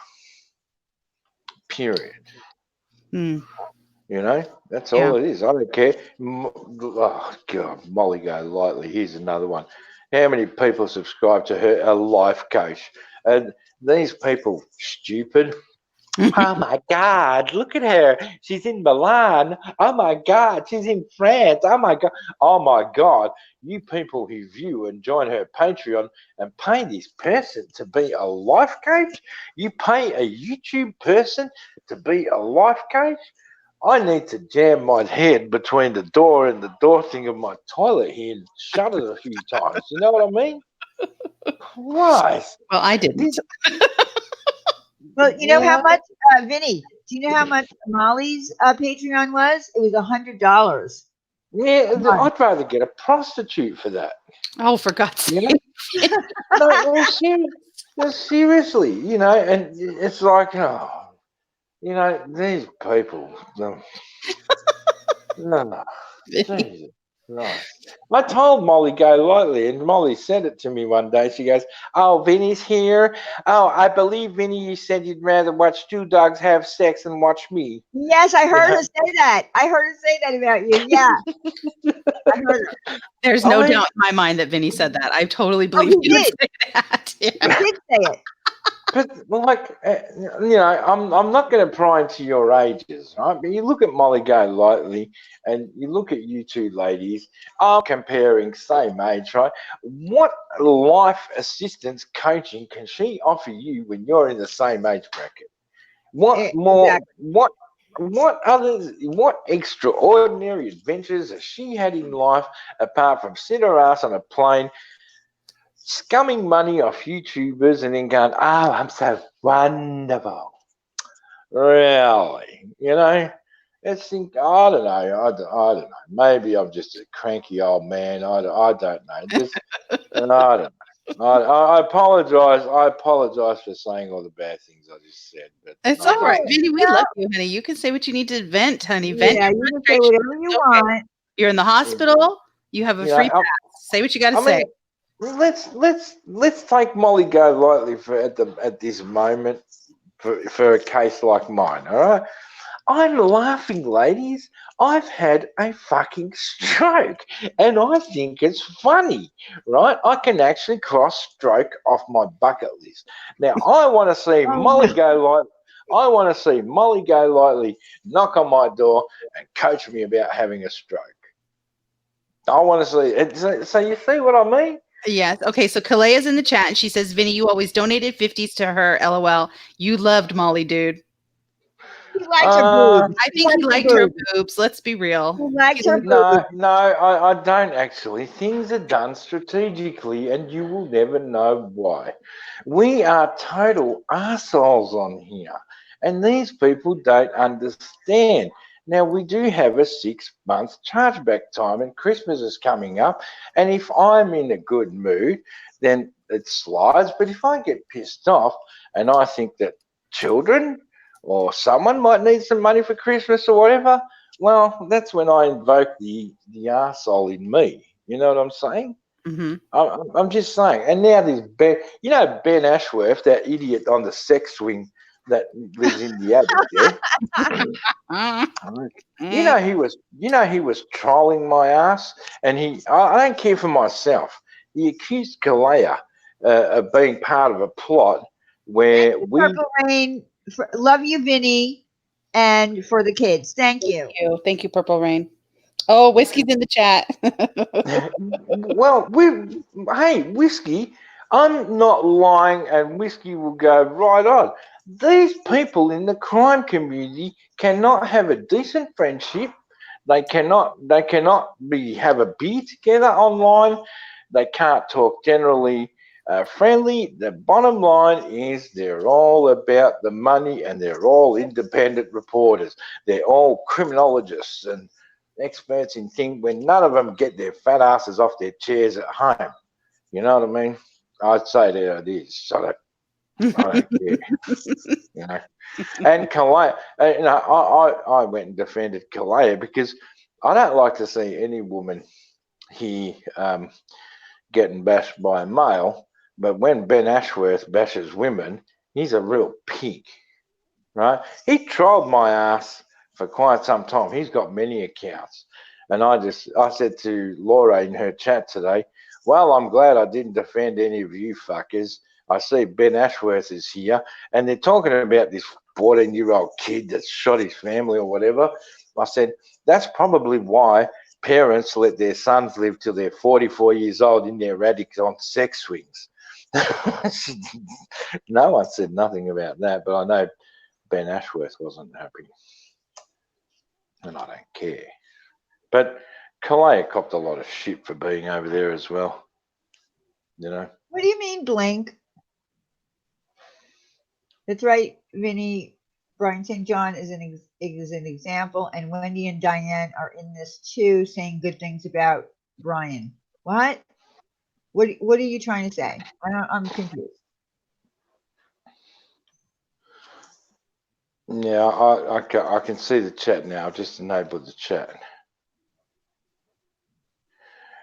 Period. That's all it is. I don't care. Oh God, Molly Go Lightly. Here's another one. How many people subscribe to her? A life coach. And these people, stupid. Oh my God, look at her. She's in Milan. Oh my God, she's in France. Oh my God. Oh my God. You people who view and join her Patreon and pay this person to be a life coach? You pay a YouTube person to be a life coach? I need to jam my head between the door and the door thing of my toilet here and shut it a few times. You know what I mean? Christ.
Well, I didn't.
Well, you know how much, Vinny? Do you know how much Molly's Patreon was? It was $100.
Yeah, I'd rather get a prostitute for that.
Oh, for God's sake!
No, seriously, and it's like, these people. No, Jesus. Right. I told Molly Go Lightly, and Molly said it to me one day. She goes, "Oh, Vinny's here. Oh, I believe, Vinny, you said you'd rather watch two dogs have sex than watch me."
Yes, I heard her say that. I heard her say that about you. Yeah. I heard her.
There's no doubt in my mind that Vinny said that. I totally believe he would say that. Yeah.
He did say it.
But like, I'm not going to pry into your ages, right? But you look at Molly Go Lightly, and you look at you two ladies. I'm comparing same age, right? What life assistance coaching can she offer you when you're in the same age bracket? What more?
Exactly.
what extraordinary adventures has she had in life apart from sit her ass on a plane, scumming money off YouTubers, and then going, "Oh, I'm so wonderful." Really, it's I don't know. I don't know. Maybe I'm just a cranky old man. I don't know. Just I don't know. I apologize. I apologize for saying all the bad things I just said. But
It's all right, Vinny. We love you, honey. You can say what you need to vent, honey. Vent.
Yeah, you can say whatever you want.
You're in the hospital. You have a free pass. Say what you got to say.
Let's take Molly Go lightly at this moment for a case like mine. All right. I'm laughing, ladies. I've had a fucking stroke, and I think it's funny, right? I can actually cross stroke off my bucket list. Now, I want to see Molly Go lightly. I want to see Molly Go lightly knock on my door and coach me about having a stroke. I want to see it. So you see what I mean?
Yes. Okay. So Kalea's in the chat, and she says, "Vinny, you always donated 50s to her. LOL. You loved Molly, dude."
He liked her boobs.
I think he liked her boobs. Let's be real.
He liked her boobs.
No, I don't actually. Things are done strategically, and you will never know why. We are total arseholes on here, and these people don't understand. Now, we do have a 6-month chargeback time, and Christmas is coming up, and if I'm in a good mood, then it slides. But if I get pissed off and I think that children or someone might need some money for Christmas or whatever, well, that's when I invoke the arsehole in me. You know what I'm saying?
Mm-hmm.
I'm just saying. And now this Ben Ashworth, that idiot on the sex swing that lives in the attic there. he was trolling my ass, and I don't care for myself. He accused Kalea of being part of a plot where
Purple Rain, love you, Vinny, and for the kids. Thank you.
Thank you, Purple Rain. Oh, Whiskey's in the chat.
Well, hey, Whiskey, I'm not lying, and Whiskey will go right on. These people in the crime community cannot have a decent friendship. They cannot have a beer together online. They can't talk generally friendly. The bottom line is they're all about the money, and they're all independent reporters. They're all criminologists and experts in things when none of them get their fat asses off their chairs at home. You know what I mean? I'd say that it is. Shut up. I don't care. And Kalea, I went and defended Kalea because I don't like to see any woman here getting bashed by a male. But when Ben Ashworth bashes women, he's a real pig, right? He trolled my ass for quite some time. He's got many accounts. And I said to Laura in her chat today, well, I'm glad I didn't defend any of you fuckers. I see Ben Ashworth is here, and they're talking about this 14-year-old kid that shot his family or whatever. I said, that's probably why parents let their sons live till they're 44 years old in their attic on sex swings. No one said nothing about that, but I know Ben Ashworth wasn't happy, and I don't care. But Kalea copped a lot of shit for being over there as well.
What do you mean, Blink? That's right, Vinny. Brian St. John is an example, and Wendy and Diane are in this too, saying good things about Brian. What? What are you trying to say? I'm confused.
Yeah, I can see the chat now. I've just enabled the chat.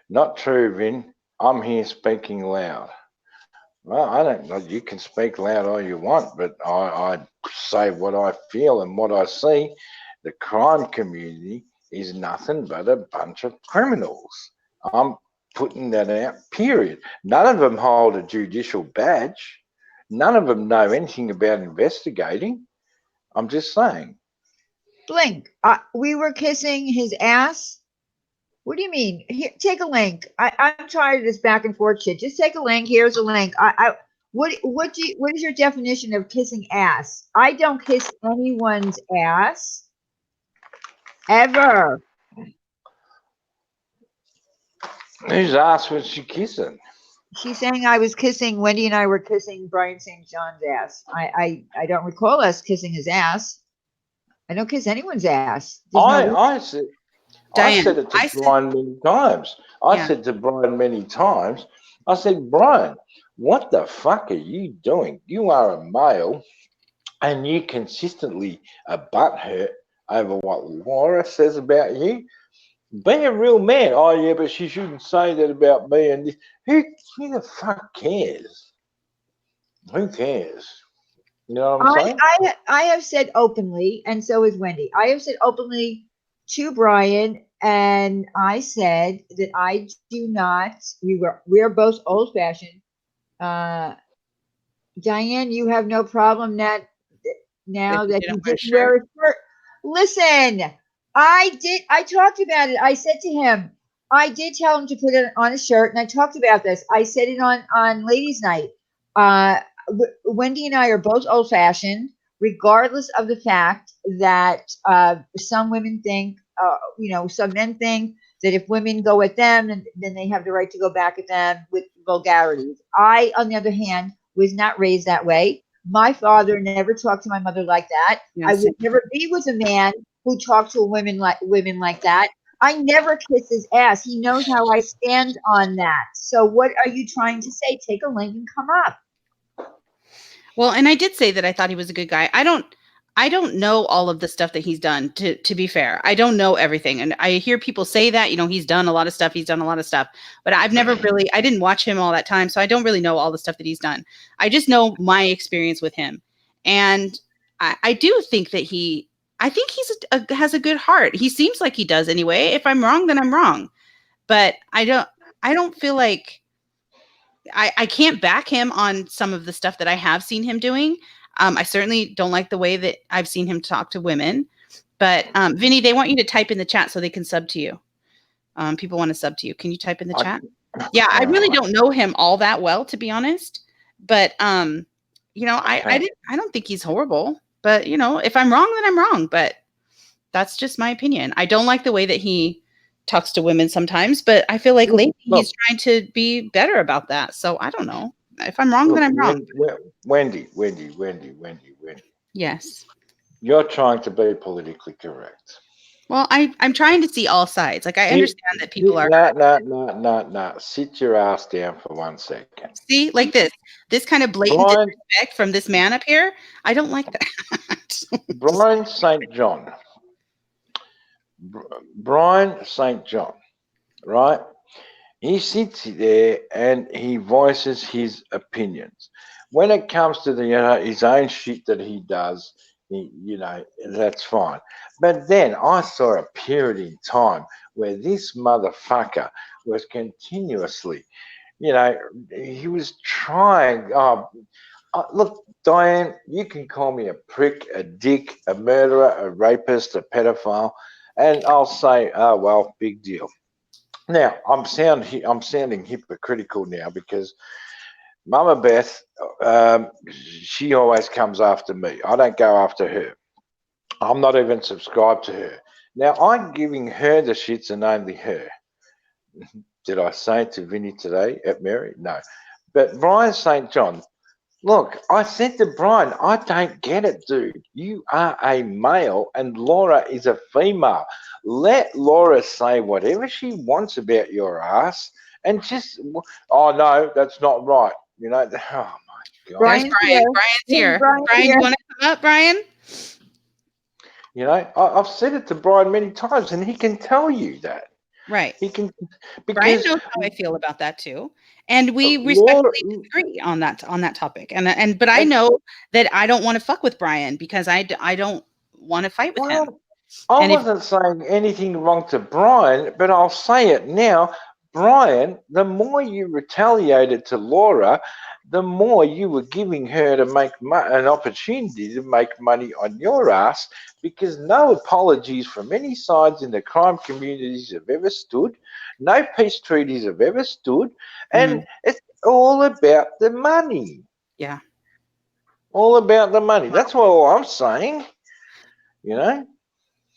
Not true, Vin. I'm here speaking loud. Well, I don't know. You can speak loud all you want, but I say what I feel and what I see. The crime community is nothing but a bunch of criminals. I'm putting that out, period. None of them hold a judicial badge. None of them know anything about investigating. I'm just saying.
Blink. We were kissing his ass. What do you mean? Here, take a link. I'm tired of this back and forth shit. Just take a link. Here's a link. What is your definition of kissing ass? I don't kiss anyone's ass. Ever.
Whose ass was she kissing?
She's saying I was kissing, Wendy and I were kissing Brian St. John's ass. I don't recall us kissing his ass. I don't kiss anyone's ass. There's no reason.
I said
Diane,
it to Brian many times. I said to Brian many times, I said, Brian, what the fuck are you doing? You are a male and you consistently are butthurt over what Laura says about you. Be a real man. Oh, yeah, but she shouldn't say that about me. And this. Who the fuck cares? Who cares? You know what I'm saying?
I have said openly, and so is Wendy. I have said openly to Brian, and I said that I do not. We're both old fashioned. Diane, you have no problem now that he didn't wear a shirt. Listen, I did. I talked about it. I said to him, I did tell him to put it on a shirt, and I talked about this. I said it on Ladies' Night. Wendy and I are both old fashioned, regardless of the fact that some women think, some men think that if women go at them, then they have the right to go back at them with vulgarities. I, on the other hand, was not raised that way. My father never talked to my mother like that. Yes. I would never be with a man who talked to women like that. I never kiss his ass. He knows how I stand on that. So what are you trying to say? Take a link and come up.
Well, and I did say that I thought he was a good guy. I don't know all of the stuff that he's done, to be fair. I don't know everything. And I hear people say that, he's done a lot of stuff. But I've never really, I didn't watch him all that time. So I don't really know all the stuff that he's done. I just know my experience with him. And I do think that he has a good heart. He seems like he does anyway. If I'm wrong, then I'm wrong. But I don't feel like I can't back him on some of the stuff that I have seen him doing. I certainly don't like the way that I've seen him talk to women. But Vinny, they want you to type in the chat so they can sub to you. People want to sub to you. Can you type in the chat? Yeah, I really don't know him all that well, to be honest. But I don't think he's horrible. But if I'm wrong, then I'm wrong. But that's just my opinion. I don't like the way that he talks to women sometimes, but I feel like lately he's trying to be better about that. So I don't know. If I'm wrong, then I'm wrong.
Wendy.
Yes.
You're trying to be politically correct.
Well, I'm trying to see all sides. Like I understand that people are.
No. Sit your ass down for 1 second.
See, like this kind of blatant disrespect from this man up here. I don't like that.
Brian St. John. Brian St. John, right? He sits there and he voices his opinions. When it comes to his own shit that he does, that's fine. But then I saw a period in time where this motherfucker was continuously, he was trying. Look, Diane, you can call me a prick, a dick, a murderer, a rapist, a pedophile. And I'll say, oh, well, big deal. Now, I'm sounding hypocritical now because Mama Beth, she always comes after me. I don't go after her. I'm not even subscribed to her. Now, I'm giving her the shits and only her. Did I say it to Vinny today at Mary? No. But Brian St. John, look, I said to Brian, I don't get it, dude. You are a male and Laura is a female. Let Laura say whatever she wants about your ass and just, oh, no, that's not right. Oh, my God.
Brian's here. Brian, you want to come up, Brian?
I've said it to Brian many times and he can tell you that.
Right.
He can.
Brian knows how I feel about that too. And we respectfully disagree on that topic. But I know that I don't want to fuck with Brian because I don't want to fight with him.
I wasn't saying anything wrong to Brian, but I'll say it now. Brian, the more you retaliated to Laura, the more you were giving her to make an opportunity to make money on your ass, because no apologies from any sides in the crime communities have ever stood, no peace treaties have ever stood, and it's all about the money.
Yeah.
All about the money. That's what I'm saying,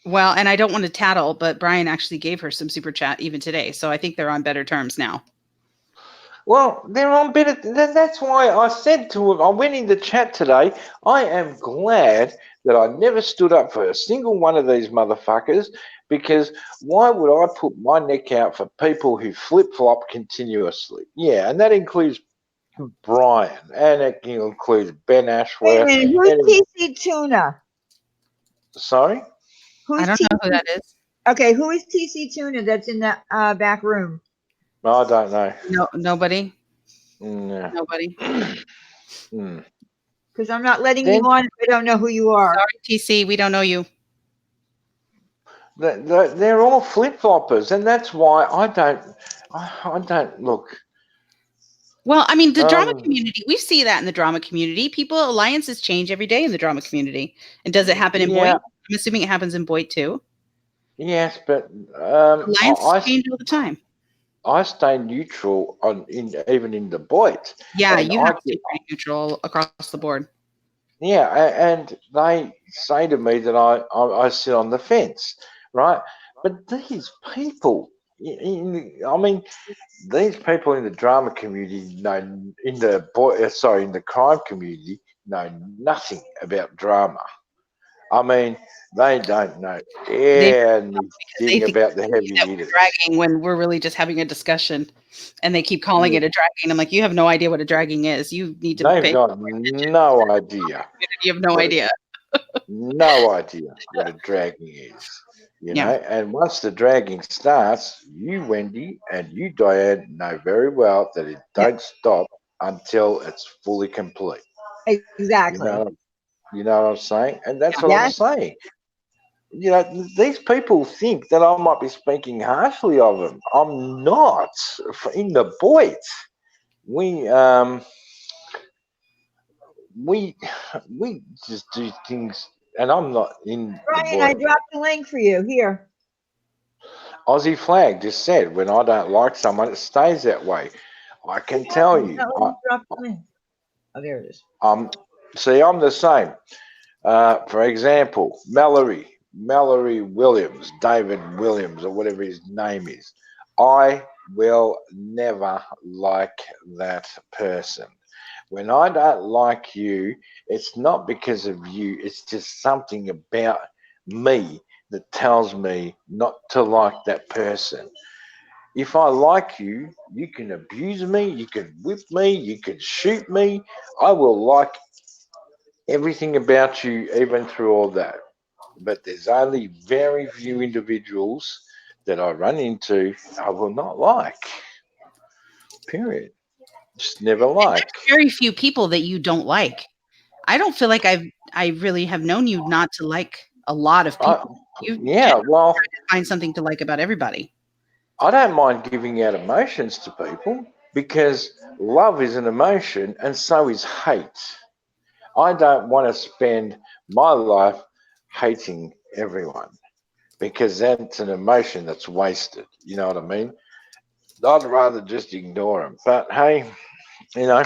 Well, and I don't want to tattle, but Brian actually gave her some super chat even today. So I think they're on better terms now.
Well, they're on better. That's why I said to him, I went in the chat today, I am glad that I never stood up for a single one of these motherfuckers, because why would I put my neck out for people who flip-flop continuously? Yeah, and that includes Brian, and it includes Ben
Wait a
Ashworth.
minute, who's TC Tuna?
Sorry?
I don't know who that is.
Okay, who is TC Tuna that's in the back room?
I don't know.
No, nobody.
No.
Nobody.
Because I'm not letting you on if I don't know who you are.
Sorry, TC, we don't know you.
They're all flip-floppers, and that's why I don't look.
Well, I mean, the drama community, we see that in the drama community. Alliances change every day in the drama community. And does it happen in Boyd? I'm assuming it happens in Boyd too.
Yes, but
alliances change all the time.
I stay neutral even in the Boyd.
Yeah, you have to stay pretty neutral across the board.
Yeah, and they say to me that I sit on the fence, right? But these people, I mean, these people in the drama community in the crime community know nothing about drama. I mean, they don't know anything about the heavy hitters.
Dragging when we're really just having a discussion, and they keep calling it a dragging. I'm like, you have no idea what a dragging is. You need to.
They've got no idea.
You have no idea.
No idea what a dragging is. You know, and once the dragging starts, you, Wendy, and you, Diane, know very well that it don't stop until it's fully complete.
Exactly.
You know what I'm saying? And that's what I'm saying. You know, these people think that I might be speaking harshly of them. I'm not. In the Boyd, we just do things, and I'm not in.
Brian, I dropped the link for you here.
Aussie Flag just said, when I don't like someone, it stays that way. I can tell you.
Oh, there it is.
See, I'm the same. For example, Mallory Williams, David Williams, or whatever his name is. I will never like that person. When I don't like you, it's not because of you. It's just something about me that tells me not to like that person. If I like you, you can abuse me, you can whip me, you can shoot me. I will like everything about you, even through all that. But there's only very few individuals that I run into I will not like. Period. Just never like.
Very few people that you don't like. I don't feel like I really have known you not to like a lot of people.
Well,
find something to like about everybody.
I don't mind giving out emotions to people, because love is an emotion and so is hate. I don't want to spend my life hating everyone, because that's an emotion that's wasted. You know what I mean? I'd rather just ignore them. But hey, you know.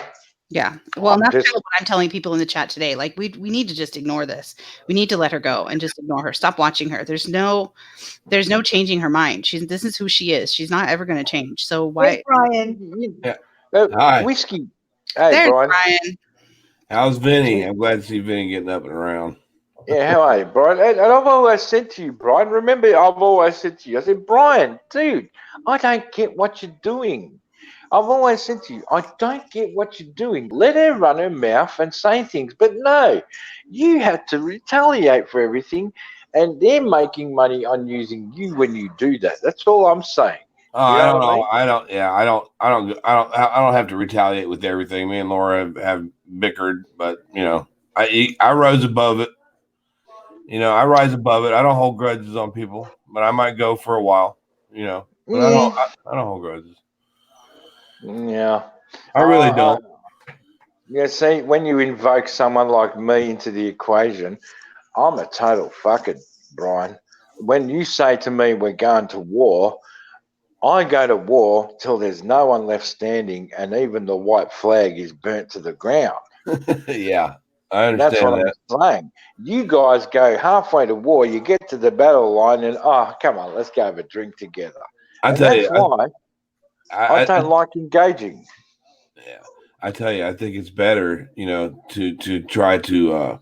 Yeah. Well, that's kind of what I'm telling people in the chat today. Like, we need to just ignore this. We need to let her go and just ignore her. Stop watching her. There's no changing her mind. This is who she is. She's not ever going to change. So why?
Hey, Brian.
Hi.
Whiskey. Hey,
Brian.
How's Vinny? I'm glad to see Vinny getting up and around.
Yeah, how are you, Brian? And I've always said to you, Brian, remember, I've always said to you, I said, Brian, dude, I don't get what you're doing. I've always said to you, I don't get what you're doing. Let her run her mouth and say things. But no, you have to retaliate for everything, and they're making money on using you when you do that. That's all I'm saying.
I don't know. I don't have to retaliate with everything. Me and Laura have bickered, but you know, I rose above it. You know, I rise above it. I don't hold grudges on people, but I might go for a while. You know, but I don't hold grudges.
Yeah,
I really don't.
Yeah, see, when you invoke someone like me into the equation, I'm a total fucker, Brian. When you say to me, we're going to war, I go to war till there's no one left standing, and even the white flag is burnt to the ground.
Yeah. I understand
That's what I'm saying. You guys go halfway to war, you get to the battle line, and come on, let's go have a drink together.
I tell you,
why I don't like engaging.
Yeah, I tell you, I think it's better, to try to,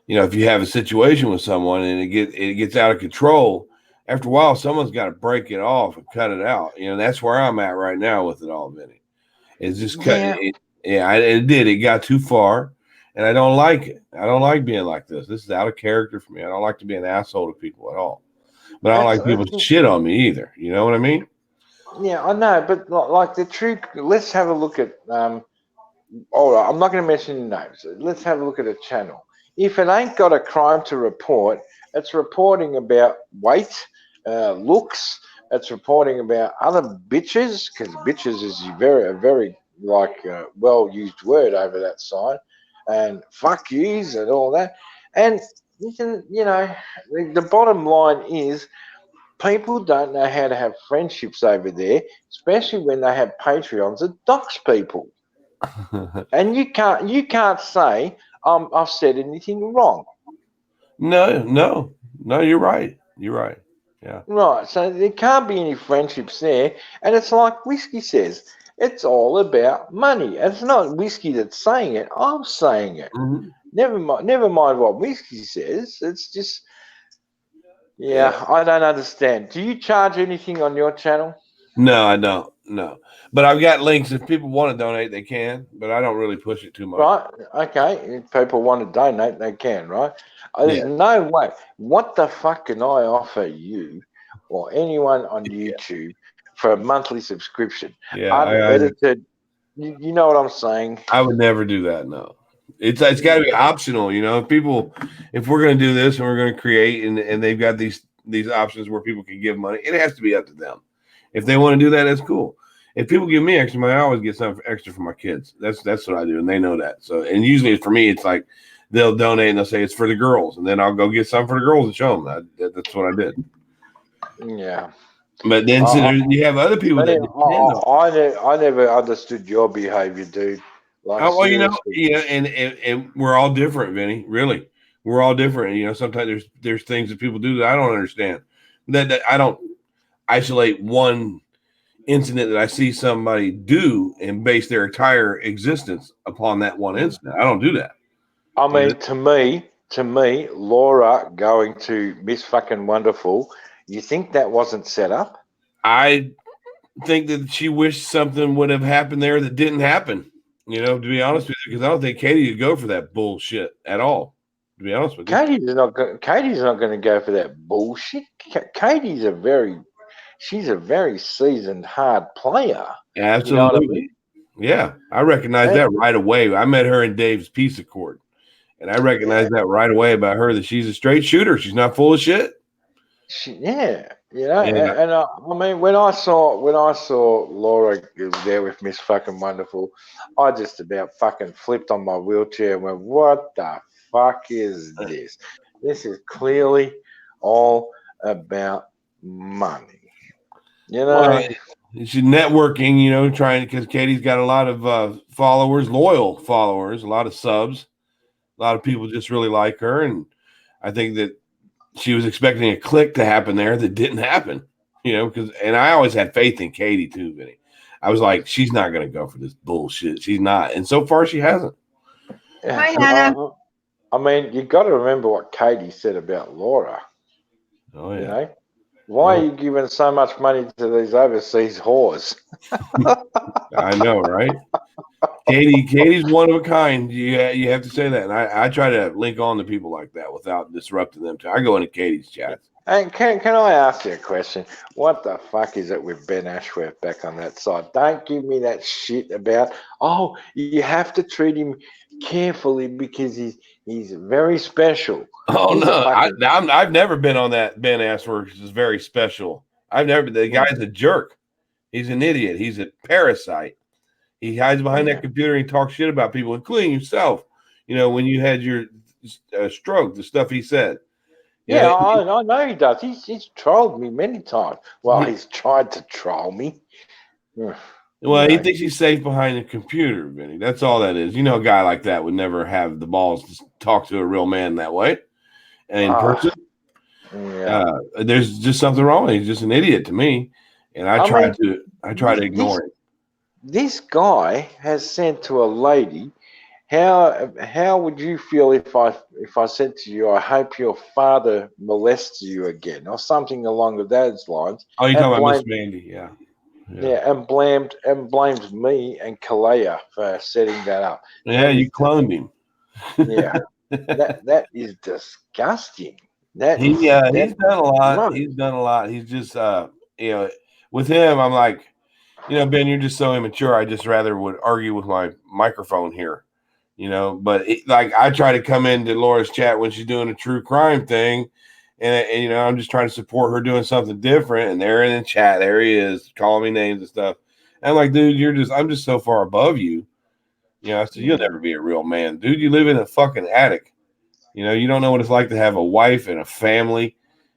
if you have a situation with someone and it gets out of control. After a while, someone's got to break it off and cut it out. That's where I'm at right now with it all, Vinny. It's just cutting. It got too far, and I don't like it. I don't like being like this. This is out of character for me. I don't like to be an asshole to people at all. But I don't like people to shit on me either. You know what I mean?
Yeah, I know, but like the truth. Let's have a look at. All right, I'm not going to mention names. Let's have a look at a channel. If it ain't got a crime to report, it's reporting about weight, looks. It's reporting about other bitches, because bitches is a very well used word over that side, and fuck yous and all that. And the bottom line is, people don't know how to have friendships over there, especially when they have Patreons that dox people. And you can't say I've said anything wrong.
No, you're right. You're right. Yeah.
Right. So there can't be any friendships there. And it's like Whiskey says, it's all about money. And it's not Whiskey that's saying it. I'm saying it.
Mm-hmm.
Never mind what Whiskey says. It's just, I don't understand. Do you charge anything on your channel?
No, I don't. No. But I've got links. If people want to donate, they can. But I don't really push it too much.
Right. Okay. If people want to donate, they can, right? There's no way. What the fuck can I offer you or anyone on YouTube for a monthly subscription?
Yeah.
Unedited. You know what I'm saying?
I would never do that. No. It's got to be optional. If we're going to do this and we're going to create and they've got these options where people can give money, it has to be up to them. If they want to do that, that's cool. If people give me extra money, I always get something extra for my kids. That's what I do, and they know that. So, and usually for me, it's like they'll donate and they'll say it's for the girls, and then I'll go get some for the girls and show them. That's what I did.
Yeah.
But then you have other people that
I never understood your behavior, dude. Like,
and we're all different, Vinny. Really, we're all different. Sometimes there's things that people do that I don't understand. That I don't isolate one incident that I see somebody do and base their entire existence upon that one incident. I don't do that.
I mean, to me, Laura going to Miss Fucking Wonderful, you think that wasn't set up?
I think that she wished something would have happened there that didn't happen. To be honest with you, because I don't think Katie would go for that bullshit at all. To be honest with you,
Katie's not going to go for that bullshit. Katie's she's a very seasoned, hard player.
Absolutely.
You know what I mean?
Yeah, I recognize that right away. I met her in Dave's Peace Accord, and I recognize that right away about her, that she's a straight shooter. She's not full of shit.
And I mean, when I saw Laura there with Miss Fucking Wonderful, I just about fucking flipped on my wheelchair and went, "What the fuck is this? This is clearly all about money."
She's networking, trying, because Katie's got a lot of followers, loyal followers, a lot of subs, a lot of people just really like her, and I think that she was expecting a click to happen there that didn't happen, and I always had faith in Katie too, Vinny. I was like, she's not going to go for this bullshit. She's not, and so far she hasn't.
Hi, Hannah.
I mean, you got to remember what Katie said about Laura.
Oh yeah.
Why are you giving so much money to these overseas whores?
I know, right? Katie's one of a kind. You have to say that. And I try to link on to people like that without disrupting them too. I go into Katie's chats.
And can I ask you a question? What the fuck is it with Ben Ashworth back on that side? Don't give me that shit about, you have to treat him carefully because he's very special.
Oh, no. I've never been on that Ben Ashworth is very special. The guy's a jerk. He's an idiot. He's a parasite. He hides behind that computer and talks shit about people, including yourself. When you had your stroke, the stuff he said.
I know he does. He's trolled me many times. Well, he's tried to troll me.
Well, he thinks he's safe behind a computer, Vinny. That's all that is. You know, a guy like that would never have the balls to talk to a real man that way. And in person, there's just something wrong. He's just an idiot to me. And I try to ignore it.
This guy has said to a lady, how would you feel if I said to you, I hope your father molests you again, or something along those lines?
Oh, you're talking about Miss Mandy, yeah.
Yeah, and blamed me and Kalea for setting that up.
Yeah, you cloned him.
Yeah, that is disgusting.
He's done a lot. He's done a lot. He's just with him, I'm like, Ben, you're just so immature. I just rather would argue with my microphone here, But I try to come into Laura's chat when she's doing a true crime thing. And I'm just trying to support her doing something different. And they're in the chat. There he is, calling me names and stuff. And I'm like, dude, I'm just so far above you. I said, you'll never be a real man. Dude, you live in a fucking attic. You don't know what it's like to have a wife and a family.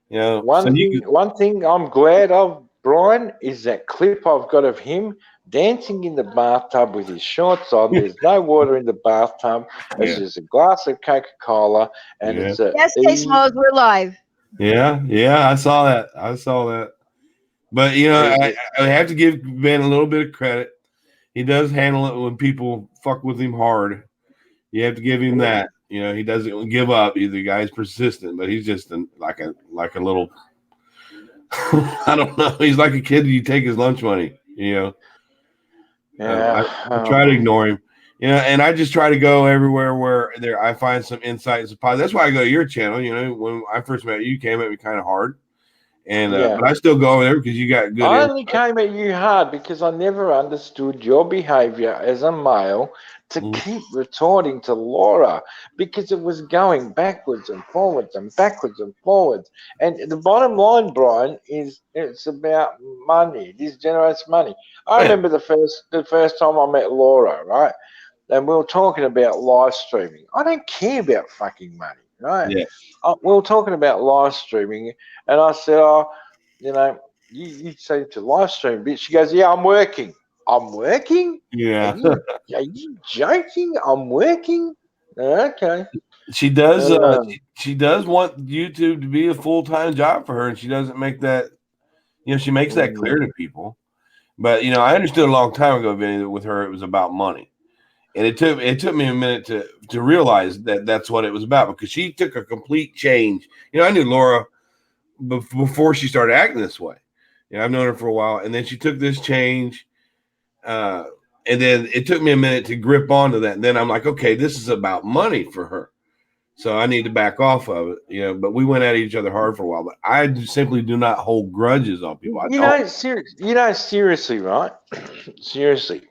One thing I'm glad of, Brian, is that clip I've got of him dancing in the bathtub with his shorts on. There's no water in the bathtub. It's just a glass of Coca-Cola. And it's
yes, Smalls, we're live.
Yeah, I saw that. But I have to give Ben a little bit of credit. He does handle it when people fuck with him hard. You have to give him that. He doesn't give up. The guy's persistent, but he's just like a little. I don't know. He's like a kid. You take his lunch money. I try to ignore him. And I just try to go everywhere where I find some insights. That's why I go to your channel. When I first met you came at me kind of hard, and but I still go over there because you got good.
I only came at you hard because I never understood your behavior as a male to keep retorting to Laura, because it was going backwards and forwards and backwards and forwards. And the bottom line, Brian, is it's about money. This generates money. I remember the first time I met Laura, right? And we were talking about live streaming. I don't care about fucking money, right?
Yeah.
We were talking about live streaming, and I said, you say to live stream, bitch. She goes, yeah, I'm working. I'm working?
Yeah.
Are you joking? I'm working? Okay.
She does. She does want YouTube to be a full-time job for her, and she doesn't make that. She makes that clear to people. But I understood a long time ago, Vinny, that with her it was about money, and it took me a minute to realize that that's what it was about, because she took a complete change. I knew Laura before she started acting this way. I've known her for a while, and then she took this change. And then it took me a minute to grip onto that. And then I'm like, okay, this is about money for her. So I need to back off of it, but we went at each other hard for a while. But I simply do not hold grudges on people.
Seriously, right? Seriously.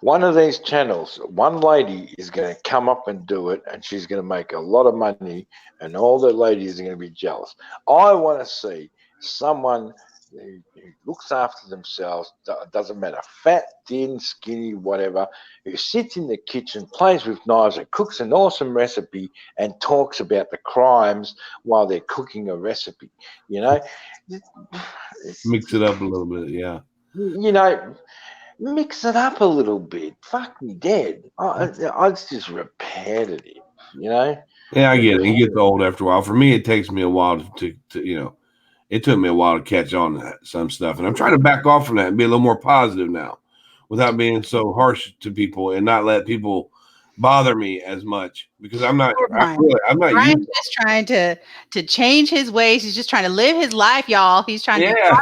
One of these channels, one lady is going to come up and do it, and she's going to make a lot of money, and all the ladies are going to be jealous. I want to see someone who looks after themselves, doesn't matter, fat, thin, skinny, whatever, who sits in the kitchen, plays with knives and cooks an awesome recipe and talks about the crimes while they're cooking a recipe.
Mix it up a little bit, yeah.
Mix it up a little bit. Fuck me dead. It's just repetitive, Yeah,
I get it. It gets old after a while. For me, it takes me a while to it took me a while to catch on to some stuff. And I'm trying to back off from that and be a little more positive now without being so harsh to people and not let people bother me as much, because I'm not
Brian's just trying to change his ways. He's just trying to live his life, y'all. He's trying to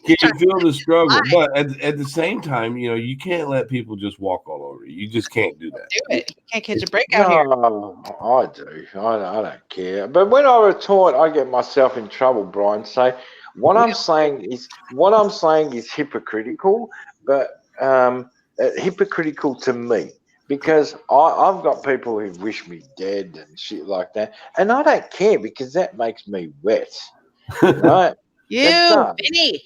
can you feel the struggle? But at the same time, you can't let people just walk all over you. You just can't do that.
Do it. You can't catch a break out here.
I do. I don't care. But when I retort, I get myself in trouble, Brian. So what I'm saying is hypocritical, but hypocritical to me. Because I've got people who wish me dead and shit like that, and I don't care, because that makes me wet, right?
Vinny.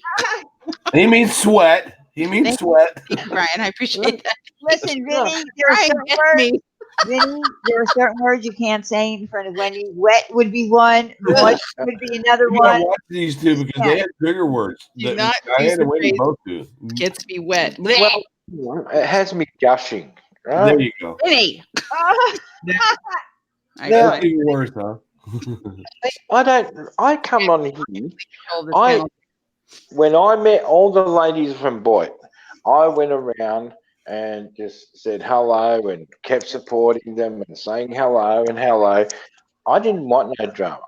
He means sweat. He means sweat.
Brian, I appreciate that.
Listen, Vinny, you're so
me.
Vinny, there are certain words you can't say in front of Wendy. Wet would be one. Moist would be another
You gotta
one.
watch these two because they have trigger words
Do
that
not use
Diane
the
and Wendy
phrase
both do.
gets me wet.
Well, it has me gushing,
There
right?
you go.
Vinny.
Oh,
I
Now-
That's even worse, huh?
I come on here.
control this
I
panel.
when I met all the ladies from Boyd, I went around and just said hello and kept supporting them and saying hello and hello. I didn't want no drama.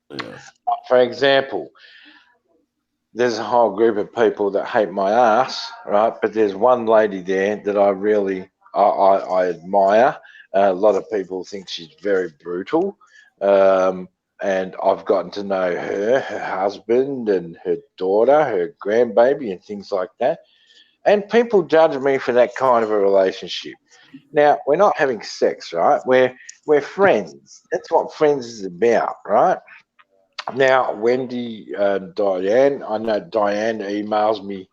Yeah.
For example, there's a whole group of people that hate my ass, right? But there's one lady there that I really I admire. A lot of people think she's very brutal, and I've gotten to know her husband, and her daughter, her grandbaby, and things like that. And people judge me for that kind of a relationship. Now we're not having sex, right? We're friends. That's what friends is about, right? Now, Wendy, Diane, I know Diane emails me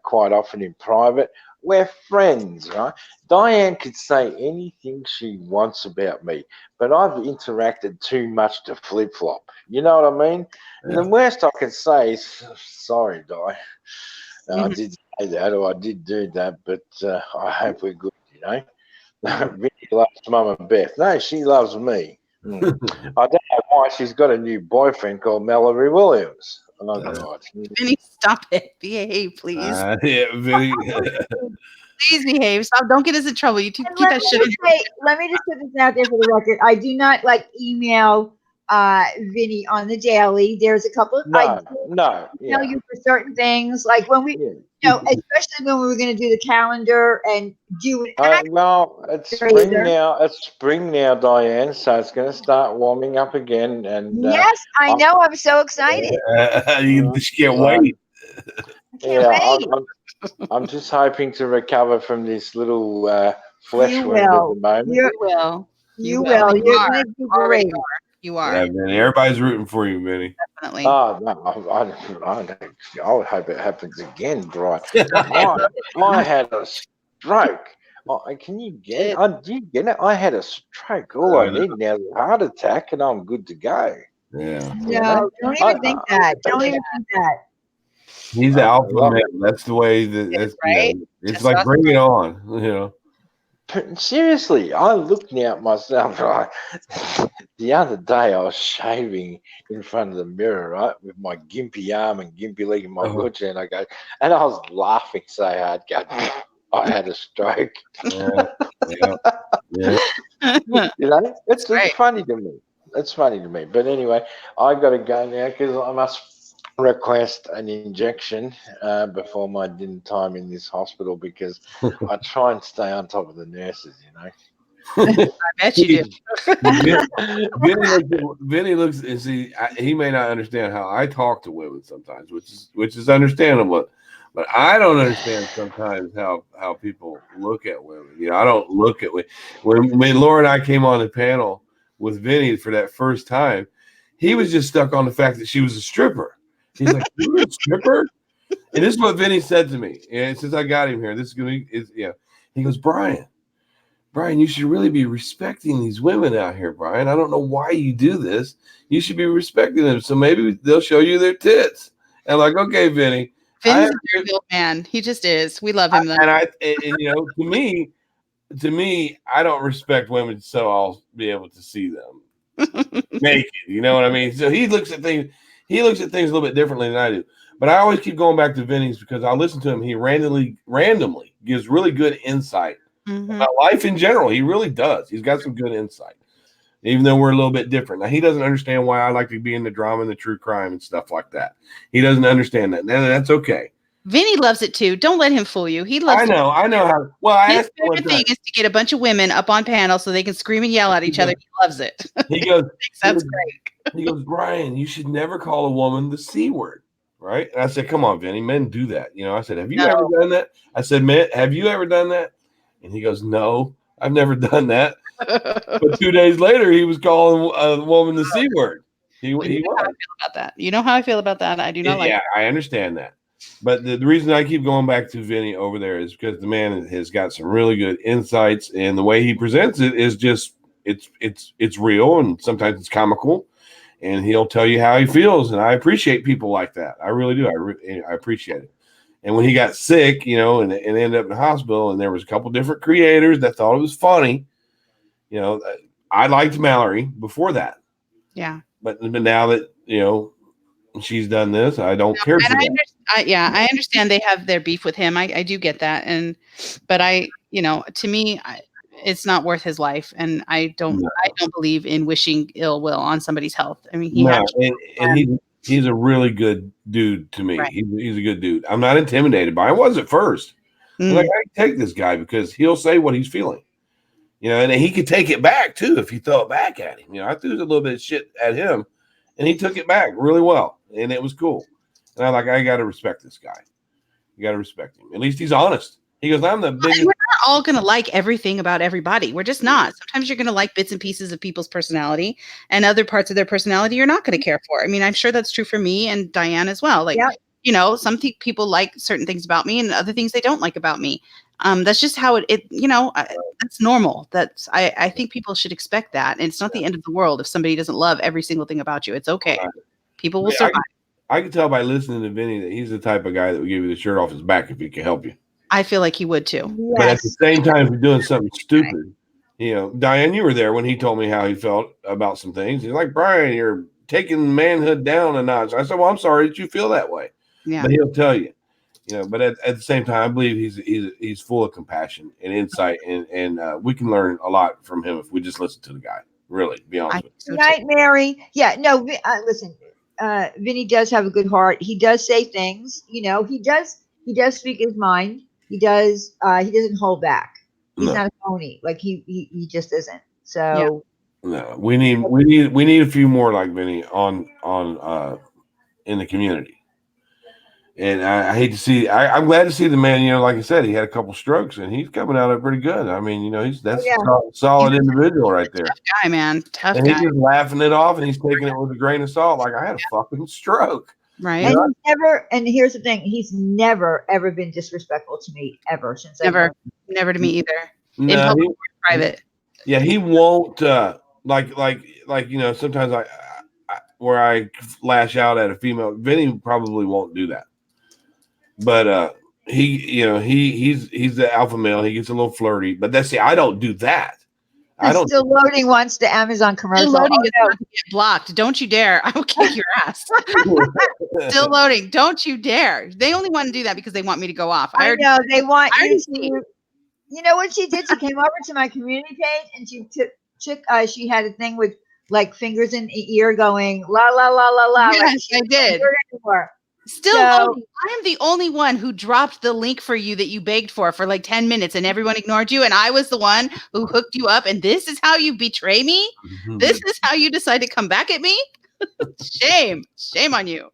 quite often in private. We're friends, right? Diane could say anything she wants about me, but I've interacted too much to flip flop. You know what I mean? And
Yeah.
the worst I can say is, sorry, Di. I
Mhm.
did say that, or I did do that, but I hope we're good, you know? Vicky loves Mum and Beth. No, she loves me. I don't know why she's got a new boyfriend called Mallory Williams. Oh, God.
Vinny, stop it. Behave, please.
Yeah, Vinny.
Please behave. Stop. Don't get us in trouble. You
and
keep that shit on your
let me just put this out there for the record. I do not like email Vinny on the daily. There's a couple of I
No,
do
no,
email
yeah.
you for certain things, like when we,
yeah.
especially when we were going to do the calendar and do an act.
Well, it's spring now. It's spring now, Diane. So it's going to start warming up again. And
Yes, I know. I'm so excited.
You just can't wait.
I can't
yeah,
wait.
I'm just hoping to recover from this little flesh
You
wound at
will.
the moment.
You're,
will.
you will.
You
You're
are.
going to do
Already
great.
are. You are.
Yeah, Vinny. Everybody's rooting for you, Vinny.
Definitely.
Oh no, I would hope it happens again, Brian. I had a stroke. Oh, can you get it? Do you get it? I had a stroke. All I need now is a heart attack, and I'm good to go.
Yeah.
No, don't even think that. Don't even think that.
He's the alpha
love
man. That's the way that that's
right?
it's like bring it on,
Seriously, I looked now at myself, right? The other day I was shaving in front of the mirror, right, with my gimpy arm and gimpy leg in my wheelchair, and I was laughing so hard, I had a stroke.
Yeah.
It's funny to me. It's funny to me. But anyway, I got to go now because I must request an injection before my dinner time in this hospital because I try and stay on top of the nurses,
I bet you do.
Vinny looks and see. He may not understand how I talk to women sometimes, which is understandable. But I don't understand sometimes how people look at women. I don't look at when Laura and I came on the panel with Vinny for that first time. He was just stuck on the fact that she was a stripper. He's like, "You're a stripper?" And this is what Vinny said to me. And since I got him here, this is gonna be He goes, Brian, you should really be respecting these women out here, Brian. I don't know why you do this. You should be respecting them. So maybe they'll show you their tits. And I'm like, okay, Vinny.
Vinny's a very good man. He just is. We love him.
To me, I don't respect women, so I'll be able to see them naked. You know what I mean? So he looks at things a little bit differently than I do. But I always keep going back to Vinny's because I listen to him. He randomly gives really good insight about life in general. He really does. He's got some good insight, even though we're a little bit different. Now, he doesn't understand why I like to be in the drama and the true crime and stuff like that. He doesn't understand that. And that's okay.
Vinny loves it too. Don't let him fool you. He loves
I know how. Well,
his favorite thing is to get a bunch of women up on panels so they can scream and yell at each other. He loves it.
He goes,
that's great.
He goes, Brian, you should never call a woman the C word. Right? And I said, come on, Vinny, men do that. I said, have you ever done that? I said, man, have you ever done that? And he goes, no, I've never done that. But 2 days later, he was calling a woman the C word. He was.
How I feel about that. You know how I feel about that? I do not like
I understand that. But the reason I keep going back to Vinny over there is because the man has got some really good insights, and the way he presents it is just it's real, and sometimes it's comical, and he'll tell you how he feels, and I appreciate people like that. I really do. I appreciate it. And when he got sick, and ended up in the hospital, and there was a couple different creators that thought it was funny, I liked Mallory before that.
Yeah.
But now that she's done this, I don't care for that.
I understand they have their beef with him. I do get that, but to me, it's not worth his life, and I don't believe in wishing ill will on somebody's health. I mean,
he's a really good dude to me. Right. He's a good dude. I'm not intimidated by him. I was at first. I'm like, I can take this guy because he'll say what he's feeling, and he could take it back too if you throw it back at him. I threw a little bit of shit at him, and he took it back really well, and it was cool. And I'm like, I got to respect this guy. You got to respect him. At least he's honest. He goes, I'm the biggest.
We're not all going to like everything about everybody. We're just not. Sometimes you're going to like bits and pieces of people's personality, and other parts of their personality you're not going to care for. I mean, I'm sure that's true for me and Diane as well. Like, some people like certain things about me and other things they don't like about me. That's just how that's normal. I think people should expect that. And it's not the end of the world if somebody doesn't love every single thing about you. It's okay. Right. People will survive.
I can tell by listening to Vinny that he's the type of guy that would give you the shirt off his back if he can help you.
I feel like he would too.
Yes.
But at the same time, if you're doing something stupid, Diane, you were there when he told me how he felt about some things. He's like, Brian, you're taking manhood down a notch. I said, well, I'm sorry that you feel that way. Yeah. But he'll tell you, but at the same time, I believe he's full of compassion and insight, and we can learn a lot from him if we just listen to the guy. Really, be honest with you.
Night, Mary. Yeah, no, listen. Vinny does have a good heart. He does say things. He does speak his mind. He does. He doesn't hold back. He's not a phony. Like he just isn't. So
no, we need a few more like Vinny on in the community. And I hate to see. I'm glad to see the man. Like I said, he had a couple strokes, and he's coming out of it pretty good. I mean, that's a solid individual right there.
Tough guy, man. Tough
and
guy.
He's just laughing it off, and he's taking it with a grain of salt. Like I had a fucking stroke.
Right.
And he's never. And here's the thing: he's never ever been disrespectful to me ever since.
Never to me either. No, in public or private.
Yeah, he won't. Like sometimes I where I lash out at a female. Vinny probably won't do that. But he's the alpha male. He gets a little flirty, but I don't do that.
Still loading once the Amazon commercial.
Still loading is not to get blocked. Don't you dare! I will kick your ass. Still loading. Don't you dare! They only want to do that because they want me to go off.
I know they want you to. You know what she did? She came over to my community page and she took. She had a thing with like fingers in the ear, going la la la la la.
Yes, I did. Still loading. I am the only one who dropped the link for you that you begged for like 10 minutes and everyone ignored you. And I was the one who hooked you up. And this is how you betray me? Mm-hmm. This is how you decide to come back at me? Shame on you.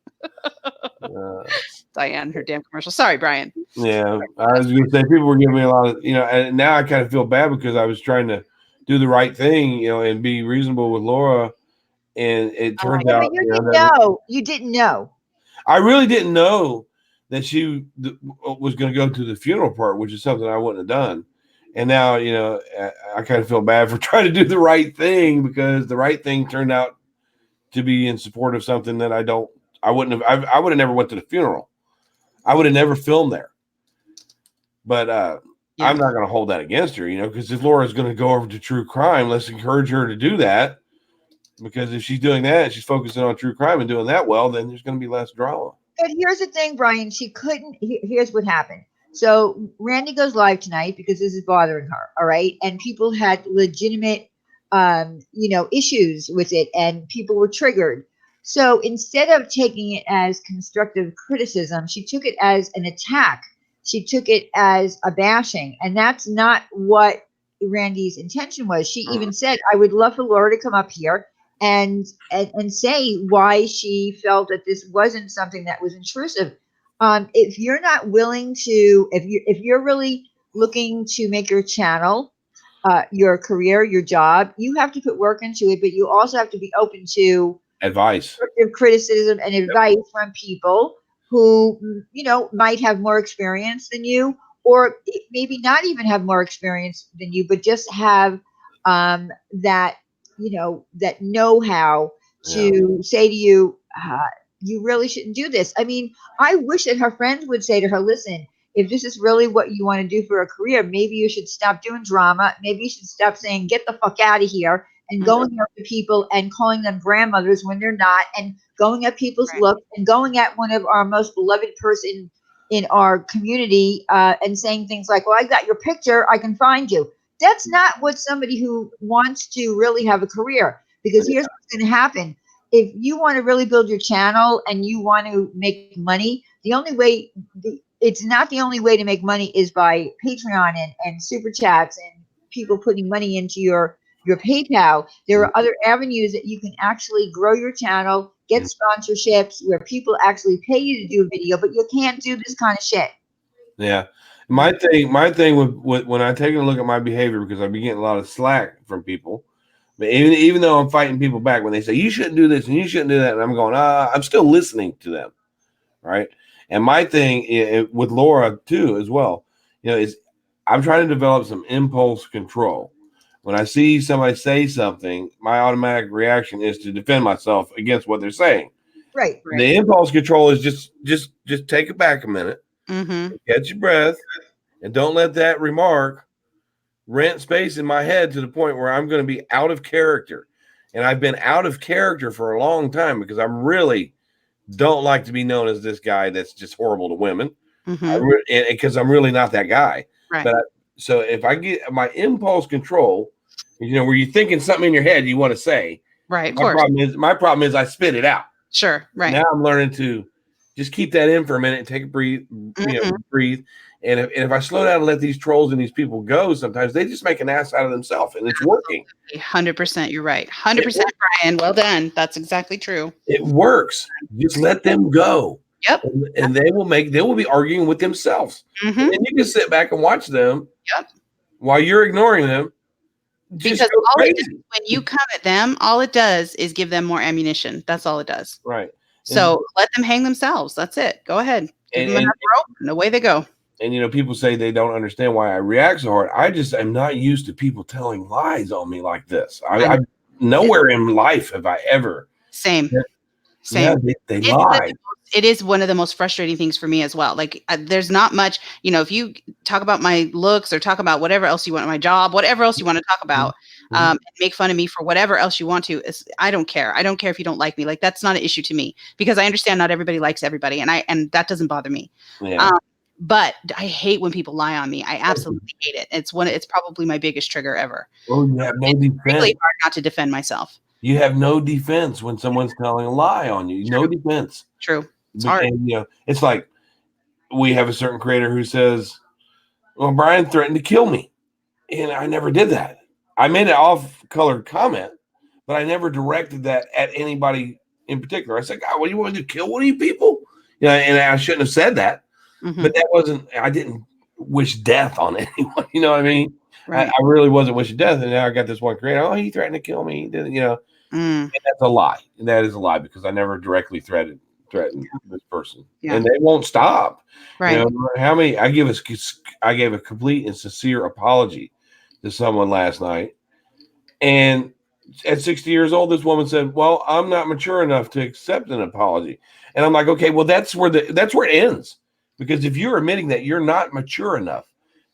Diane, her damn commercial. Sorry, Brian.
Yeah, I was going to say people were giving me a lot of, and now I kind of feel bad because I was trying to do the right thing, and be reasonable with Laura. And it turned out.
You didn't know.
I really didn't know that she was going to go to the funeral part, which is something I wouldn't have done. And now, I kind of feel bad for trying to do the right thing because the right thing turned out to be in support of something that I would have never went to the funeral. I would have never filmed there. But I'm not going to hold that against her, because if Laura's going to go over to true crime, let's encourage her to do that. Because if she's doing that, she's focusing on true crime and doing that well, then there's going to be less drama.
But here's the thing, Brian. She couldn't. Here's what happened. So Randy goes live tonight because this is bothering her. All right. And people had legitimate, issues with it and people were triggered. So instead of taking it as constructive criticism, she took it as an attack. She took it as a bashing. And that's not what Randy's intention was. She even said, I would love for Laura to come up here and say why she felt that this wasn't something that was intrusive. If you're not willing to, if you're really looking to make your channel, your career, your job, you have to put work into it, but you also have to be open to
advice,
criticism and advice from people who, might have more experience than you, or maybe not even have more experience than you, but just have that, that know-how to say to you, you really shouldn't do this. I mean, I wish that her friends would say to her, listen, if this is really what you want to do for a career, maybe you should stop doing drama. Maybe you should stop saying, get the fuck out of here, and going up to people and calling them grandmothers when they're not, and going at people's looks, and going at one of our most beloved person in our community and saying things like, well, I got your picture, I can find you. That's not what somebody who wants to really have a career, because here's what's going to happen. If you want to really build your channel and you want to make money, the only way, it's not the only way to make money is by Patreon and super chats and people putting money into your PayPal. There are other avenues that you can actually grow your channel, get sponsorships where people actually pay you to do a video, but you can't do this kind of shit.
Yeah. My thing with when I take a look at my behavior, because I've been getting a lot of slack from people, but even though I'm fighting people back when they say you shouldn't do this and you shouldn't do that, and I'm going, I'm still listening to them, right? And my thing with Laura too, as well, is I'm trying to develop some impulse control. When I see somebody say something, my automatic reaction is to defend myself against what they're saying.
Right.
The impulse control is just take it back a minute, catch your breath, and don't let that remark rent space in my head to the point where I'm going to be out of character. And I've been out of character for a long time because I'm really don't like to be known as this guy that's just horrible to women. Because I'm really not that guy.
Right.
But so if I get my impulse control, where you're thinking something in your head you want to say.
Right. Of
course. My problem is I spit it out.
Sure. Right.
Now I'm learning to just keep that in for a minute and take a breathe, breathe. And if I slow down and let these trolls and these people go, sometimes they just make an ass out of themselves, and it's working.
100%. You're right. 100%, Brian. Well done. That's exactly true.
It works. Just let them go.
Yep.
And they will be arguing with themselves. And then you can sit back and watch them.
Yep.
While you're ignoring them.
Because all it does, when you come at them, all it does is give them more ammunition. That's all it does.
Right.
So let them hang themselves. That's it. Go ahead. Give them enough rope, and away they go.
And people say they don't understand why I react so hard. I just am not used to people telling lies on me like this. I nowhere in life have I ever.
Same.
Yeah, they lie.
It is one of the most frustrating things for me as well. Like there's not much, if you talk about my looks or talk about whatever else you want, my job, whatever else you want to talk about, and make fun of me for whatever else you want to, I don't care. I don't care if you don't like me. Like that's not an issue to me because I understand not everybody likes everybody. And that doesn't bother me.
Yeah.
But I hate when people lie on me. I absolutely hate it. It's probably my biggest trigger ever.
Oh, you have no defense.
It's really hard not to defend myself.
You have no defense when someone's telling a lie on you.
True.
No defense.
True. It's hard.
And, it's like we have a certain creator who says, well, Brian threatened to kill me. And I never did that. I made an off-colored comment, but I never directed that at anybody in particular. I said, God, what do you want to do? Kill one of you people? And I shouldn't have said that. But that wasn't, I didn't wish death on anyone. You know what I mean? Right. I really wasn't wishing death. And now I got this one creator. Oh, he threatened to kill me. He didn't, And that's a lie. And that is a lie because I never directly threatened this person. Yeah. And they won't stop.
Right.
How many, I gave a complete and sincere apology to someone last night. And at 60 years old, this woman said, well, I'm not mature enough to accept an apology. And I'm like, okay, well, that's where it ends. Because if you're admitting that you're not mature enough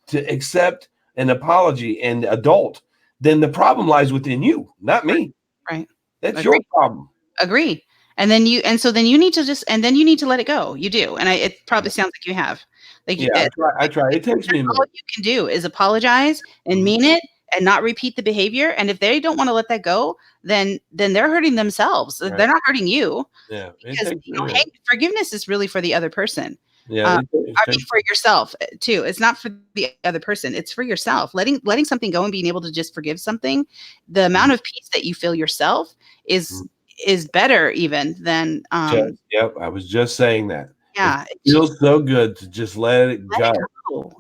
to accept an apology and adult, then the problem lies within you, not me.
Right.
That's your problem.
Agree. And then you need to let it go. You do. And it probably sounds like you have.
I try. It takes me a minute.
All you can do is apologize and mean it and not repeat the behavior. And if they don't want to let that go, then they're hurting themselves. Right. They're not hurting you.
Yeah.
Because forgiveness is really for the other person.
Yeah,
for yourself too. It's not for the other person. It's for yourself. Letting something go and being able to just forgive something. The amount of peace that you feel yourself is better even than.
Yep, I was just saying that.
Yeah.
It feels so good to just let it go.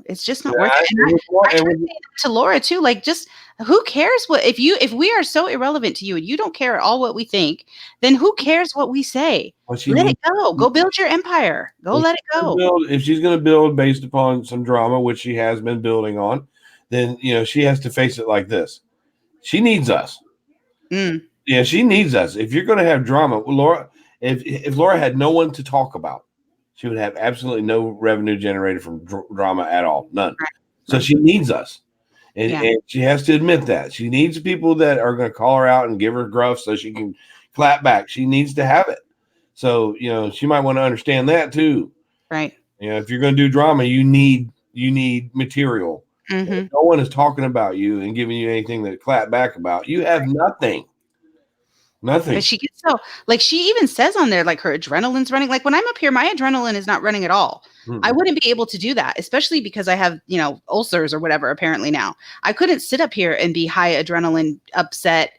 It's just not worth it. I try to say that to Laura too. Like, just who cares what if we are so irrelevant to you and you don't care at all what we think, then who cares what we say? Let it go. Go build your empire. Go let it go.
If she's going to build based upon some drama, which she has been building on, then she has to face it like this. She needs us. Yeah, she needs us. If you're going to have drama, Laura, if Laura had no one to talk about, she would have absolutely no revenue generated from drama at all. None. Right. So she needs us. And she has to admit that. She needs people that are going to call her out and give her gruff so she can clap back. She needs to have it. So, she might want to understand that too.
Right.
If you're going to do drama, you need material. Mm-hmm. No one is talking about you and giving you anything to clap back about. You have nothing. Nothing.
But she gets so, like, she even says on there, like, her adrenaline's running. Like, when I'm up here, my adrenaline is not running at all. Mm-hmm. I wouldn't be able to do that, especially because I have, ulcers or whatever, apparently now. I couldn't sit up here and be high adrenaline, upset,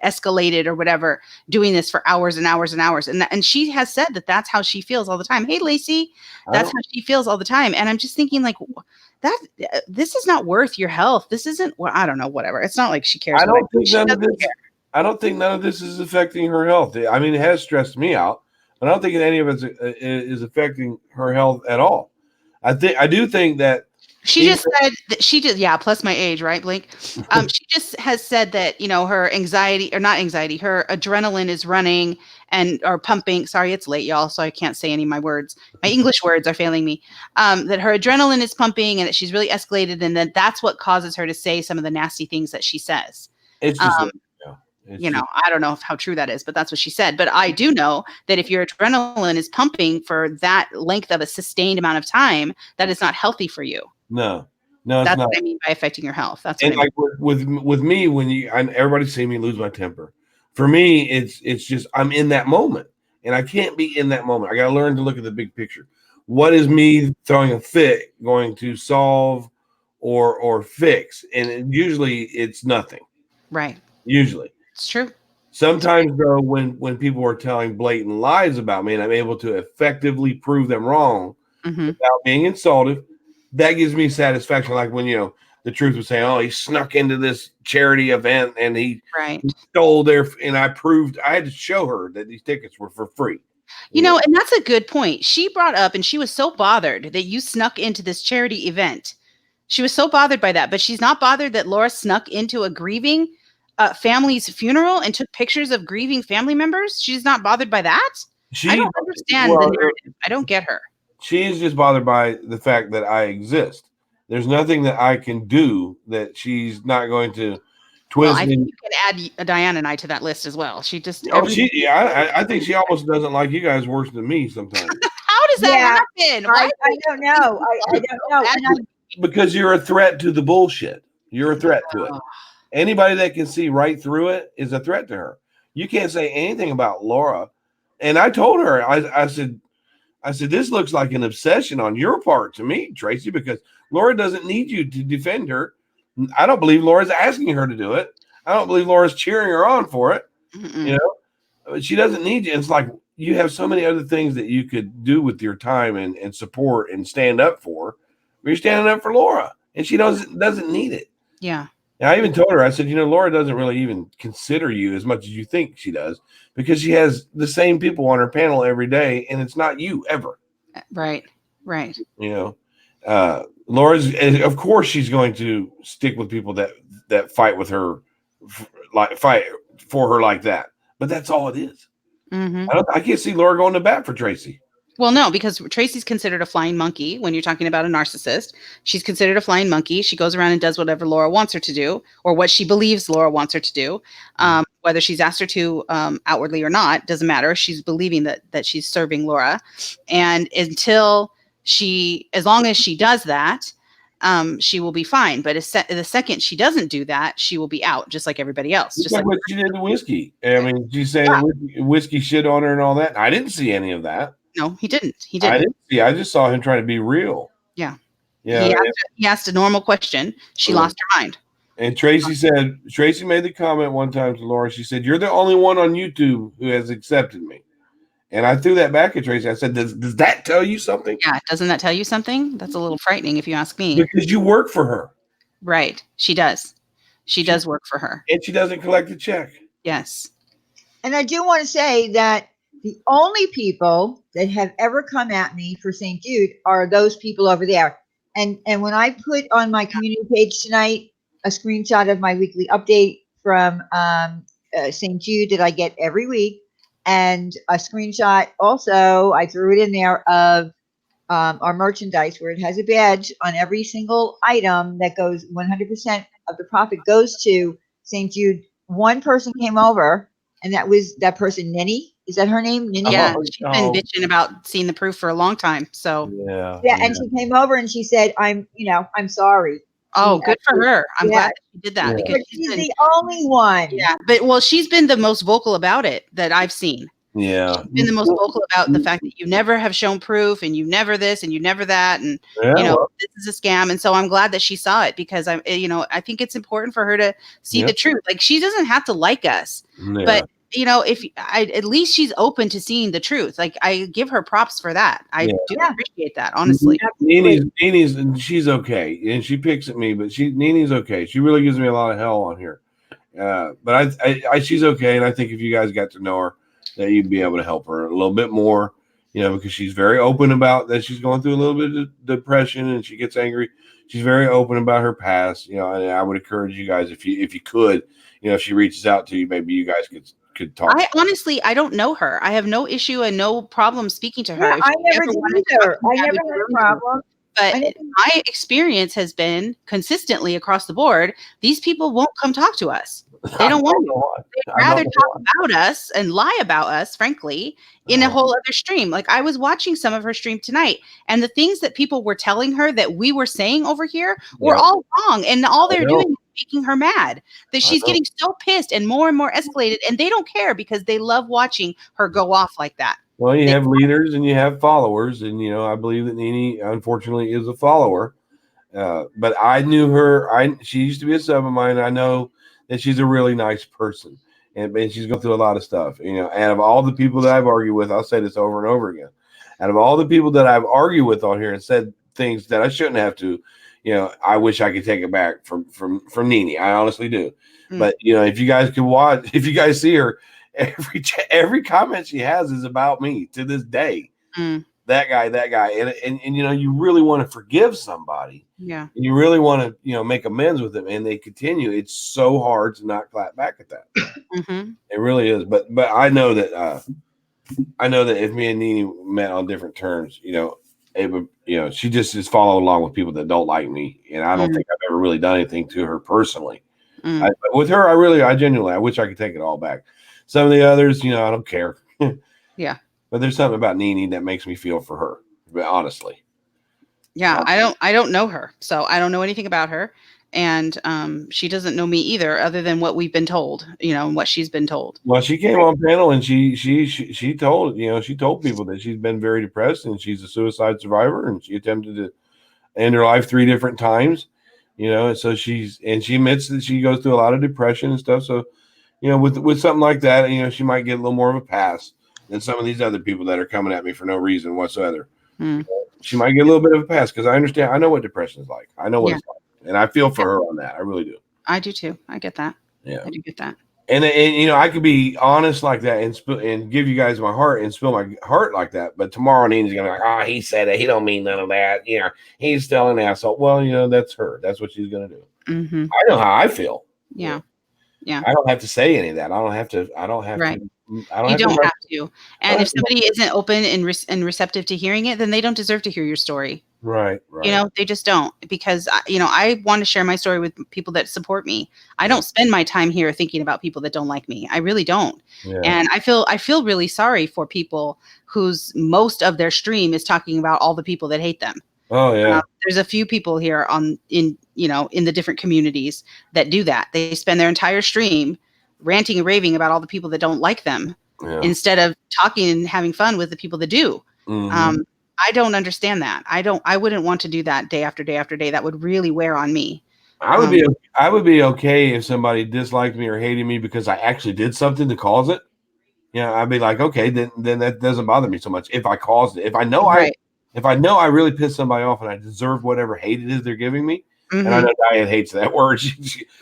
escalated or whatever, doing this for hours and hours and hours. And she has said that that's how she feels all the time. Hey, Lacey, that's how she feels all the time. And I'm just thinking, like, this is not worth your health. This isn't, well, I don't know, whatever. It's not like she cares.
I don't think none of this is affecting her health. I mean, it has stressed me out, but I don't think any of it is affecting her health at all. I do think that
she just said that she did. Yeah. Plus my age, right, Blink? She just has said that, her anxiety, or not anxiety, her adrenaline is running or pumping. Sorry, it's late, y'all, so I can't say any of my words. My English words are failing me. That her adrenaline is pumping and that she's really escalated, and that that's what causes her to say some of the nasty things that she says.
It's just,
I don't know how true that is, but that's what she said. But I do know that if your adrenaline is pumping for that length of a sustained amount of time, that is not healthy for you.
No,
that's
it's not.
What I mean by affecting your health. That's
and
what
with me, when everybody see me lose my temper. For me, it's just I'm in that moment, and I can't be in that moment. I got to learn to look at the big picture. What is me throwing a fit going to solve or fix? And usually it's nothing.
Right.
Usually.
It's true.
Sometimes, though, when people are telling blatant lies about me and I'm able to effectively prove them wrong without being insulted, that gives me satisfaction. Like when, the truth was saying, oh, he snuck into this charity event and he stole and I had to show her that these tickets were for free.
And that's a good point. She brought up, and she was so bothered that you snuck into this charity event. She was so bothered by that, but she's not bothered that Laura snuck into a grieving family's funeral and took pictures of grieving family members. She's not bothered by that. I don't understand the narrative. I don't get her.
She is just bothered by the fact that I exist. There's nothing that I can do that she's not going to twist.
Well, I think you can add Diane and I to that list as well. She just.
I think she almost doesn't like you guys worse than me sometimes.
How does that happen?
I don't know. I don't know.
Because you're a threat to the bullshit. You're a threat to it. Anybody that can see right through it is a threat to her. You can't say anything about Laura. And I told her, I said, this looks like an obsession on your part to me, Tracy, because Laura doesn't need you to defend her. I don't believe Laura's asking her to do it. I don't believe Laura's cheering her on for it. She doesn't need you. It's like you have so many other things that you could do with your time and support and stand up for. You're standing up for Laura, and she doesn't need it.
Yeah.
And I even told her, I said, Laura doesn't really even consider you as much as you think she does, because she has the same people on her panel every day, and it's not you ever.
Right.
Laura's, of course, she's going to stick with people that fight with her, fight for her like that. But that's all it is. Mm-hmm. I can't see Laura going to bat for Tracy.
Well, no, because Tracy's considered a flying monkey when you're talking about a narcissist. She's considered a flying monkey. She goes around and does whatever Laura wants her to do, or what she believes Laura wants her to do. Whether she's asked her to outwardly or not, doesn't matter. She's believing that she's serving Laura. And as long as she does that, she will be fine. But the second she doesn't do that, she will be out, just like everybody else.
Just like what she did to Whiskey. I mean, she's saying Whiskey shit on her and all that. I didn't see any of that.
No, he didn't.
I didn't see. I just saw him trying to be real.
Yeah. He asked a normal question. She lost her mind.
And Tracy made the comment one time to Laura. She said, "You're the only one on YouTube who has accepted me." And I threw that back at Tracy. I said, does that tell you something?
Yeah. Doesn't that tell you something? That's a little frightening if you ask me.
Because you work for her.
Right. She does. She does work for her.
And she doesn't collect a check.
Yes.
And I do want to say that the only people that have ever come at me for St. Jude are those people over there. And when I put on my community page tonight a screenshot of my weekly update from St. Jude that I get every week, and a screenshot also, I threw it in there of our merchandise where it has a badge on every single item that goes 100% of the profit goes to St. Jude. One person came over, and that was that person, Ninny. Is that her name? Ninny?
Yeah, she's been bitching about seeing the proof for a long time. So
yeah, and she came over and she said, "I'm sorry."
Oh, good for her. I'm glad that she did that because
she's the only one.
Yeah, but she's been the most vocal about it that I've seen.
Yeah.
She's been the most vocal about the fact that you never have shown proof and you never this and you never that. And, this is a scam. And so I'm glad that she saw it because I think it's important for her to see the truth. Like she doesn't have to like us, but at least she's open to seeing the truth. Like I give her props for that. I do appreciate that, honestly.
Nini's and she's okay. And she picks at me, but Nini's okay. She really gives me a lot of hell on here. But she's okay. And I think if you guys got to know her, that you'd be able to help her a little bit more, because she's very open about that. She's going through a little bit of depression and she gets angry. She's very open about her past, and I would encourage you guys, if you could, if she reaches out to you, maybe you guys could talk.
I don't know her. I have no issue and no problem speaking to her.
Yeah, I never did either. I never had a problem.
But my experience has been consistently across the board, these people won't come talk to us. They don't want to. They'd rather talk about us and lie about us, frankly, in a whole other stream. Like I was watching some of her stream tonight, and the things that people were telling her that we were saying over here were all wrong. And all they're doing is making her mad. That she's getting so pissed and more escalated, and they don't care because they love watching her go off like that.
Well, you have leaders and you have followers, and I believe that Nini, unfortunately, is a follower. But I knew her. She used to be a sub of mine. I know that she's a really nice person, and she's going through a lot of stuff. Out of all the people that I've argued with, I'll say this over and over again. Out of all the people that I've argued with on here and said things that I shouldn't have to, I wish I could take it back from Nini. I honestly do. But if you guys can watch, if you guys see her. Every comment she has is about me to this day. That guy, and you really want to forgive somebody.
Yeah.
And you really want to make amends with them, and they continue. It's so hard to not clap back at that. It really is. But I know that if me and Nini met on different terms, it would, she just is following along with people that don't like me, and I don't think I've ever really done anything to her personally. With her, I genuinely, I wish I could take it all back. Some of the others, I don't care.
Yeah.
But there's something about Nini that makes me feel for her, honestly.
Yeah, I don't know her. So I don't know anything about her. And she doesn't know me either, other than what we've been told, and what she's been told.
Well, she came on panel and she told, she told people that she's been very depressed and she's a suicide survivor, and she attempted to end her life 3 different times, and so she admits that she goes through a lot of depression and stuff. So, with something like that, she might get a little more of a pass than some of these other people that are coming at me for no reason whatsoever. She might get a little bit of a pass because I know what depression is like. I know what it's like, and I feel for her on that. I really do.
I do too. I get that.
Yeah,
I do get that.
And I could be honest like that and give you guys my heart and spill my heart like that. But tomorrow Nina's gonna be like, he said it. He don't mean none of that. He's still an asshole. Well, that's her. That's what she's gonna do. I know how I feel.
Yeah. Yeah.
I don't have to say any of that. I don't have to.
Right. You don't have to. And if somebody isn't open and receptive to hearing it, then they don't deserve to hear your story.
Right.
They just don't, because I want to share my story with people that support me. I don't spend my time here thinking about people that don't like me. I really don't. Yeah. And I feel really sorry for people whose most of their stream is talking about all the people that hate them.
Oh yeah.
There's a few people here in the different communities that do that. They spend their entire stream ranting and raving about all the people that don't like them, instead of talking and having fun with the people that do. I don't understand that. I wouldn't want to do that day after day after day. That would really wear on me.
I would be okay if somebody disliked me or hated me because I actually did something to cause it. I'd be like, okay, then that doesn't bother me so much if I caused it. If I know
Right.
if I know I really pissed somebody off and I deserve whatever hate it is they're giving me, and I know Diane hates that word.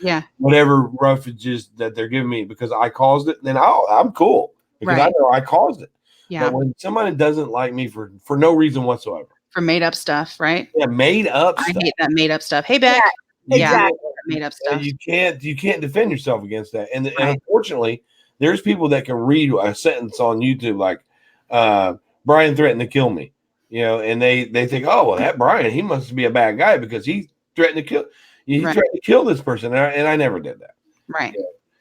Yeah.
Whatever roughages that they're giving me because I caused it, then I'm cool because I
Right.
know I caused it.
Yeah.
But when somebody doesn't like me for no reason whatsoever,
For made up stuff, right?
yeah, made up
I
stuff.
hate that made up stuff. Hey, Beck.
Yeah,
Yeah.
exactly.
Made up stuff.
You can't defend yourself against that. And
Right.
unfortunately, there's people that can read a sentence on YouTube like Brian threatened to kill me, and they think, oh, well, that Brian, he must be a bad guy because he threatened to kill. He
Right.
threatened to kill this person, and I never did that.
Right.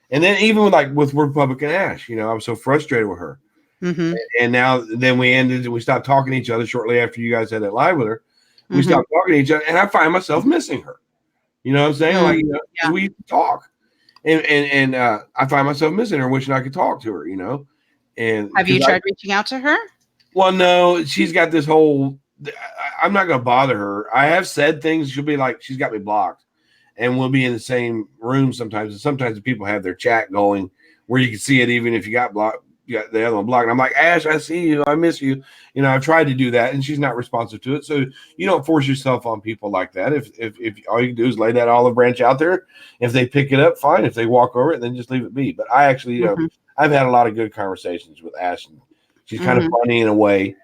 And then even with Republican Ash, I was so frustrated with her. And then we stopped talking to each other shortly after you guys had that live with her. We stopped talking to each other, and I find myself missing her. You know what I'm saying? Like, we talk, and I find myself missing her, wishing I could talk to her. And
have you tried reaching out to her?
Well, no, she's got this whole. I'm not going to bother her. I have said things. She'll be like, she's got me blocked, and we'll be in the same room sometimes. And sometimes the people have their chat going where you can see it, even if you got blocked. You got the other one blocked. And I'm like, Ash, I see you. I miss you. I've tried to do that, and she's not responsive to it. So you don't force yourself on people like that. If all you can do is lay that olive branch out there, if they pick it up, fine. If they walk over it, then just leave it be. But I actually, I've had a lot of good conversations with Ash. And she's kind of funny in a way,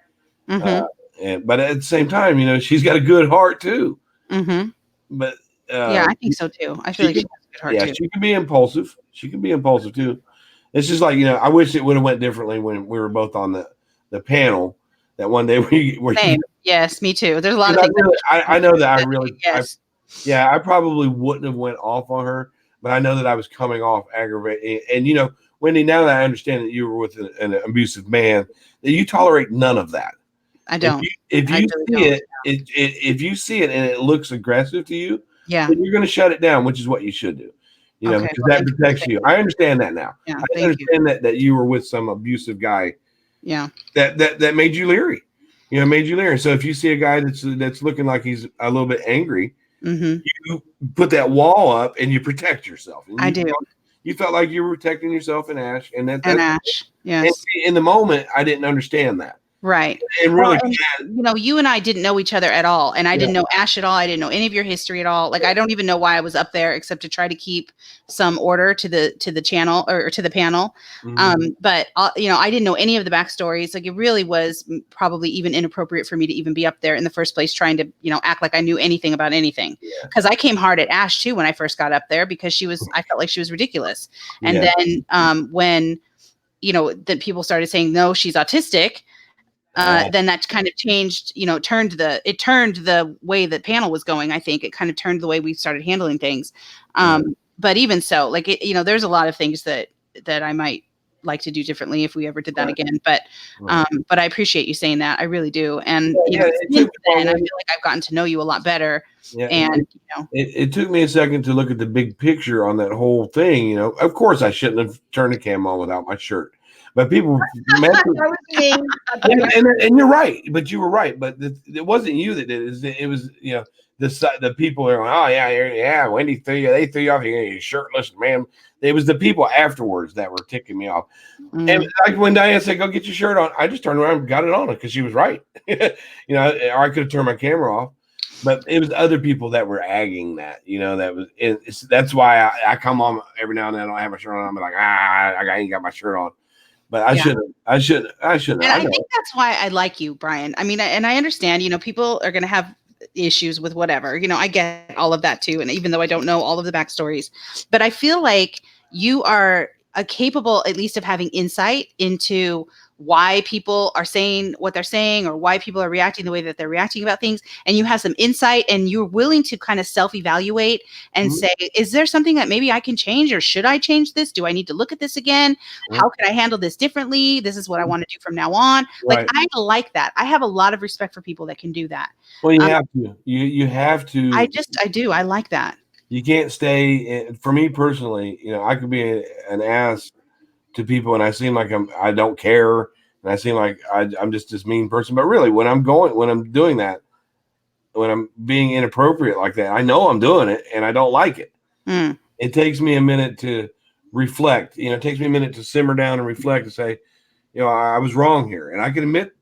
but at the same time, she's got a good heart too. But
yeah, I think so too. I feel like she has a good heart too.
She can be impulsive. She can be impulsive too. It's just like, I wish it would have went differently when we were both on the panel that one day
Same. Yes, me too. There's a lot of things.
I know that I really,
yes.
I probably wouldn't have went off on her, but I know that I was coming off aggravated. And Wendy, now that I understand that you were with an abusive man, that you tolerate none of that.
I don't.
If you see it and it looks aggressive to you, then you're going to shut it down, which is what you should do. Because that protects you. I understand that now.
Yeah,
I understand that you were with some abusive guy.
Yeah.
That made you leery. Made you leery. So if you see a guy that's looking like he's a little bit angry, you put that wall up and you protect yourself. And
I do.
You felt like you were protecting yourself and Ash, and
Ash. Yes.
And in the moment, I didn't understand that.
Right.
And really,
you and I didn't know each other at all. And I didn't know Ash at all. I didn't know any of your history at all. Like, I don't even know why I was up there except to try to keep some order to the channel or to the panel. But I didn't know any of the backstories. Like, it really was probably even inappropriate for me to even be up there in the first place, trying to, act like I knew anything about anything. Because I came hard at Ash too when I first got up there because I felt like she was ridiculous. And then when, that people started saying, no, she's autistic. Then that kind of changed, turned the way the panel was going. I think it kind of turned the way we started handling things. But even so, like, there's a lot of things that I might like to do differently if we ever did that again. But I appreciate you saying that. I really do. And since then, I feel like I've gotten to know you a lot better. Yeah, and
it took me a second to look at the big picture on that whole thing. Of course, I shouldn't have turned the cam on without my shirt. But people, and you're right. But you were right. But it wasn't you that did it. It was the people are going, oh yeah, Wendy they threw you off. You're shirtless, man. It was the people afterwards that were ticking me off. And like when Diane said, "Go get your shirt on," I just turned around and got it on because she was right. Or I could have turned my camera off. But it was other people that were agging that. That's why I come on every now and then. I don't have my shirt on. I'm like, I ain't got my shirt on. But I shouldn't. And I think
that's why I like you, Brian. I mean, and I understand, people are going to have issues with whatever, I get all of that too. And even though I don't know all of the backstories, but I feel like you are capable, at least, of having insight into why people are saying what they're saying or why people are reacting the way that they're reacting about things. And you have some insight and you're willing to kind of self-evaluate and say, is there something that maybe I can change, or should I change this? Do I need to look at this again? How can I handle this differently? This is what I want to do from now on. Right. Like, I like that. I have a lot of respect for people that can do that.
Well, you have to. You have to.
I do. I like that.
You can't stay. For me personally, I could be an ass to people, and I seem like I don't care, and I seem like I'm just this mean person. But really, when I'm doing that, when I'm being inappropriate like that, I know I'm doing it, and I don't like it. It takes me a minute to reflect. It takes me a minute to simmer down and reflect and say, you know, I was wrong here, and I can admit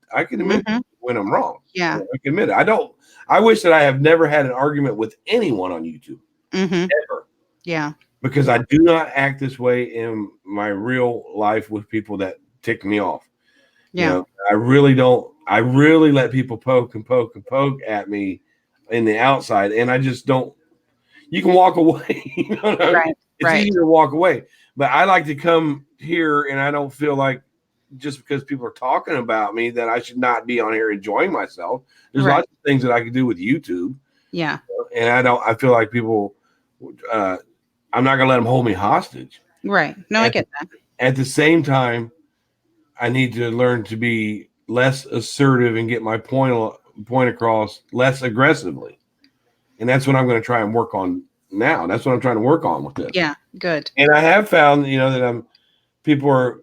when I'm wrong.
Yeah,
I can admit it. I wish that I have never had an argument with anyone on YouTube ever.
Yeah,
because I do not act this way in my real life with people that tick me off.
Yeah,
you know, I really don't. I really let people poke at me in the outside, and I just don't. You can walk away. It's easy to walk away, but I like to come here, and I don't feel like just because people are talking about me that I should not be on here enjoying myself. There's lots of things that I could do with YouTube.
Yeah,
and I feel like people. I'm not gonna let them hold me hostage.
Right. No, I get that.
At the same time, I need to learn to be less assertive and get my point across less aggressively. And that's what I'm going to try and work on now. That's what I'm trying to work on with this.
Yeah, good.
And I have found, that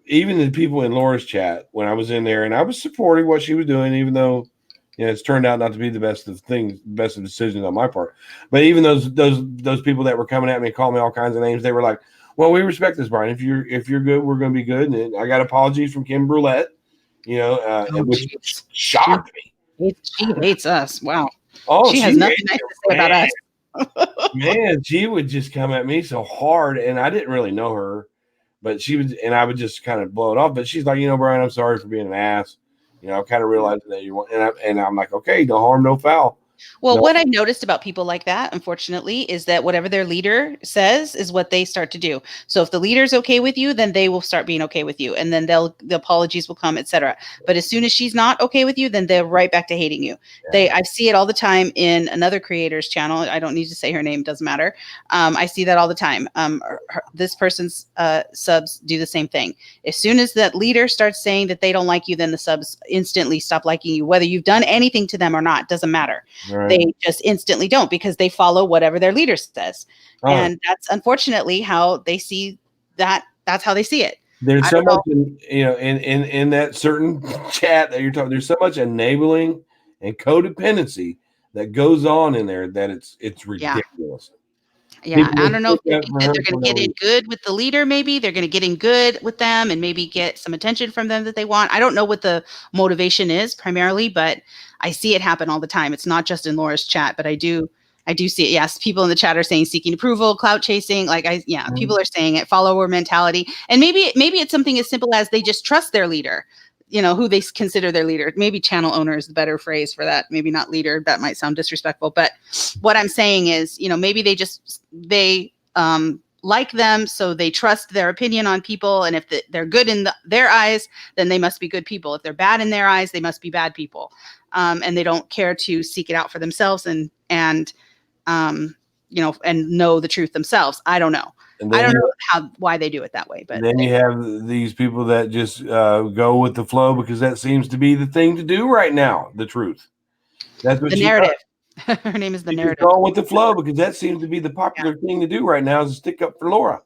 even the people in Laura's chat when I was in there, and I was supporting what she was doing, even though it's turned out not to be the best of decisions on my part. But even those people that were coming at me and calling me all kinds of names, they were like, well, we respect this, Brian. If you're good, we're going to be good. And I got apologies from Kim Brulette, which shocked me.
She hates us. Wow.
Oh,
she has nothing nice to say about us.
Man, she would just come at me so hard, and I didn't really know her, but she would, and I would just kind of blow it off. But she's like, Brian, I'm sorry for being an ass. I'm kind of realizing that you want, and I'm like, okay, no harm, no foul.
Well, what I've noticed about people like that, unfortunately, is that whatever their leader says is what they start to do. So if the leader's okay with you, then they will start being okay with you. And then the apologies will come, etc. But as soon as she's not okay with you, then they're right back to hating you. Yeah. I see it all the time in another creator's channel. I don't need to say her name, doesn't matter. I see that all the time. This person's subs do the same thing. As soon as that leader starts saying that they don't like you, then the subs instantly stop liking you, whether you've done anything to them or not, doesn't matter. Right. They just instantly don't, because they follow whatever their leader says. And that's unfortunately how they see that. That's how they see it.
There's so much in that certain chat that you're talking, there's so much enabling and codependency that goes on in there that it's ridiculous.
Yeah, I don't know if they think that they're going to get in good with the leader. Maybe they're going to get in good with them and maybe get some attention from them that they want. I don't know what the motivation is primarily, but I see it happen all the time. It's not just in Laura's chat, but I do see it. Yes, people in the chat are saying seeking approval, clout chasing. People are saying it, follower mentality, and maybe it's something as simple as they just trust their leader. Who they consider their leader. Maybe channel owner is the better phrase for that. Maybe not leader. That might sound disrespectful. But what I'm saying is, maybe they like them, so they trust their opinion on people. And if they're good in their eyes, then they must be good people. If they're bad in their eyes, they must be bad people. And they don't care to seek it out for themselves and know the truth themselves. I don't know. I don't know why they do it that way, but
then you have these people that just go with the flow because that seems to be the thing to do right now. The truth. That's what
the narrative. Her name is the narrative.
Go with the flow because that seems to be the popular thing to do right now is to stick up for Laura.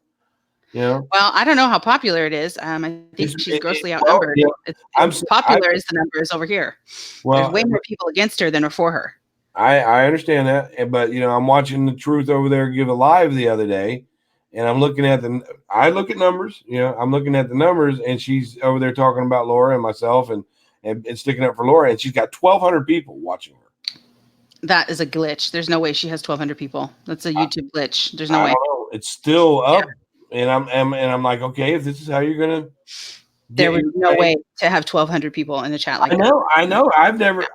Well, I don't know how popular it is. I think she's grossly outnumbered. It's popular as the numbers over here. Well, there's way more people against her than are for her.
I understand that, but I'm watching the truth over there give a live the other day. And I'm looking at I look at numbers, I'm looking at the numbers, and she's over there talking about Laura and myself and sticking up for Laura. And she's got 1,200 people watching her.
That is a glitch. There's no way she has 1,200 people. That's a YouTube glitch. There's no way.
It's still up. Yeah. And I'm like, okay, if this is how you're going to.
There was no way to have 1,200 people in the chat like that.
I know. I've never,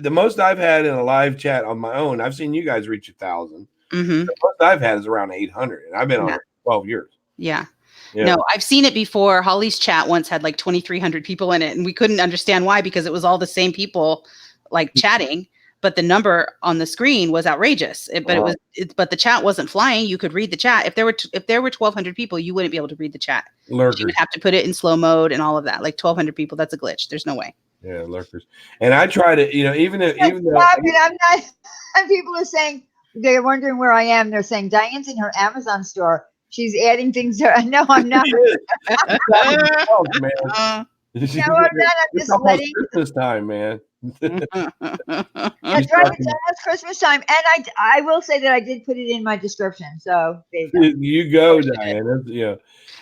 the most I've had in a live chat on my own, I've seen you guys reach 1,000.
Mm-hmm.
The most I've had is around 800, and I've been on it 12 years.
Yeah. No, I've seen it before. Holly's chat once had like 2,300 people in it, and we couldn't understand why, because it was all the same people chatting, but the number on the screen was outrageous. But the chat wasn't flying. You could read the chat. If there were 1,200 people, you wouldn't be able to read the chat.
Lurkers.
You would have to put it in slow mode and all of that. 1,200 people, that's a glitch. There's no way.
Yeah, lurkers. And I try to, even though
I'm not. And people are saying. They're wondering where I am. They're saying Diane's in her Amazon store. She's adding things to her. No, I'm not.
No, I'm not. I'm just
letting
Christmas time, man.
That's right. It's almost Christmas time, and I will say that I did put it in my description. So there you go.
You go, Diane. That's, yeah.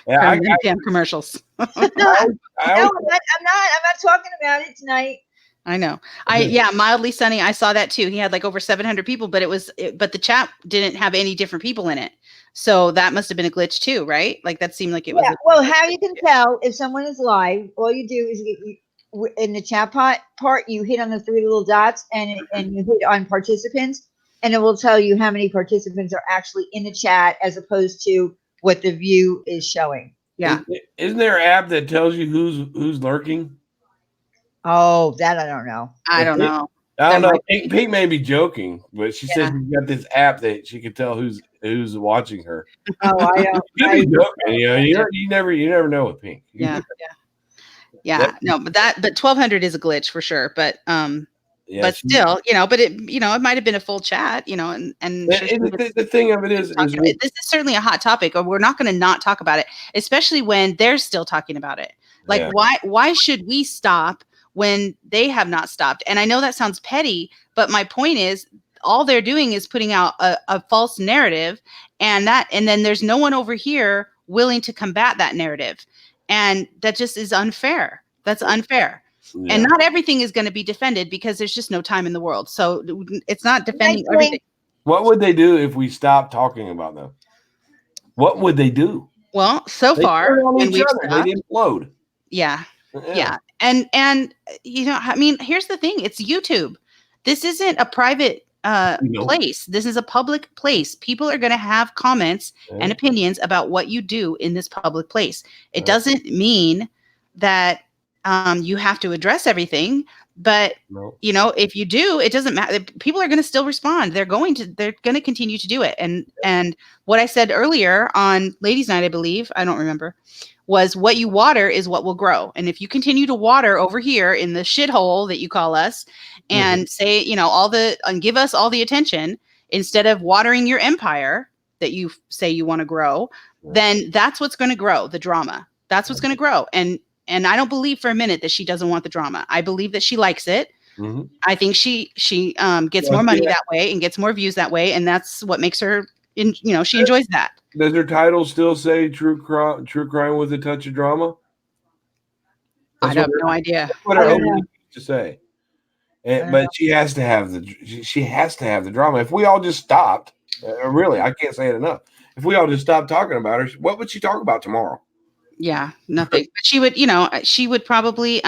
From them damn commercials.
No, I'm not talking about it tonight.
I know. Mildly Sunny. I saw that too. He had like over 700 people, but but the chat didn't have any different people in it. So that must have been a glitch too, right? Like that seemed like it was.
Well, how you can tell if someone is live, all you do is in the chat part, you hit on the 3 little dots and you hit on participants, and it will tell you how many participants are actually in the chat as opposed to what the view is showing.
Yeah.
Isn't there an app that tells you who's lurking?
Oh, that I don't know.
I don't know.
I don't know. Pete may be joking, but she says she's got this app that she can tell who's watching her.
Oh, I don't.
You never know with Pink.
Yeah. No, but 1200 is a glitch for sure. But but still, but it might have been a full chat, and
the thing of it is
this is certainly a hot topic, or we're not going to not talk about it, especially when they're still talking about it. Like, why should we stop when they have not stopped? And I know that sounds petty, but my point is all they're doing is putting out a false narrative, and then there's no one over here willing to combat that narrative. And that just is unfair. That's unfair. Yeah. And not everything is going to be defended because there's just no time in the world. So it's not defending everything.
What would they do if we stopped talking about them? What would they do?
Well, so far,
they implode.
Yeah. And I mean, here's the thing. It's YouTube. This isn't a private place. This is a public place. People are going to have comments and opinions about what you do in this public place. It doesn't mean that you have to address everything, but if you do, it doesn't matter. People are going to still respond. They're going to continue to do it. And what I said earlier on Ladies' Night, I believe, I don't remember, was what you water is what will grow. And if you continue to water over here in the shithole that you call us and say, and give us all the attention instead of watering your empire that you say you want to grow, then that's what's going to grow, the drama. That's what's going to grow. And I don't believe for a minute that she doesn't want the drama. I believe that she likes it. Mm-hmm. I think she gets more money that way and gets more views that way. And that's what makes her, she enjoys that.
Does her title still say true crime with a touch of drama?
I have no idea.
That's what her opening to say. But she has to have the drama. If we all just stopped, really, I can't say it enough. If we all just stopped talking about her, what would she talk about tomorrow?
Yeah, nothing. But she would probably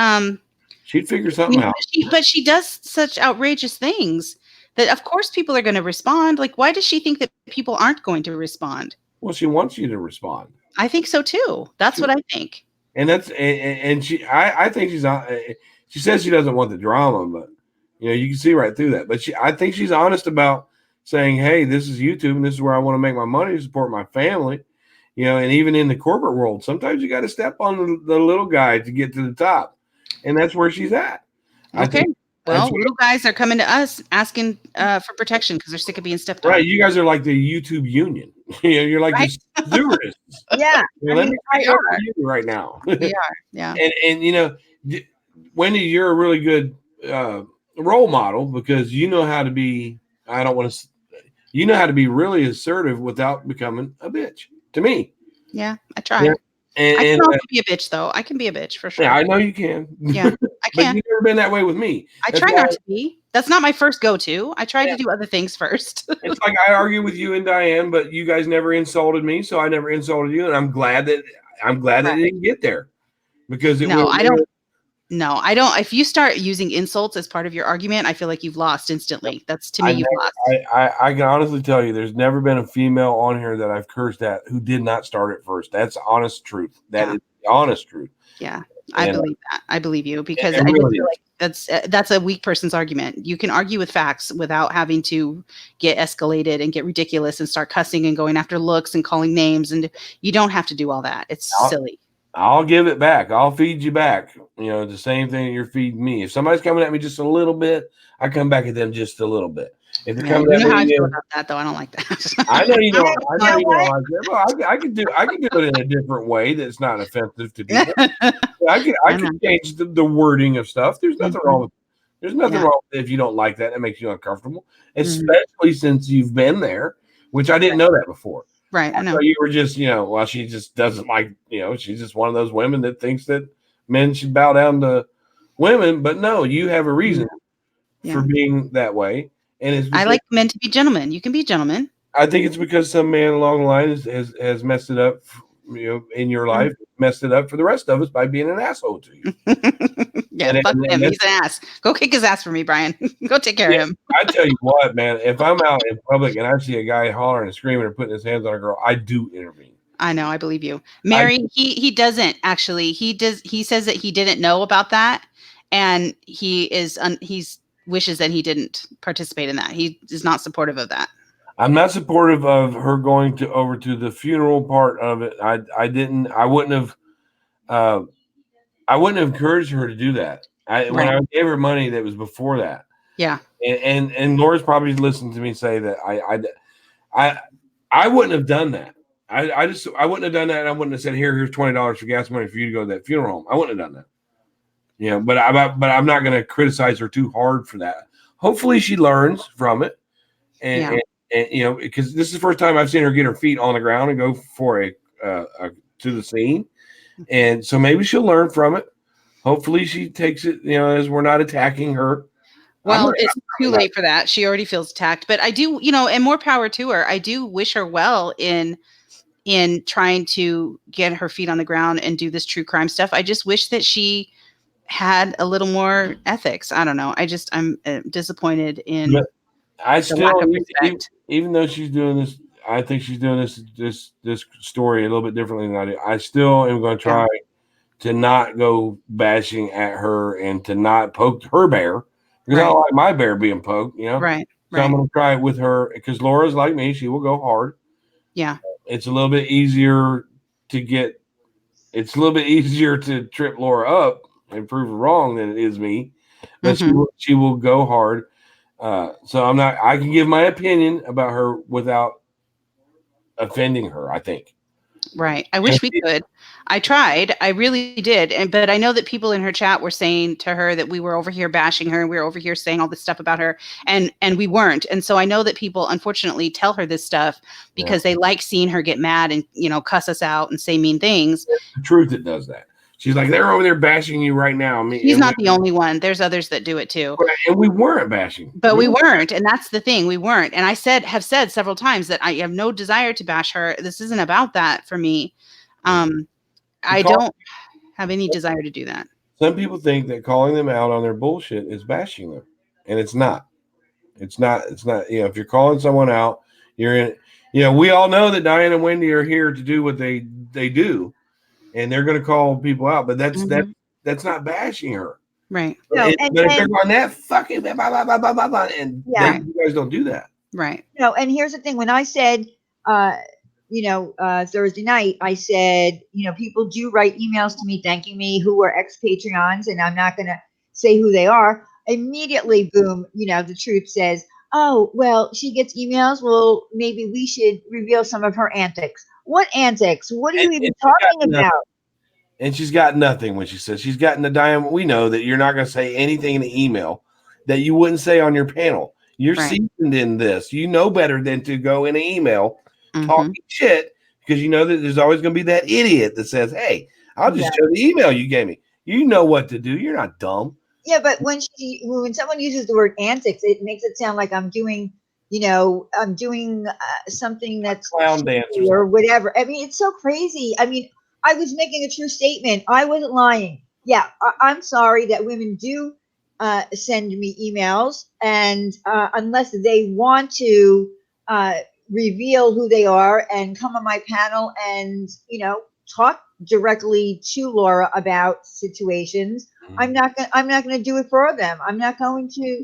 she'd figure something out.
But she does such outrageous things that of course people are going to respond. Like, why does she think that people aren't going to respond?
Well, she wants you to respond.
I think so too. That's what I think.
And I think she's on. She says she doesn't want the drama, but you can see right through that. But I think she's honest about saying, "Hey, this is YouTube, and this is where I want to make my money to support my family." And even in the corporate world, sometimes you got to step on the little guy to get to the top. And that's where she's at.
Okay. Well, little guys are coming to us asking for protection because they're sick of being stepped on.
Right. You guys are like the YouTube union. You're like the stewards.
Yeah.
Let me talk to you right now.
We are. Yeah.
And Wendy, you're a really good role model because you know how to be, you know how to be really assertive without becoming a bitch. To me.
Yeah, I try. Yeah. I can also be a bitch, though. I can be a bitch for sure.
Yeah, I know you can.
Yeah, I can.
But you've never been that way with me.
That's try not to be. That's not my first go-to. I try to do other things first.
It's like I argue with you and Diane, but you guys never insulted me, so I never insulted you, and I'm glad that it didn't get there because it.
No, I don't. No, I don't. If you start using insults as part of your argument, I feel like you've lost instantly. That's to me, you've lost.
I can honestly tell you, there's never been a female on here that I've cursed at who did not start it first. That's honest truth. That is the honest truth.
Yeah, I believe that. I believe you because I really feel like that's a weak person's argument. You can argue with facts without having to get escalated and get ridiculous and start cussing and going after looks and calling names. And you don't have to do all that. It's silly.
I'll give it back. I'll feed you back. The same thing you're feeding me. If somebody's coming at me just a little bit, I come back at them just a little bit. If they're coming at me,
how I feel about that though. I don't like that.
I know you don't. I know you don't like that. Well, I can do it in a different way that's not offensive to people. I can change the wording of stuff. There's nothing wrong with. There's nothing
Yeah.
wrong if you don't like that. That makes you uncomfortable,
Mm-hmm.
especially since you've been there, which I didn't know that before.
Right. I know.
So you were just, well, she just doesn't like, she's just one of those women that thinks that men should bow down to women. But no, you have a reason for being that way. And it's
I like men to be gentlemen. You can be gentlemen.
I think it's because some man along the line has messed it up, in your life, messed it up for the rest of us by being an asshole to you.
Fuck him. He's an ass. Go kick his ass for me, Brian. Go take care of him.
I tell you what, man, if I'm out in public and I see a guy hollering and screaming or putting his hands on a girl, I do intervene.
I know. I believe you. Mary, he doesn't actually. He says that he didn't know about that. And he's wishes that he didn't participate in that. He is not supportive of that.
I'm not supportive of her going over to the funeral part of it. I wouldn't have encouraged her to do that. When I gave her money, that was before that.
Yeah.
And Laura's probably listened to me say that I wouldn't have done that. I wouldn't have done that. And I wouldn't have said, here's $20 for gas money for you to go to that funeral home. I wouldn't have done that. But I'm not going to criticize her too hard for that. Hopefully she learns from it. And because this is the first time I've seen her get her feet on the ground and go for to the scene. And so maybe she'll learn from it. Hopefully she takes it, as we're not attacking her.
Well, it's too late for that. She already feels attacked, but I do, and more power to her. I do wish her well in trying to get her feet on the ground and do this true crime stuff. I just wish that she had a little more ethics. I don't know. I'm disappointed in.
But I still, even though she's doing this, I think she's doing this story a little bit differently than I do. I still am going to try to not go bashing at her and to not poke her bear, because I don't like my bear being poked,
Right.
So I'm going to try it with her, because Laura's like me. She will go hard.
Yeah.
It's a little bit easier to trip Laura up and prove her wrong than it is me, but she will go hard. So I can give my opinion about her without offending her, I think.
Right. I wish we could. I tried. I really did. But I know that people in her chat were saying to her that we were over here bashing her and we were over here saying all this stuff about her, and we weren't. And so I know that people unfortunately tell her this stuff because they like seeing her get mad and, cuss us out and say mean things.
It's the truth that does that. She's like, they're over there bashing you right now.
He's not the only one. There's others that do it too.
And we weren't bashing.
But we weren't. And that's the thing. We weren't. And I have said several times that I have no desire to bash her. This isn't about that for me. I don't have any desire to do that.
Some people think that calling them out on their bullshit is bashing them. And it's not. It's not. If you're calling someone out, you're in. We all know that Diane and Wendy are here to do what they do. And they're going to call people out, but that's not bashing her,
right?
But if they're going that fucking blah, blah, blah, blah, blah, blah, and you guys don't do that,
right?
No, and here's the thing: when I said, Thursday night, I said, people do write emails to me thanking me who are ex-Patreons, and I'm not going to say who they are. Immediately, boom, the truth says, oh, well, she gets emails. Well, maybe we should reveal some of her antics. What antics? What are you even talking about?
And she's got nothing when she says she's gotten the Diane. We know that you're not going to say anything in the email that you wouldn't say on your panel. You're seasoned in this. You know better than to go in an email talking shit, because you know that there's always going to be that idiot that says, hey, I'll just show the email you gave me. You know what to do. You're not dumb.
Yeah, but when someone uses the word antics, it makes it sound like I'm doing something that's
clown dance
or whatever. I mean, it's so crazy. I mean, I was making a true statement. I wasn't lying. Yeah, I'm sorry that women do send me emails, and unless they want to reveal who they are and come on my panel and talk directly to Laura about situations, I'm not going to do it for them. I'm not going to.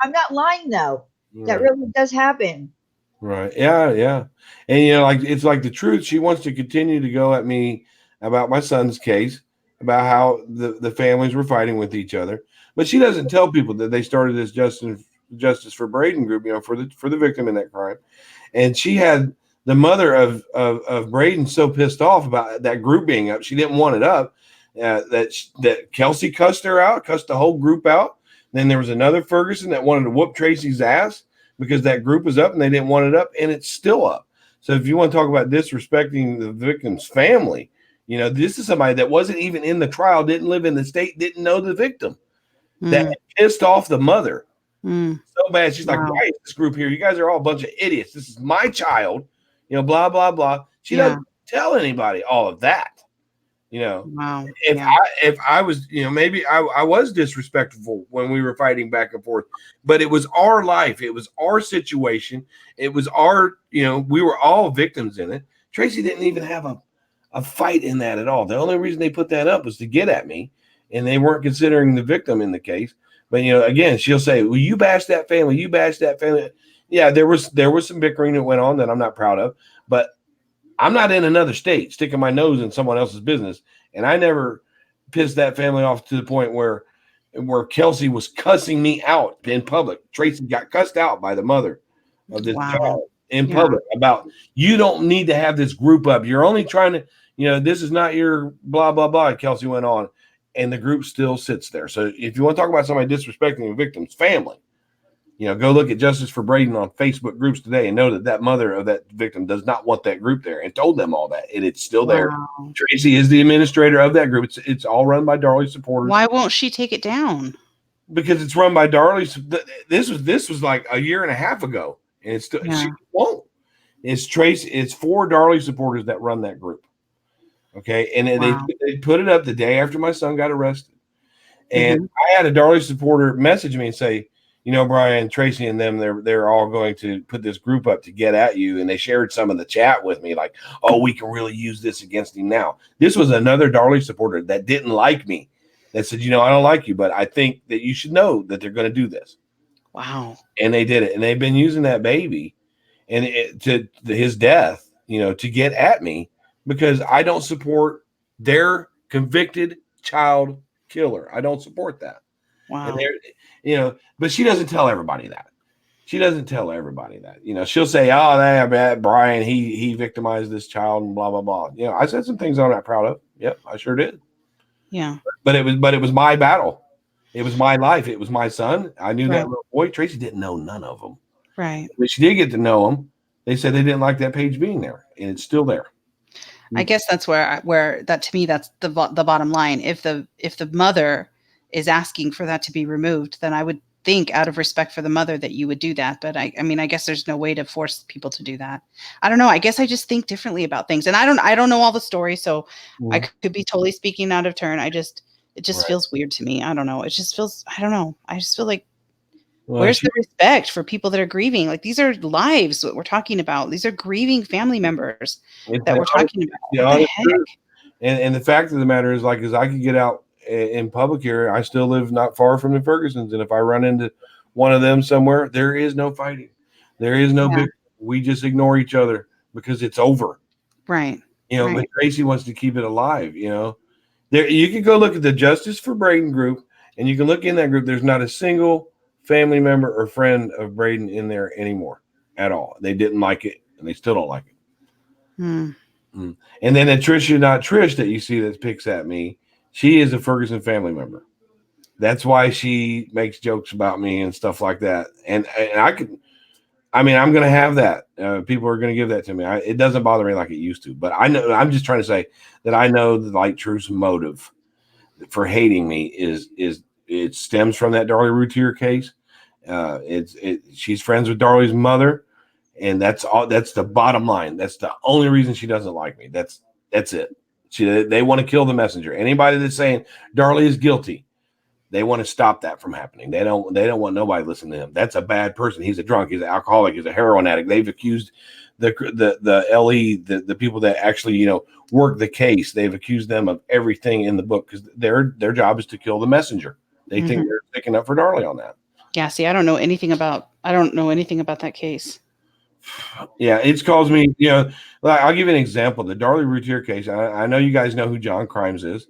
I'm not lying though. That really does happen.
Right. Yeah. And it's like the truth. She wants to continue to go at me about my son's case, about how the families were fighting with each other. But she doesn't tell people that they started this Justice for Braden group, for the victim in that crime. And she had the mother of Braden so pissed off about that group being up. She didn't want it up. That Kelsey cussed her out, cussed the whole group out. Then there was another Ferguson that wanted to whoop Tracy's ass because that group was up and they didn't want it up, and it's still up. So if you want to talk about disrespecting the victim's family, you know, this is somebody that wasn't even in the trial, didn't live in the state, didn't know the victim. That pissed off the mother so bad. She's like, why is this group here? You guys are all a bunch of idiots. This is my child, you know, blah, blah, blah. She doesn't tell anybody all of that. You know, if I was, you know, maybe I was disrespectful when we were fighting back and forth, but it was our life. It was our situation. It was our, you know, we were all victims in it. Tracy didn't even have a fight in that at all. The only reason they put that up was to get at me, and they weren't considering the victim in the case. But, you know, again, she'll say, well, you bashed that family. You bashed that family. Yeah, there was some bickering that went on that I'm not proud of, but I'm not in another state sticking my nose in someone else's business. And I never pissed that family off to the point where Kelsey was cussing me out in public. Tracy got cussed out by the mother of this child in public about, you don't need to have this group up. You're only trying to, you know, this is not your blah, blah, blah. Kelsey went on, and the group still sits there. So if you want to talk about somebody disrespecting a victim's family, you know, go look at Justice for Braden on Facebook groups today and know that that mother of that victim does not want that group there, and told them all that. And it's still there. Tracy is the administrator of that group. It's all run by Darley supporters.
Why won't she take it down?
Because it's run by Darley. This was like a year and a half ago, and it's still she won't. It's Tracy. It's 4 Darley supporters that run that group. Okay, and they put it up the day after my son got arrested, and I had a Darley supporter message me and say, you know, Brian, Tracy, and them, they're all going to put this group up to get at you. And they shared some of the chat with me, like, oh, we can really use this against him now. This was another Darley supporter that didn't like me, that said, you know, I don't like you, but I think that you should know that they're going to do this.
Wow.
And they did it. And they've been using that baby and to his death, you know, to get at me because I don't support their convicted child killer. I don't support that.
Wow.
You know, but she doesn't tell everybody that. She doesn't tell everybody that. You know, she'll say, oh, that Brian, he victimized this child and blah, blah, blah. You know, I said some things I'm not proud of. Yep, I sure did.
Yeah.
But it was my battle. It was my life. It was my son. I knew that little boy. Tracy didn't know none of them.
Right.
But she did get to know them. They said they didn't like that page being there, and it's still there.
I guess that's where that, to me, that's the bottom line. If the mother is asking for that to be removed, then I would think, out of respect for the mother, that you would do that. But I mean, I guess there's no way to force people to do that. I don't know. I guess I just think differently about things, and I don't know all the stories, so I could be totally speaking out of turn. It just feels weird to me. I don't know. It just feels, I don't know. I just feel like, where's the respect for people that are grieving? Like, these are lives that we're talking about. These are grieving family members that we're talking about. What the heck?
And the fact of the matter is, like, as I could get out in public here, I still live not far from the Fergusons, and if I run into one of them somewhere, there is no fighting. There is no big. We just ignore each other because it's over.
Right.
You know, but Tracy wants to keep it alive. You know, there you can go look at the Justice for Braden group, and you can look in that group. There's not a single family member or friend of Braden in there anymore at all. They didn't like it, and they still don't like it. And then a Trisha, not Trish, that you see that picks at me, she is a Ferguson family member. That's why she makes jokes about me and stuff like that. And I'm going to have that. People are going to give that to me. It doesn't bother me like it used to, but I know, I'm just trying to say that I know the Light Truth's motive for hating me is it stems from that Darley Routier case. She's friends with Darley's mother, and that's all. That's the bottom line. That's the only reason she doesn't like me. That's it. They want to kill the messenger. Anybody that's saying Darley is guilty, they want to stop that from happening. They don't want nobody listening to him. That's a bad person. He's a drunk. He's an alcoholic. He's a heroin addict. They've accused the LE, the people that actually, you know, work the case. They've accused them of everything in the book because their job is to kill the messenger. They think they're sticking up for Darley on that.
Yeah. See, I don't know anything about that case.
Yeah, it's caused me, you know, I'll give you an example. The Darley Routier case. I know you guys know who John Crimes is.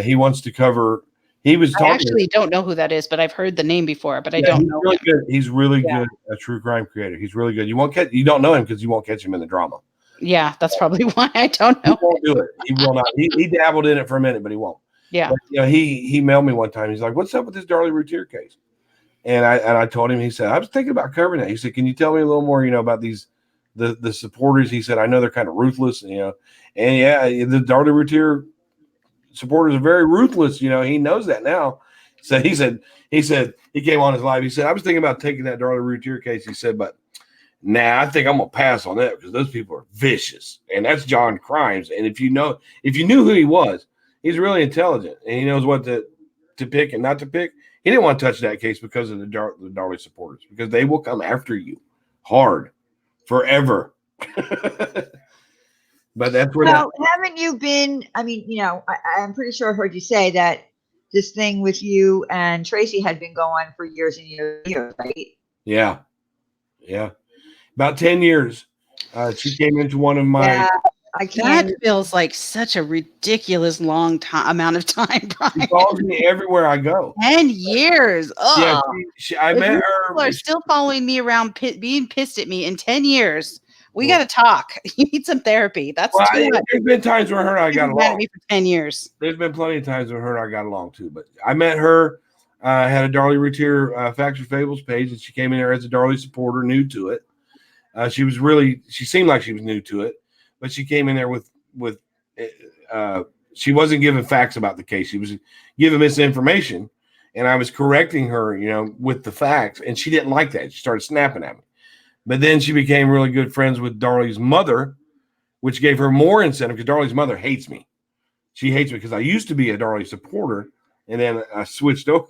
He wants to cover. He was talking. I
actually don't know who that is, but I've heard the name before. But I don't know.
Really good. He's really good, a true crime creator. He's really good. You don't know him because you won't catch him in the drama.
Yeah, that's probably why I don't know.
He won't do it. He will not. He dabbled in it for a minute, but he won't.
Yeah.
But, you know, he mailed me one time. He's like, "What's up with this Darlie Routier case?" And I told him. He said, "I was thinking about covering that." He said, "Can you tell me a little more, you know, about these the supporters?" He said, "I know they're kind of ruthless, you know, and yeah, the Darlie Routier supporters are very ruthless. You know, he knows that now." So he said he came on his live. He said, "I was thinking about taking that Darlie Routier case." He said, "But nah, I think I'm gonna pass on that because those people are vicious, and that's John Crimes. And if you knew who he was, he's really intelligent and he knows what to pick and not to pick. He didn't want to touch that case because of the Darlie supporters, because they will come after you hard forever." But that's where
Well, haven't you been? I mean, you know, I'm pretty sure I heard you say that this thing with you and Tracy had been going for years and years and years, right?
yeah. About 10 years. She came into one of my.
Yeah, I can't.
That feels like such a ridiculous long amount of time, Brian.
She follows me everywhere I go.
10 years.
Yeah,
Oh,
I met her.
People are still following me around, being pissed at me in 10 years. We got to talk. You need some therapy. That's too much.
There's been times where her and I got along.
Mad at me for 10 years.
There's been plenty of times when her and I got along too. But I met her. Had a Darlie Routier Facts or Fables page, and she came in there as a Darlie supporter, new to it. She seemed like she was new to it, but she came in there with she wasn't giving facts about the case. She was giving misinformation, and I was correcting her, you know, with the facts, and she didn't like that. She started snapping at me. But then she became really good friends with Darlie's mother, which gave her more incentive because Darlie's mother hates me. She hates me because I used to be a Darlie supporter, and then I switched over.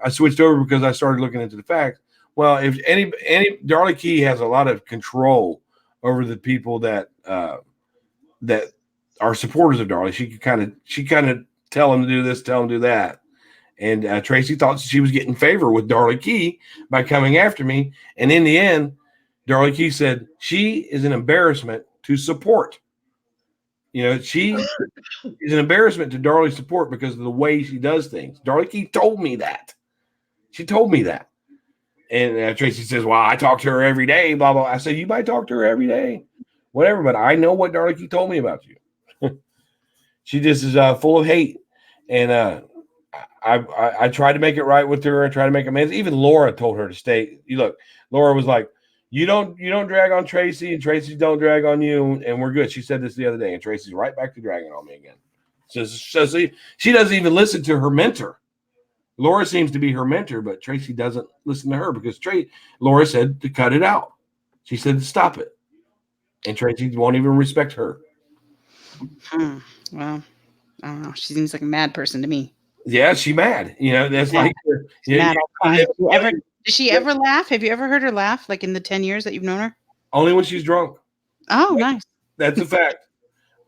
Because I started looking into the facts. Well, if any Darlie Key has a lot of control over the people that are supporters of Darlie. She kind of tell them to do this, tell them to do that. And Tracy thought she was getting favor with Darlie Key by coming after me. And in the end, Darlie Key said she is an embarrassment to support. You know, she is an embarrassment to Darlie's support because of the way she does things. Darlie Key told me that. She told me that. And Tracy says, "Well, I talk to her every day, blah, blah." I said, "You might talk to her every day, whatever, but I know what Darlie Key told me about you." She just is full of hate. And I tried to make it right with her and try to make amends. Even Laura told her to stay. Laura was like, you don't drag on Tracy, and Tracy don't drag on you, and we're good. She said this the other day, and Tracy's right back to dragging on me again. So she doesn't even listen to her mentor. Laura seems to be her mentor, but Tracy doesn't listen to her because Laura said to cut it out. She said to stop it. And Tracy won't even respect her.
Well, I don't know. She seems like a mad person to me.
Yeah, she's mad. You know, that's like
mad. Does she ever laugh? Have you ever heard her laugh, like in the 10 years that you've known her?
Only when she's drunk.
Oh, nice.
That's a fact.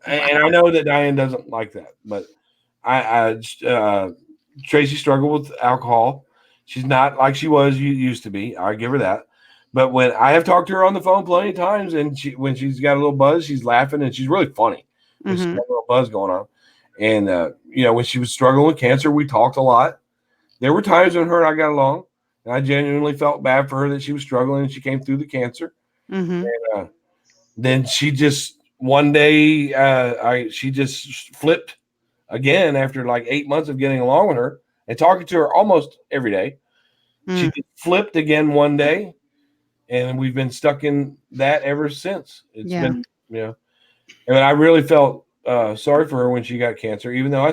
And I know that Diane doesn't like that, but Tracy struggled with alcohol. She's not like she was used to be. I give her that. But when I have talked to her on the phone plenty of times, and when she's got a little buzz, she's laughing and she's really funny. She's got a little buzz going on. And when she was struggling with cancer, we talked a lot. There were times when her and I got along, and I genuinely felt bad for her that she was struggling and she came through the cancer. And then she just one day she just flipped again after like 8 months of getting along with her and talking to her almost every day. She just flipped again one day, and we've been stuck in that ever since. It's been, and I really felt sorry for her when she got cancer, even though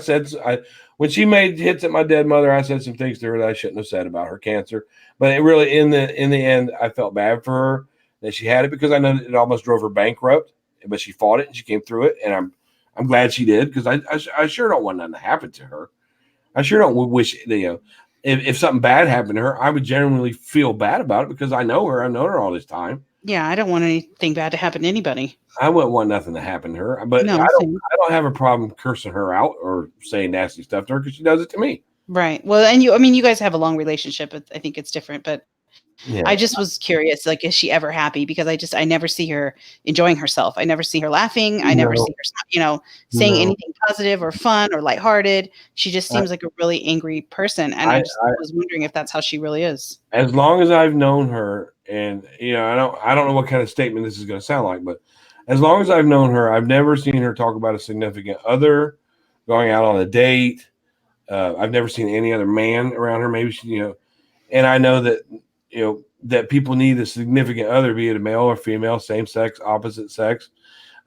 when she made hits at my dead mother, I said some things to her that I shouldn't have said about her cancer. But it really, in the end, I felt bad for her that she had it, because I know it almost drove her bankrupt, but she fought it and she came through it. And I'm glad she did, because I sure don't want nothing to happen to her. I sure don't wish, if something bad happened to her, I would genuinely feel bad about it, because I know her. I've known her all this time.
Yeah, I don't want anything bad to happen to anybody.
I wouldn't want nothing to happen to her, but no, I don't have a problem cursing her out or saying nasty stuff to her, because she does it to me.
Right. Well, and you guys have a long relationship. I think it's different, but yeah. I just was curious, like, is she ever happy? Because I never see her enjoying herself. I never see her laughing. I never see her, saying anything positive or fun or lighthearted. She just seems like a really angry person. And I was wondering if that's how she really is.
As long as I've known her, and I don't know what kind of statement this is going to sound like, but as long as I've known her, I've never seen her talk about a significant other, going out on a date, I've never seen any other man around her. Maybe she, and I know that, that people need a significant other, be it a male or female, same sex, opposite sex.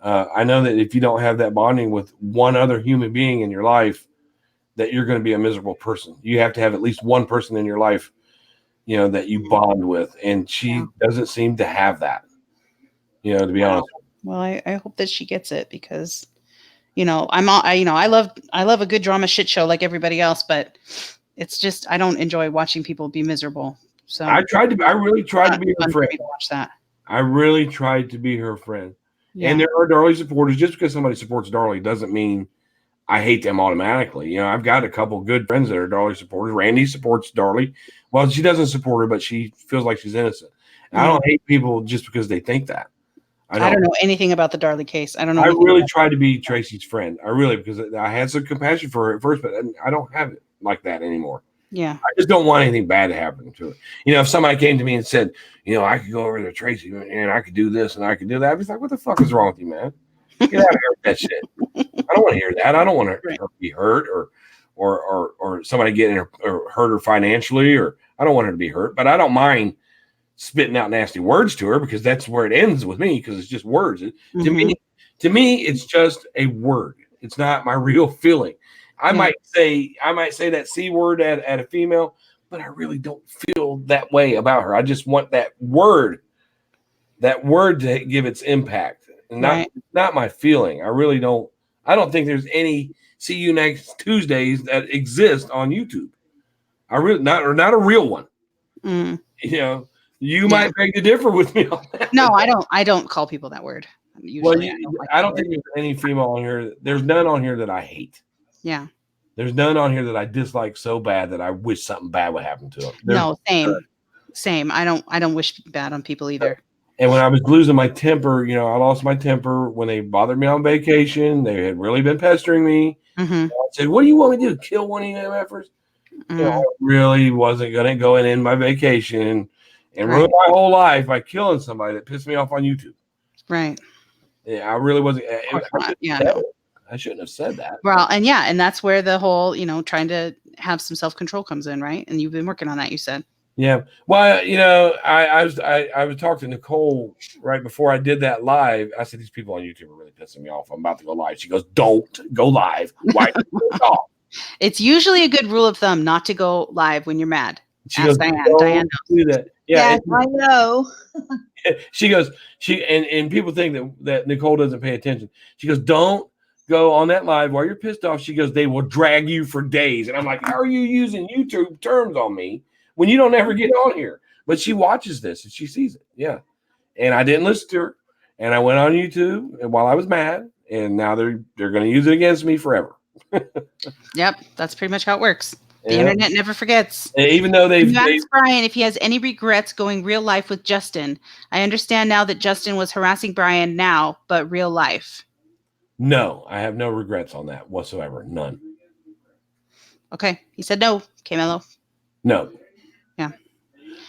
I know that if you don't have that bonding with one other human being in your life, that you're going to be a miserable person. You have to have at least one person in your life, that you bond with. And she doesn't seem to have that, to be honest.
Well, I hope that she gets it because, I love a good drama shit show like everybody else, but it's just, I don't enjoy watching people be miserable. So
I really tried to be her friend.
Watch that.
I really tried to be her friend.
Yeah.
And there are Darlie supporters. Just because somebody supports Darlie doesn't mean I hate them automatically. I've got a couple good friends that are Darlie supporters. Randy supports Darlie. Well, she doesn't support her, but she feels like she's innocent. And I don't hate people just because they think that.
I don't know anything about the Darlie case. I don't know.
I really tried to be Tracy's friend. I really, because I had some compassion for her at first, but I don't have it like that anymore.
Yeah. I
just don't want anything bad to happen to her. If somebody came to me and said, I could go over to Tracy and I could do this and I could do that, I'd be like, what the fuck is wrong with you, man? Get out of here with that shit. I don't want to hear that. I don't want her to be hurt or somebody getting her or hurt her financially, or I don't want her to be hurt, but I don't mind spitting out nasty words to her because that's where it ends with me, because it's just words. To me, it's just a word. It's not my real feeling. I might say that C word at a female, but I really don't feel that way about her. I just want that word to give its impact, and not my feeling. I really don't. I don't think there's any "See You Next Tuesdays" that exist on YouTube. I really not a real one. You might beg to differ with me on that.
No, I don't. I don't call people that word. Usually,
I don't think there's any female on here. There's none on here that I hate.
Yeah.
There's none on here that I dislike so bad that I wish something bad would happen to them.
No, same. I don't wish bad on people either.
And when I was losing my temper, I lost my temper when they bothered me on vacation. They had really been pestering me. I said, "What do you want me to do? Kill one of you efforts?" I really wasn't going to go in my vacation and ruin my whole life by killing somebody that pissed me off on YouTube.
Right.
Yeah, I really wasn't. I shouldn't have said that.
Well, and that's where the whole, trying to have some self-control comes in, right? And you've been working on that, you said.
Yeah. Well, I was talking to Nicole right before I did that live. I said, these people on YouTube are really pissing me off. I'm about to go live. She goes, "Don't go live. Why?"
It's usually a good rule of thumb not to go live when you're mad.
She goes,
Diane knows.
Do that.
Yeah, I know.
She goes, and people think that Nicole doesn't pay attention. She goes, "Don't go on that live while you're pissed off." She goes, "They will drag you for days." And I'm like, how are you using YouTube terms on me when you don't ever get on here? But she watches this and she sees it. Yeah. And I didn't listen to her. And I went on YouTube while I was mad. And now they're going to use it against me forever.
Yep. That's pretty much how it works. The internet never forgets.
And even though they've
asked Brian if he has any regrets going real life with Justin. I understand now that Justin was harassing Brian now, but real life.
No, I have no regrets on that whatsoever. None.
Okay. He said no, K-Mello.
No.
Yeah.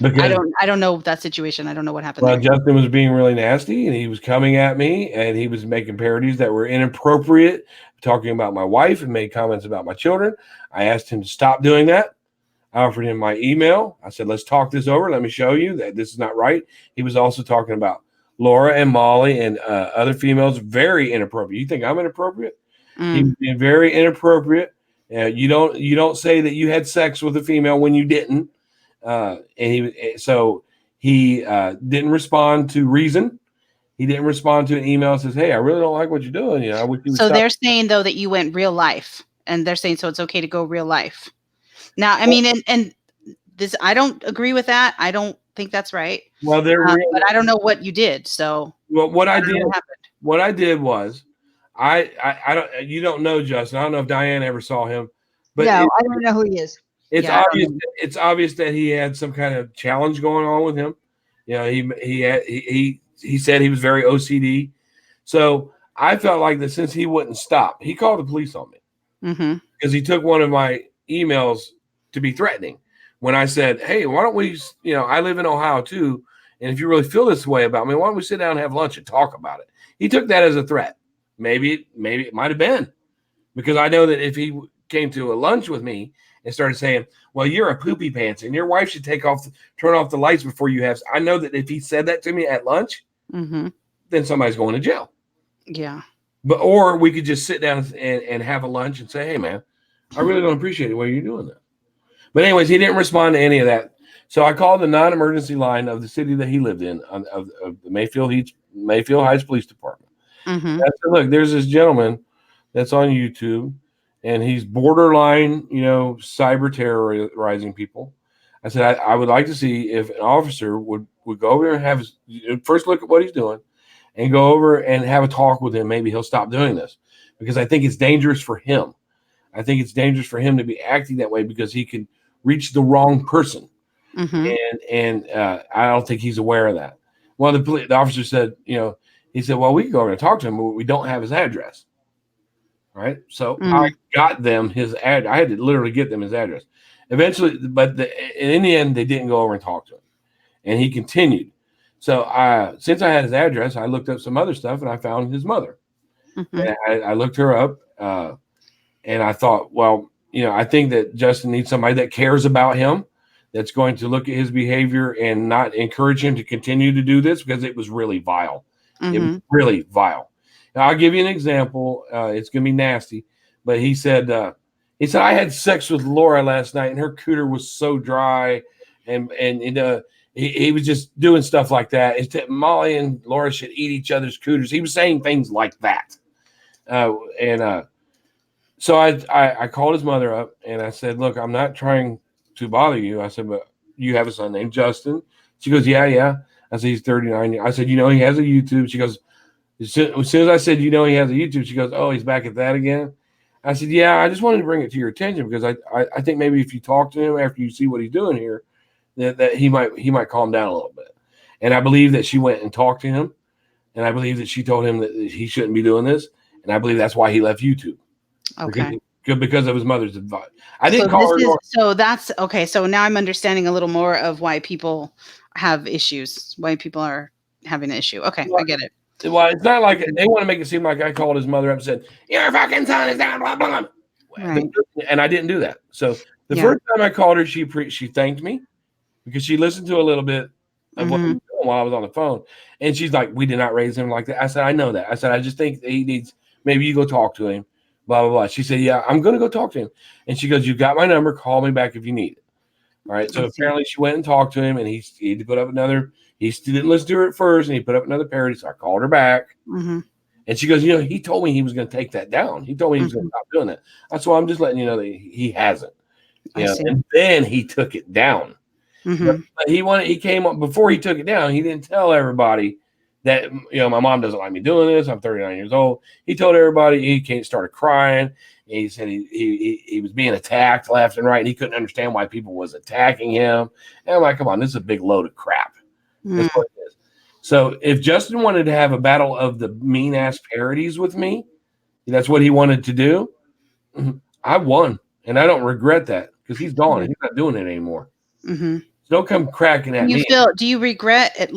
Because
I don't know that situation. I don't know what happened.
Well, Justin was being really nasty and he was coming at me and he was making parodies that were inappropriate, talking about my wife and made comments about my children. I asked him to stop doing that. I offered him my email. I said, "Let's talk this over. Let me show you that this is not right." He was also talking about Laura and Molly and other females, very inappropriate. You think I'm inappropriate? He was being very inappropriate. You don't say that you had sex with a female when you didn't. And he didn't respond to reason. He didn't respond to an email that says, "Hey, I really don't like what you're doing. I wish you would
So
stop."
they're saying though that you went real life, and they're saying so it's okay to go real life. Now, I mean, and this, I don't agree with that. I don't think that's right.
Well,
but I don't know what you did. So
what I did was I don't. You don't know Justin. I don't know if Diane ever saw him, but
no, I don't know who he is.
It's obvious. It's obvious that he had some kind of challenge going on with him. He said he was very OCD. So I felt like that since he wouldn't stop, he called the police on me because he took one of my emails to be threatening. When I said, "Hey, why don't we? I live in Ohio too, and if you really feel this way about me, why don't we sit down and have lunch and talk about it?" He took that as a threat. Maybe it might have been, because I know that if he came to a lunch with me and started saying, well, you're a poopy pants and your wife should turn off the lights before you have. I know that if he said that to me at lunch, then somebody's going to jail.
Yeah.
Or we could just sit down and have a lunch and say, hey, man, I really don't appreciate it. Why are you doing that? But anyways, he didn't respond to any of that. So I called the non-emergency line of the city that he lived in, of the Mayfield Heights Police Department. I said, look, there's this gentleman that's on YouTube, and he's borderline, cyber terrorizing people. I said, I would like to see if an officer would go over and have his first look at what he's doing and go over and have a talk with him. Maybe he'll stop doing this, because I think it's dangerous for him. I think it's dangerous for him to be acting that way because he can reach the wrong person. And I don't think he's aware of that. Well, the officer said, he said, well, we can go over and talk to him, but we don't have his address. Right. So I got them his address. I had to literally get them his address eventually. But in the end, they didn't go over and talk to him. And he continued. So since I had his address, I looked up some other stuff and I found his mother. And I looked her up and I thought, well, I think that Justin needs somebody that cares about him, that's going to look at his behavior and not encourage him to continue to do this, because it was really vile. It was really vile. Now, I'll give you an example. It's going to be nasty, but he said, I had sex with Laura last night and her cooter was so dry. And he was just doing stuff like that. Instead, Molly and Laura should eat each other's cooters. He was saying things like that. So I called his mother up and I said, look, I'm not trying to bother you. I said, but you have a son named Justin. She goes, yeah. I said, he's 39. I said, he has a YouTube. She goes, as soon as I said, he has a YouTube, she goes, oh, he's back at that again. I said, yeah, I just wanted to bring it to your attention because I think maybe if you talk to him after you see what he's doing here, that he might calm down a little bit. And I believe that she went and talked to him. And I believe that she told him that he shouldn't be doing this. And I believe that's why he left YouTube.
Okay.
Because of his mother's advice. I didn't call her.
So that's okay. So now I'm understanding a little more of why people have issues, why people are having an issue. Okay, I get it.
Well, it's not like they want to make it seem like I called his mother up and said, your fucking son is down, blah, blah. Right. And I didn't do that. So the first time I called her, she thanked me because she listened to a little bit of what he was doing while I was on the phone. And she's like, we did not raise him like that. I said, I know that. I said, I just think that he needs, maybe you go talk to him, blah, blah, blah. She said, yeah, I'm going to go talk to him. And she goes, you got my number. Call me back if you need it. All right. So apparently she went and talked to him and he had to put up another. He still didn't listen to her at first, and he put up another parody. So I called her back, and she goes, he told me he was going to take that down. He told me he was going to stop doing that. I said, well, I'm just letting you know that he hasn't. And then he took it down. But he came up before he took it down. He didn't tell everybody that my mom doesn't like me doing this. I'm 39 years old. He told everybody. He started crying. He said he was being attacked left and right, and he couldn't understand why people was attacking him. And I'm like, come on, this is a big load of crap. That's what it is. So if Justin wanted to have a battle of the mean ass parodies with me, that's what he wanted to do. I won, and I don't regret that because he's gone. He's not doing it anymore. So don't come cracking at me.
Do you regret it,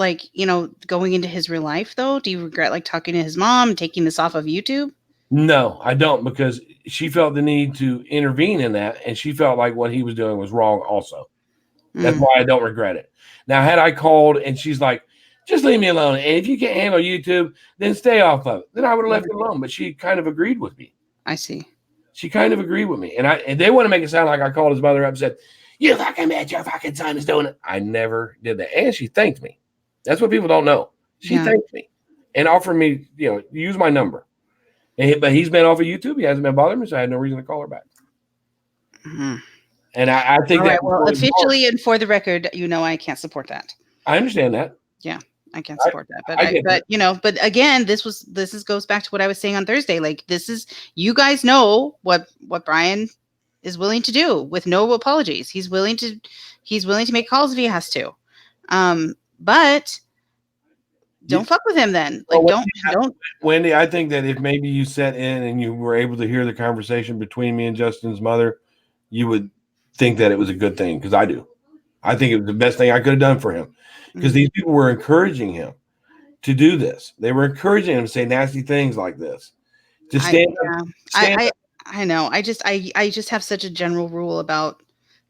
going into his real life though? Do you regret talking to his mom, taking this off of YouTube?
No, I don't, because she felt the need to intervene in that, and she felt like what he was doing was wrong also. That's why I don't regret it. Now, had I called and she's like, just leave me alone. And if you can't handle YouTube, then stay off of it. Then I would have left it alone. But she kind of agreed with me.
I see.
She kind of agreed with me. And they want to make it sound like I called his mother up and said, you fucking bitch, your fucking son is doing it. I never did that. And she thanked me. That's what people don't know. She thanked me and offered me, use my number. But he's been off of YouTube. He hasn't been bothering me, so I had no reason to call her back. And I think that
officially and for the record, I can't support that.
I understand that.
Yeah, I can't support that. But again, this goes back to what I was saying on Thursday. Like, this is, you guys know what Brian is willing to do with no apologies. He's willing to make calls if he has to. But don't fuck with him then. Don't.
Wendy, I think that if maybe you sat in and you were able to hear the conversation between me and Justin's mother, you would think that it was a good thing, because I do. I think it was the best thing I could have done for him, because these people were encouraging him to do this. They were encouraging him to say nasty things like this. To stand up.
I know. I just have such a general rule about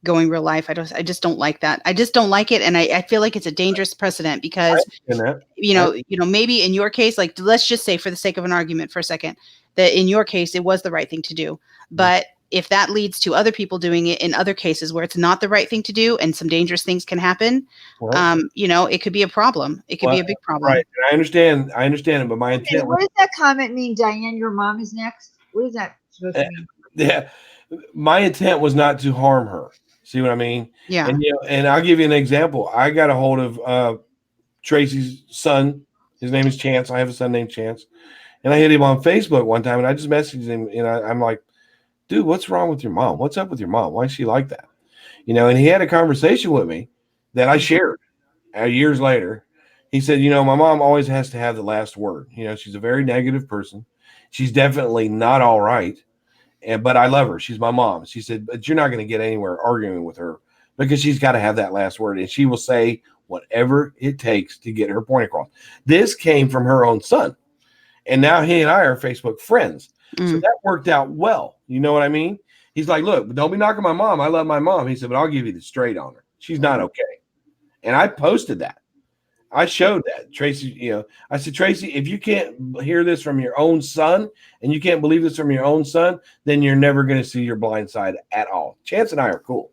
going real life. I just don't like that. I just don't like it. And I feel like it's a dangerous precedent because, maybe in your case, like, let's just say for the sake of an argument for a second, that in your case, it was the right thing to do. But if that leads to other people doing it in other cases where it's not the right thing to do and some dangerous things can happen, it could be a problem. It could be a big problem.
Right. I understand it, but my intent.
What does that comment mean, Diane? Your mom is next? What is that supposed to mean?
Yeah. My intent was not to harm her. See what I mean?
Yeah.
And I'll give you an example. I got a hold of Tracy's son. His name is Chance. I have a son named Chance. And I hit him on Facebook one time and I just messaged him and I'm like, dude, what's wrong with your mom? What's up with your mom? Why is she like that? And he had a conversation with me that I shared years later. He said, my mom always has to have the last word. She's a very negative person. She's definitely not all right. But I love her. She's my mom. She said, but you're not going to get anywhere arguing with her because she's got to have that last word. And she will say whatever it takes to get her point across. This came from her own son. And now he and I are Facebook friends. So that worked out well. You know what I mean? He's like, look, don't be knocking my mom. I love my mom. He said, but I'll give you the straight on her. She's not okay. And I posted that. I showed that. Tracy, I said, Tracy, if you can't hear this from your own son and you can't believe this from your own son, then you're never going to see your blind side at all. Chance and I are cool.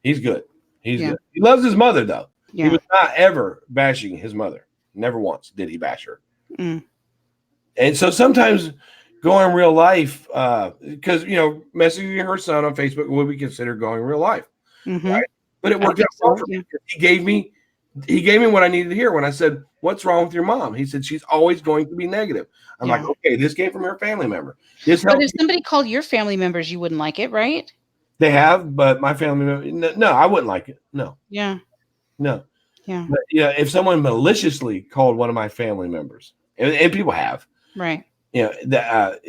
He's good. He's good. He loves his mother, though. Yeah. He was not ever bashing his mother. Never once did he bash her. And so sometimes going real life, because, messaging her son on Facebook would be considered going real life. Right? But it worked out well for me. He gave me what I needed to hear when I said, what's wrong with your mom? He said, she's always going to be negative. I'm like, okay, this came from her family member.
But if somebody called your family members, you wouldn't like it, right?
They have, but my family member, no, I wouldn't like it. No.
Yeah.
No.
Yeah.
But if someone maliciously called one of my family members, and people have.
Right.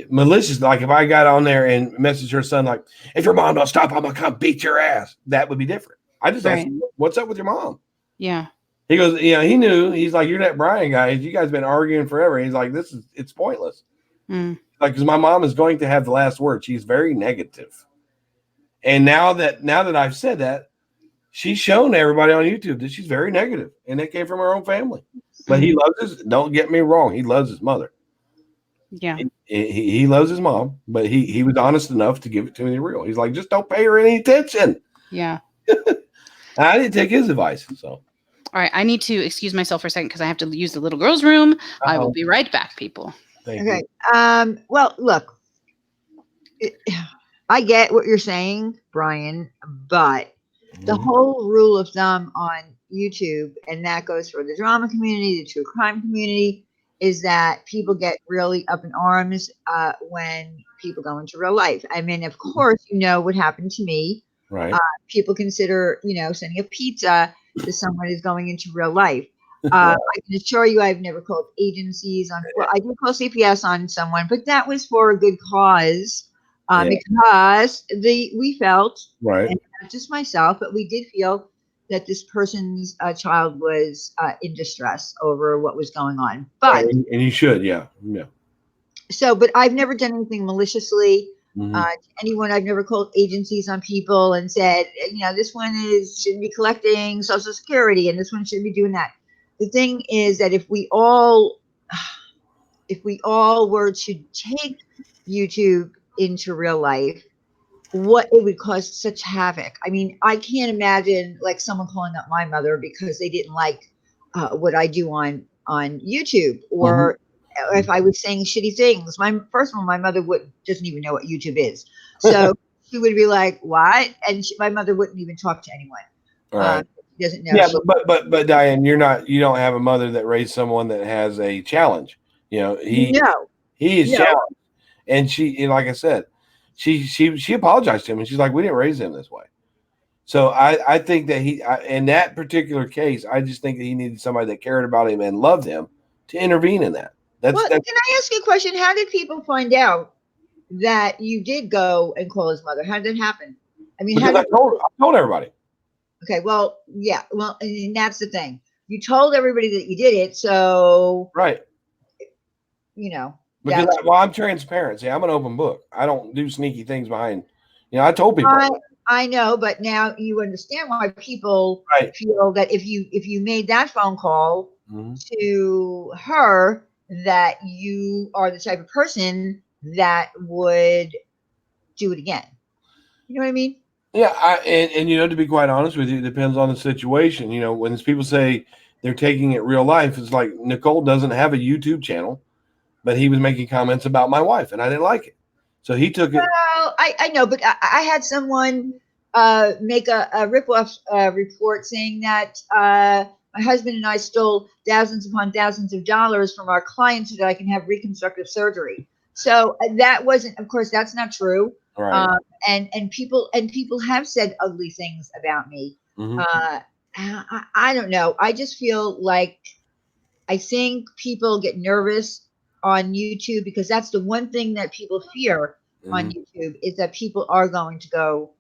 Malicious, like if I got on there and messaged her son, like, if your mom don't stop, I'm going to come beat your ass. That would be different. I just asked him, what's up with your mom?
Yeah.
He goes, he knew. He's like, you're that Brian guy. You guys been arguing forever. He's like, it's pointless. Like, because my mom is going to have the last word. She's very negative. And now that I've said that, she's shown everybody on YouTube that she's very negative. And it came from her own family. But he loves don't get me wrong. He loves his mother.
Yeah.
He loves his mom, but he was honest enough to give it to me real. He's like, just don't pay her any attention.
Yeah.
I didn't take his advice. So.
All right. I need to excuse myself for a second because I have to use the little girl's room. I will be right back, people.
Thank you.
Well, look, I get what you're saying, Brian, but the whole rule of thumb on YouTube, and that goes for the drama community, the true crime community, is that people get really up in arms when people go into real life. I mean, of course, what happened to me.
Right.
People consider, sending a pizza to someone who's going into real life. I can assure you I've never called agencies on, well, I did call CPS on someone, but that was for a good cause because we felt,
right,
and not just myself, but we did feel that this person's child was in distress over what was going on. But
and you should, yeah.
So, but I've never done anything maliciously. To anyone, I've never called agencies on people and said, this one shouldn't be collecting Social Security, and this one shouldn't be doing that. The thing is that if we all were to take YouTube into real life, what it would cause such havoc. I mean, I can't imagine like someone calling up my mother because they didn't like what I do on YouTube, or if I was saying shitty things. My mother doesn't even know what YouTube is, so she would be like, "What?" And my mother wouldn't even talk to anyone.
Right.
She doesn't know.
Yeah, but Diane, you don't have a mother that raised someone that has a challenge. He is challenged, and she, like I said, she apologized to him, and she's like, we didn't raise him this way. So I think that in that particular case, I just think that he needed somebody that cared about him and loved him to intervene in that.
Can I ask you a question? How did people find out that you did go and call his mother? How did that happen? I mean,
I told everybody.
Okay, well, yeah, well, and that's the thing. You told everybody that you did it, so
right. Because I'm transparent. See, I'm an open book. I don't do sneaky things behind. I told people.
I know, but now you understand why people feel that if you made that phone call to her, that you are the type of person that would do it again. You know what I mean?
Yeah, and to be quite honest with you, it depends on the situation. When people say they're taking it real life, it's like Nicole doesn't have a YouTube channel, but he was making comments about my wife, and I didn't like it, so he took it.
Well, I know, but I had someone make a rip-off report saying that my husband and I stole thousands upon thousands of dollars from our clients so that I can have reconstructive surgery. So that wasn't, of course, that's not true.
Right.
And people have said ugly things about me. I don't know. I just feel like I think people get nervous on YouTube because that's the one thing that people fear on YouTube is that people are going to go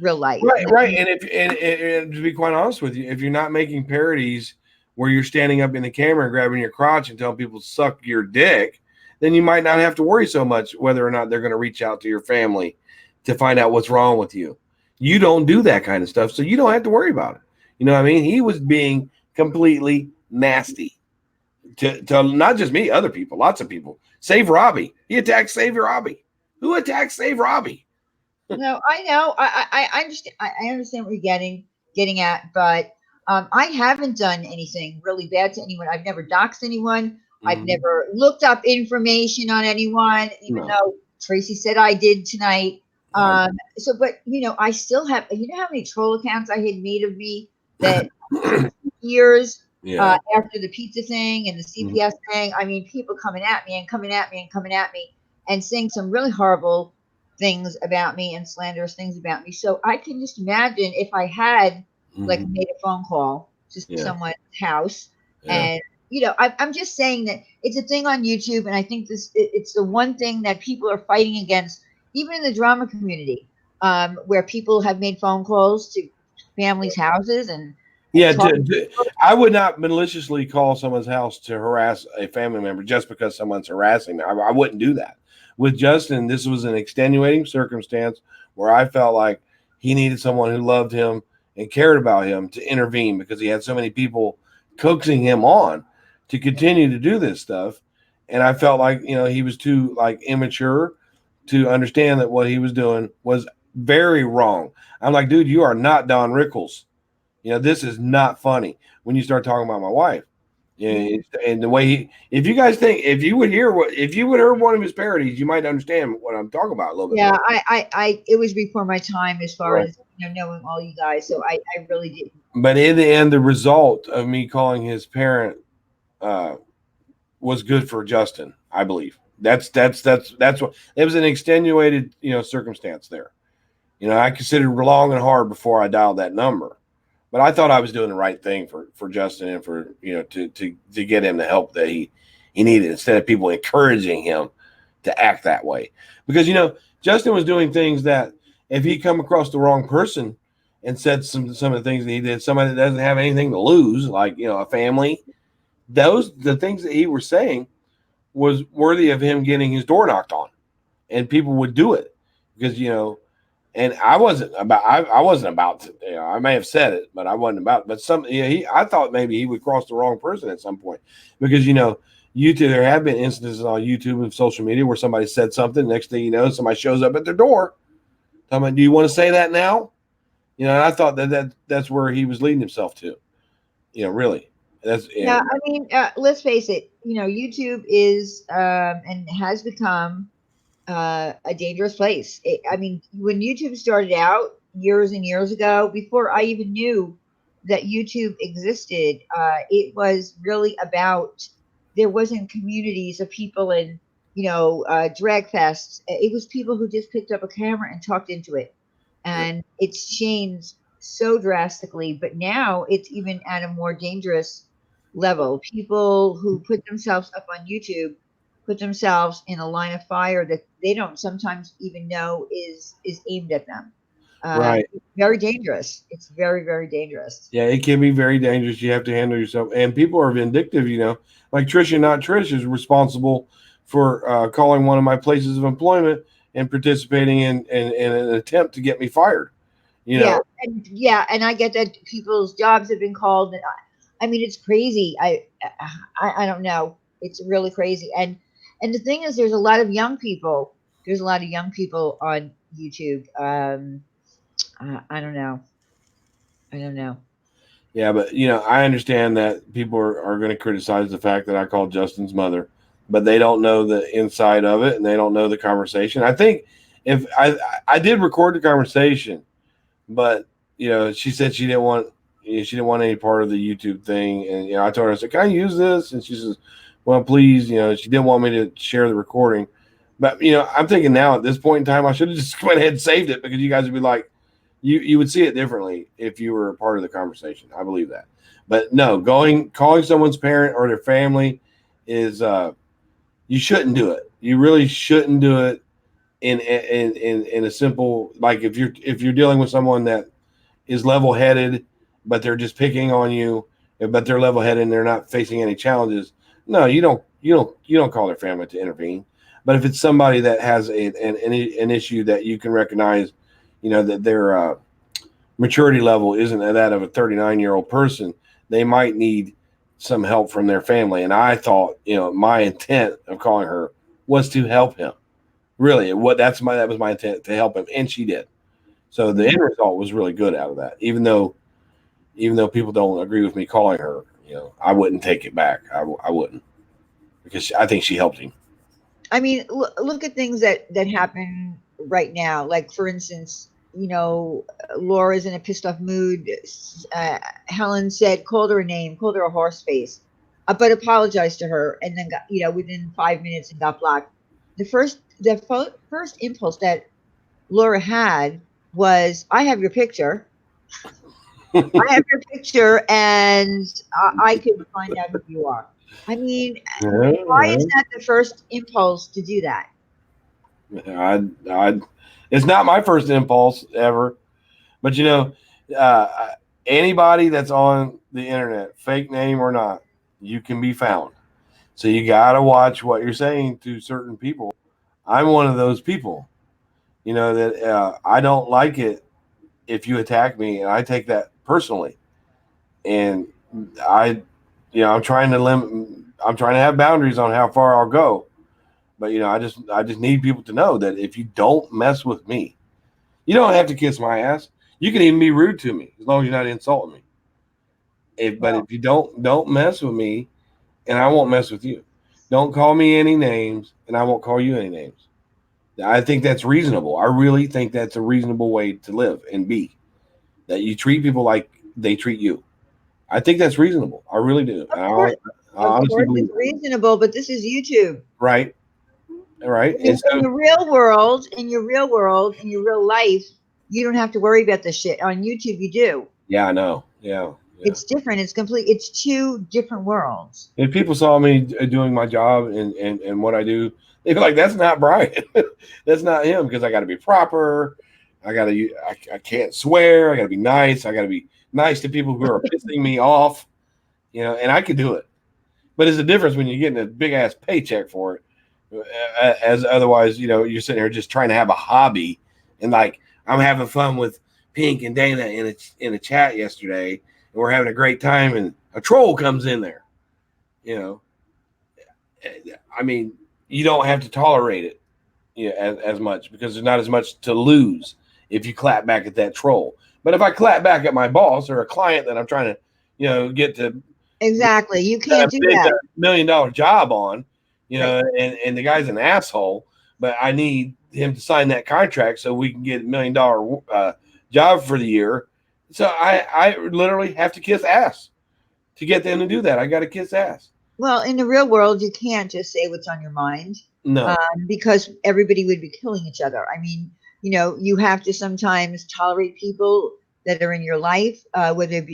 real life.
Right. And to be quite honest with you, if you're not making parodies where you're standing up in the camera and grabbing your crotch and telling people to suck your dick, then you might not have to worry so much whether or not they're going to reach out to your family to find out what's wrong with you. You don't do that kind of stuff, so you don't have to worry about it. You know what I mean? He was being completely nasty to not just me, other people, lots of people. Save Robbie. He attacked Save Robbie. Who attacked Save Robbie?
No, I know. I understand. I understand what you're getting at, but I haven't done anything really bad to anyone. I've never doxed anyone. I've never looked up information on anyone, even though Tracy said I did tonight. So, but I still have. How many troll accounts I had made of me that years after the pizza thing and the CPS thing. I mean, people coming at me and saying some really horrible things about me and slanderous things about me. So I can just imagine if I had like made a phone call to someone's house and I'm just saying that it's a thing on YouTube, and I think it's the one thing that people are fighting against, even in the drama community, where people have made phone calls to families' houses and
I would not maliciously call someone's house to harass a family member just because someone's harassing me. I wouldn't do that. With Justin, this was an extenuating circumstance where I felt like he needed someone who loved him and cared about him to intervene because he had so many people coaxing him on to continue to do this stuff. And I felt like, he was too immature to understand that what he was doing was very wrong. I'm like, dude, you are not Don Rickles. This is not funny when you start talking about my wife. And the way if you would hear one of his parodies, you might understand what I'm talking about a little bit.
Yeah, I it was before my time as far as knowing all you guys, so I really didn't.
But in the end, the result of me calling his parent was good for Justin, I believe. That's what it was, an extenuated circumstance there. I considered long and hard before I dialed that number. But I thought I was doing the right thing for Justin and for to get him the help that he needed, instead of people encouraging him to act that way. Because Justin was doing things that if he come across the wrong person and said some of the things that he did, somebody that doesn't have anything to lose, like a family, the things that he was saying was worthy of him getting his door knocked on, and people would do it because And I wasn't about to, I may have said it, but I wasn't about, but I thought maybe he would cross the wrong person at some point, because, YouTube, there have been instances on YouTube and social media where somebody said something. Next thing you know, somebody shows up at their door. Talking about, do you want to say that now? And I thought that's where he was leading himself to, really. I
mean, let's face it, YouTube is, and has become, a dangerous place. When YouTube started out years and years ago, before I even knew that YouTube existed, it was really about, there wasn't communities of people in, drag fests. It was people who just picked up a camera and talked into it. And it's changed so drastically, but now it's even at a more dangerous level. People who put themselves up on YouTube put themselves in a line of fire that they don't sometimes even know is aimed at them.
Right.
It's very dangerous. It's very, very dangerous.
Yeah, it can be very dangerous. You have to handle yourself. And people are vindictive, like Trisha Not Trish is responsible for calling one of my places of employment and participating in an attempt to get me fired. You know?
And I get that people's jobs have been called. I mean, it's crazy. I don't know. It's really crazy. And the thing is, there's a lot of young people. There's a lot of young people on YouTube. I don't know. I don't know.
Yeah, but I understand that people are going to criticize the fact that I called Justin's mother, but they don't know the inside of it and they don't know the conversation. I think if I did record the conversation, but she said she didn't want any part of the YouTube thing, and I told her, I said, "Can I use this?" And she says, "Well, please." She didn't want me to share the recording, but I'm thinking now at this point in time, I should have just went ahead and saved it, because you guys would be like, you would see it differently if you were a part of the conversation. I believe that. But no, calling someone's parent or their family is you shouldn't do it. You really shouldn't do it in a simple, like if you're dealing with someone that is level-headed, but they're just picking on you, but they're level-headed and they're not facing any challenges. No, you don't call their family to intervene. But if it's somebody that has an issue that you can recognize, that their maturity level isn't that of a 39-year-old person, they might need some help from their family. And I thought, my intent of calling her was to help him. Really, that was my intent, to help him, and she did. So the end result was really good out of that. Even though people don't agree with me calling her, I wouldn't take it back. I wouldn't, because I think she helped him. I
mean, look at things that happen right now. Like, for instance, Laura's in a pissed off mood. Helen called her a name, called her a horse face, but apologized to her, and then got, within 5 minutes, and got blocked. The first impulse that Laura had was, I have your picture. I have your picture, and I can find out who you are. I mean, why is that the first impulse to do that?
It's not my first impulse ever, but anybody that's on the internet, fake name or not, you can be found. So you got to watch what you're saying to certain people. I'm one of those people, that I don't like it if you attack me, and I take that personally. And I'm trying to have boundaries on how far I'll go. But I just need people to know that if you don't mess with me, you don't have to kiss my ass. You can even be rude to me as long as you're not insulting me. But if you don't mess with me, and I won't mess with you. Don't call me any names, and I won't call you any names. I think that's reasonable. I really think that's a reasonable way to live and be. That you treat people like they treat you. I think that's reasonable. I really do.
Of course it's reasonable, but this is YouTube.
Right.
In the real world, in your real life, you don't have to worry about this shit. On YouTube, you do.
Yeah, I know. Yeah.
It's different. It's two different worlds.
If people saw me doing my job and what I do, they'd be like, "That's not Brian. That's not him." Because I got to be proper. I can't swear. I got to be nice. I got to be nice to people who are pissing me off. And I could do it. But there's a difference when you're getting a big ass paycheck for it. As otherwise, you're sitting here just trying to have a hobby, and like, I'm having fun with Pink and Dana in a chat yesterday, and we're having a great time, and a troll comes in there. I mean, you don't have to tolerate it, as much, because there's not as much to lose if you clap back at that troll. But if I clap back at my boss or a client that I'm trying to, get to
exactly, you can't do that.
$1 million job on. And the guy's an asshole, but I need him to sign that contract so we can get $1 million job for the year. So I literally have to kiss ass to get them to do that. I got to kiss ass.
Well, in the real world, you can't just say what's on your mind.
No,
because everybody would be killing each other. I mean, you have to sometimes tolerate people that are in your life, whether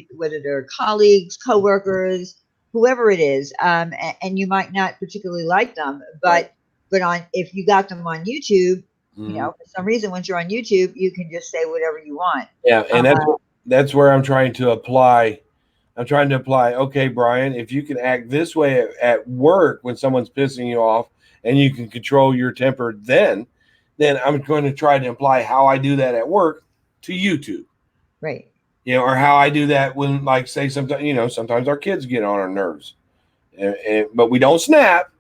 they're colleagues, coworkers, whoever it is, and you might not particularly like them, but if you got them on YouTube, for some reason, once you're on YouTube, you can just say whatever you want.
Yeah, and that's where I'm trying to apply. Okay, Brian, if you can act this way at work when someone's pissing you off, and you can control your temper then I'm going to try to apply how I do that at work to YouTube.
Right.
Or how I do that when, like, say, sometimes, sometimes our kids get on our nerves, but we don't snap,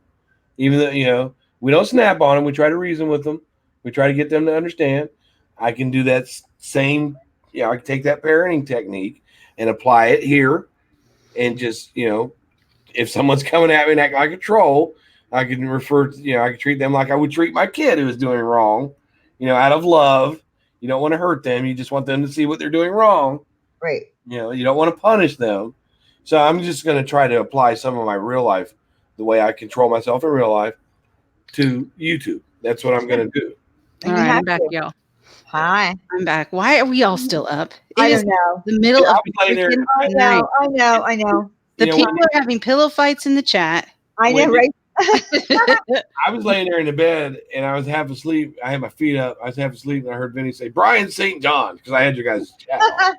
even though, we don't snap on them. We try to reason with them. We try to get them to understand. I can do that same, I can take that parenting technique and apply it here. And just, if someone's coming at me and acting like a troll, I can refer to, I can treat them like I would treat my kid who is doing wrong, out of love. You don't want to hurt them. You just want them to see what they're doing wrong.
Right.
You don't want to punish them. So I'm just going to try to apply some of my real life, the way I control myself in real life, to YouTube. That's what I'm going to do.
All right, I'm back, y'all.
Hi.
I'm back. Why are we all still up?
I don't know.
The middle of
I know.
The people are having pillow fights in the chat.
I know, right?
I was laying there in the bed and I was half asleep. I had my feet up. I was half asleep and I heard Vinny say, Brian St. John, because I had your guys' chat on.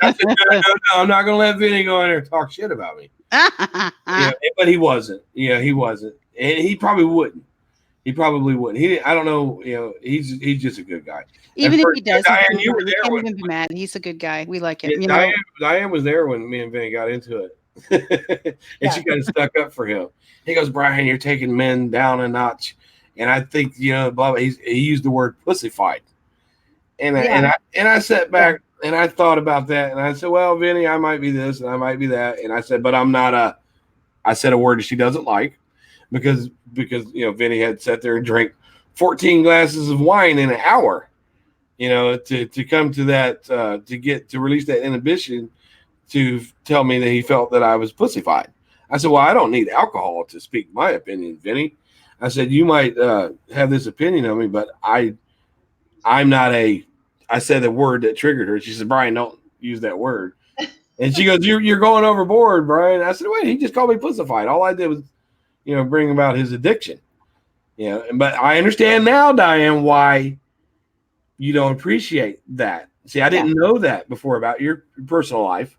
I said, no, I'm not going to let Vinny go in there and talk shit about me. But he wasn't. He wasn't. And he probably wouldn't. I don't know. He's just a good guy.
Even if he does,
Diane, you were there.
Can't even be mad. He's a good guy. We like him.
Diane was there when me and Vinny got into it. And she kind of stuck up for him. He goes, Brian, you're taking men down a notch. And I think, blah, blah, he used the word pussified. And I sat back and I thought about that. And I said, well, Vinny, I might be this and I might be that. And I said, but I'm not I said a word that she doesn't like because Vinny had sat there and drank 14 glasses of wine in an hour, to come to that, to release that inhibition, to tell me that he felt that I was pussified. I said, well, I don't need alcohol to speak my opinion, Vinny. I said, you might have this opinion of me, but I'm not I said the word that triggered her. She said, Brian, don't use that word. And she goes, you're going overboard, Brian. I said, wait, he just called me pussified. All I did was, bring about his addiction. But I understand now, Diane, why you don't appreciate that. See, I didn't know that before about your personal life.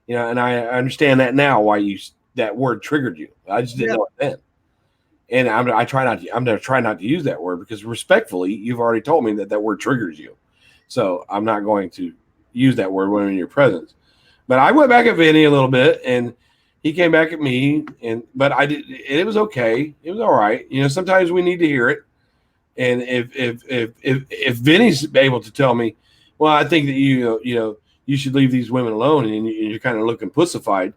And I understand that now why that word triggered you. I just didn't know it then. And I'm going to try not to use that word because respectfully, you've already told me that word triggers you. So I'm not going to use that word when in your presence. But I went back at Vinny a little bit and he came back at me but it was okay. It was all right. Sometimes we need to hear it. And if Vinny's able to tell me, well, I think that you should leave these women alone and you're kind of looking pussified.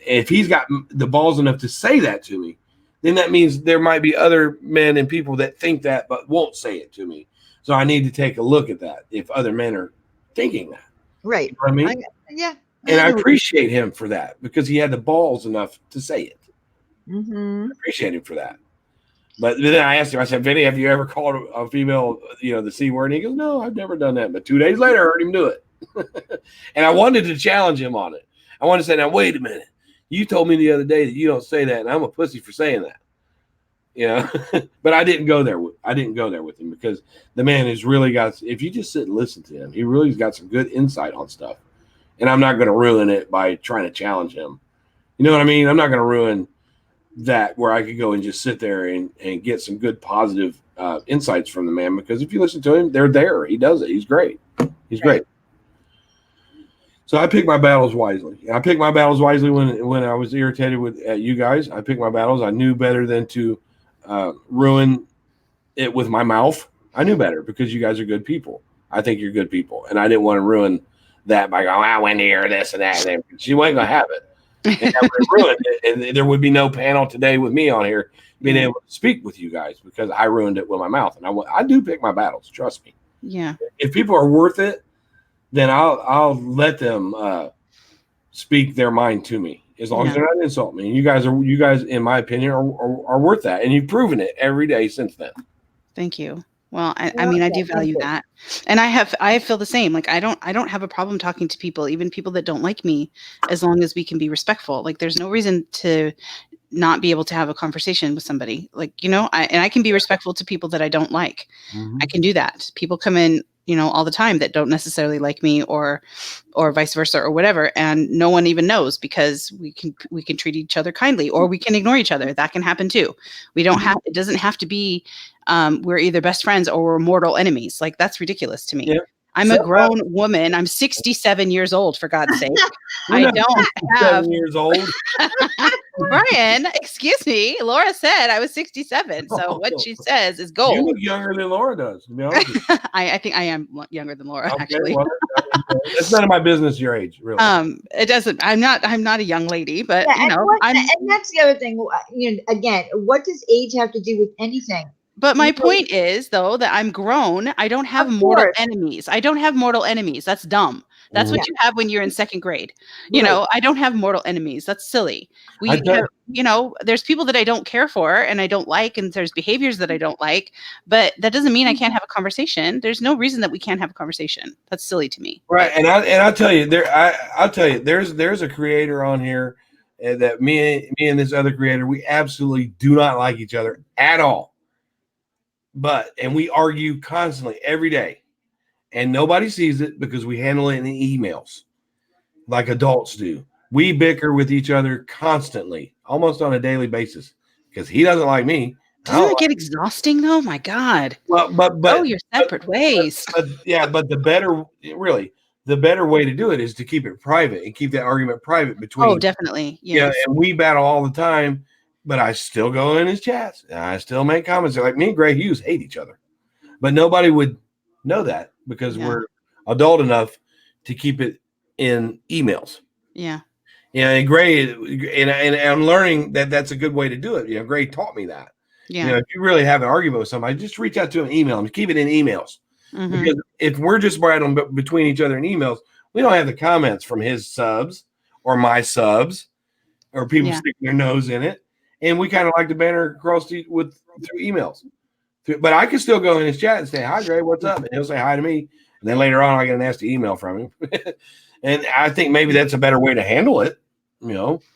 If he's got the balls enough to say that to me, then that means there might be other men and people that think that but won't say it to me. So I need to take a look at that if other men are thinking that.
Right.
You know what I mean?
Yeah.
And I appreciate him for that because he had the balls enough to say it.
Mm-hmm.
I appreciate him for that. But then I asked him, I said, Vinny, have you ever called a female, the C word? And he goes, no, I've never done that. But 2 days later, I heard him do it. And I wanted to challenge him on it. I wanted to say, now, wait a minute. You told me the other day that you don't say that, and I'm a pussy for saying that. But I didn't go there with him because the man has really got, if you just sit and listen to him, he really's got some good insight on stuff. And I'm not going to ruin it by trying to challenge him. You know what I mean? I'm not going to ruin that where I could go and just sit there and get some good positive insights from the man, because if you listen to him, they're there. He does it. He's great. He's great. So I pick my battles wisely. I picked my battles wisely when I was irritated with you guys. I picked my battles. I knew better than to ruin it with my mouth. I knew better because you guys are good people. I think you're good people. And I didn't want to ruin that by going, I went here, this and that. And she wasn't going to have it. And that would ruin it. And there would be no panel today with me on here being able to speak with you guys because I ruined it with my mouth. And I do pick my battles. Trust me.
Yeah. If
people are worth it, then I'll let them speak their mind to me as long as they're not insulting me. And you guys, in my opinion, are worth that. And you've proven it every day since then.
Thank you. Well, I mean, I do value that. And I feel the same. Like, I don't have a problem talking to people, even people that don't like me, as long as we can be respectful. Like, there's no reason to not be able to have a conversation with somebody. Like, I can be respectful to people that I don't like.
Mhm.
I can do that. People come in, all the time that don't necessarily like me or vice versa or whatever. And no one even knows because we can treat each other kindly or we can ignore each other. That can happen too. It doesn't have to be, we're either best friends or we're mortal enemies. Like that's ridiculous to me.
Yeah.
I'm a grown woman. I'm 67 years old, for God's sake. I don't have
7 years old.
Brian, excuse me. Laura said I was 67. So what she says is gold.
You look younger than Laura does, to be honest with you.
I think I am younger than Laura,
Okay,
actually.
well, it's none of my business your age, really.
It doesn't. I'm not a young lady, but
and that's the other thing. Again, what does age have to do with anything?
But my point is, though, that I'm grown. I don't have mortal enemies. I don't have mortal enemies. That's dumb. That's what you have when you're in second grade. I don't have mortal enemies. That's silly. There's people that I don't care for and I don't like, and there's behaviors that I don't like, but that doesn't mean I can't have a conversation. There's no reason that we can't have a conversation. That's silly to me.
Right. And I'll tell you, there's a creator on here that me and this other creator, we absolutely do not like each other at all. And we argue constantly every day, and nobody sees it because we handle it in emails like adults do. We bicker with each other constantly, almost on a daily basis, because he doesn't like me.
Doesn't it get exhausting though? My God.
Well, but
you're separate ways.
But the better way to do it is to keep it private and keep that argument private between.
Oh, definitely. Yes.
Yeah, and we battle all the time. But I still go in his chats. And I still make comments. Like me and Gray Hughes hate each other. But nobody would know that because we're adult enough to keep it in emails.
Yeah.
Yeah, and Gray, and I'm learning that that's a good way to do it. Gray taught me that.
Yeah.
If you really have an argument with somebody, just reach out to them, email them, keep it in emails. Mm-hmm. Because if we're just battling between each other in emails, we don't have the comments from his subs or my subs or people sticking their nose in it. And we kind of like to banter across through emails. But I can still go in his chat and say, hi, Gray, what's up? And he'll say hi to me. And then later on, I get a nasty email from him. And I think maybe that's a better way to handle it,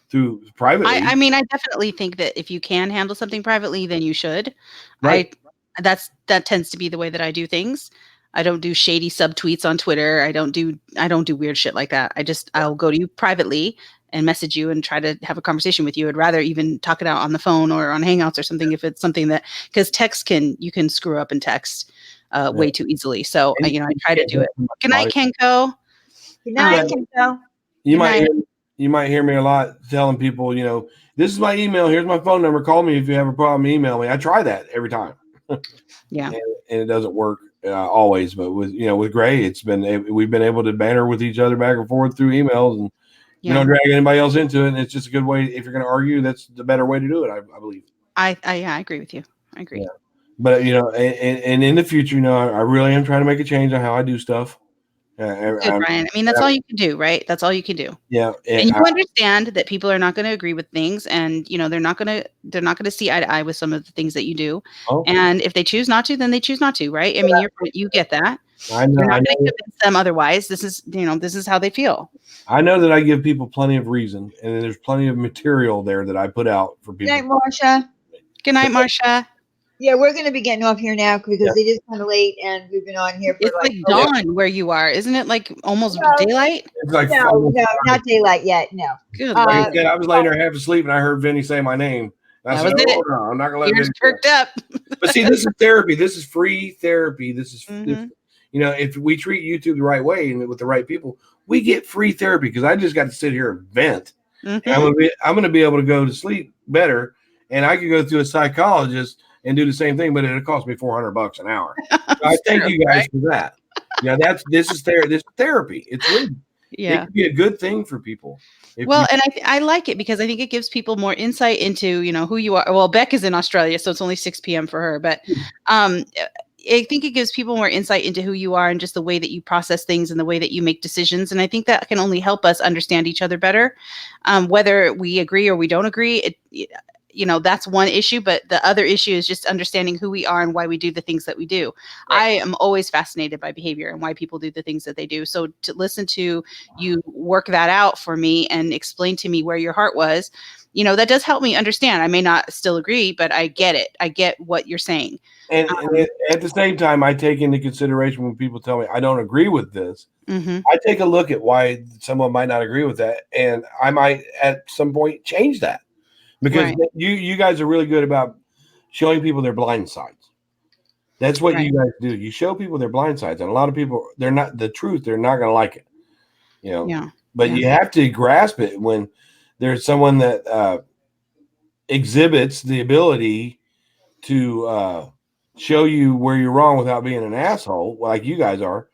through privately.
I mean, I definitely think that if you can handle something privately, then you should.
Right.
That tends to be the way that I do things. I don't do shady subtweets on Twitter. I don't do weird shit like that. I'll go to you privately and message you and try to have a conversation with you. I'd rather even talk it out on the phone or on Hangouts or something if it's something that, because you can screw up in text way too easily. So, I try to do it. Good night, Kenko.
Good night, Kenko.
You might hear me a lot telling people, this is my email. Here's my phone number. Call me if you have a problem. Email me. I try that every time.
Yeah.
And it doesn't work always, but with Gray, we've been able to banter with each other back and forth through emails, and you don't drag anybody else into it. And it's just a good way. If you're going to argue, that's the better way to do it. I believe.
I agree with you. I agree.
Yeah. But and in the future, I really am trying to make a change on how I do stuff.
Good, Brian. I mean, that's all you can do, right? That's all you can do.
Yeah.
And you understand that people are not going to agree with things, and they're not going to see eye to eye with some of the things that you do. Oh. And if they choose not to, then they choose not to, right? I mean, you get that.
I know.
You're not going to convince them otherwise. This is how they feel.
I know that I give people plenty of reason, and there's plenty of material there that I put out for people.
Good night, Marsha.
Good night, Marsha.
Yeah, we're going to be getting off here now because it is kind of late, and we've been on here for
it's like dawn where you are, isn't it? Like almost daylight.
It's like
no, not daylight yet. No.
Good.
I was laying there half asleep, and I heard Vinny say my name. I said, "Oh, no, I'm not going to let Vinny."
Perked up.
But see, this is therapy. This is free therapy. This is, if we treat YouTube the right way and with the right people, we get free therapy. Because I just got to sit here and vent. Mm-hmm. And I'm going to be able to go to sleep better, and I could go through a psychologist and do the same thing, but it'll cost me $400 an hour. So I thank you guys for that. Yeah, this is therapy. It's really, it can be a good thing for people. And
I like it because I think it gives people more insight into, who you are. Well, Beck is in Australia, so it's only 6 p.m. for her, but I think it gives people more insight into who you are and just the way that you process things and the way that you make decisions. And I think that can only help us understand each other better. Whether we agree or we don't agree, that's one issue, but the other issue is just understanding who we are and why we do the things that we do. Right. I am always fascinated by behavior and why people do the things that they do. So to listen to you work that out for me and explain to me where your heart was, that does help me understand. I may not still agree, but I get it. I get what you're saying.
And at the same time, I take into consideration when people tell me I don't agree with this. Mm-hmm. I take a look at why someone might not agree with that, and I might at some point change that. Because you guys are really good about showing people their blind sides. That's what you guys do. You show people their blind sides. And a lot of people, they're not the truth. They're not going to like it. But you have to grasp it when there's someone that exhibits the ability to show you where you're wrong without being an asshole, like you guys are.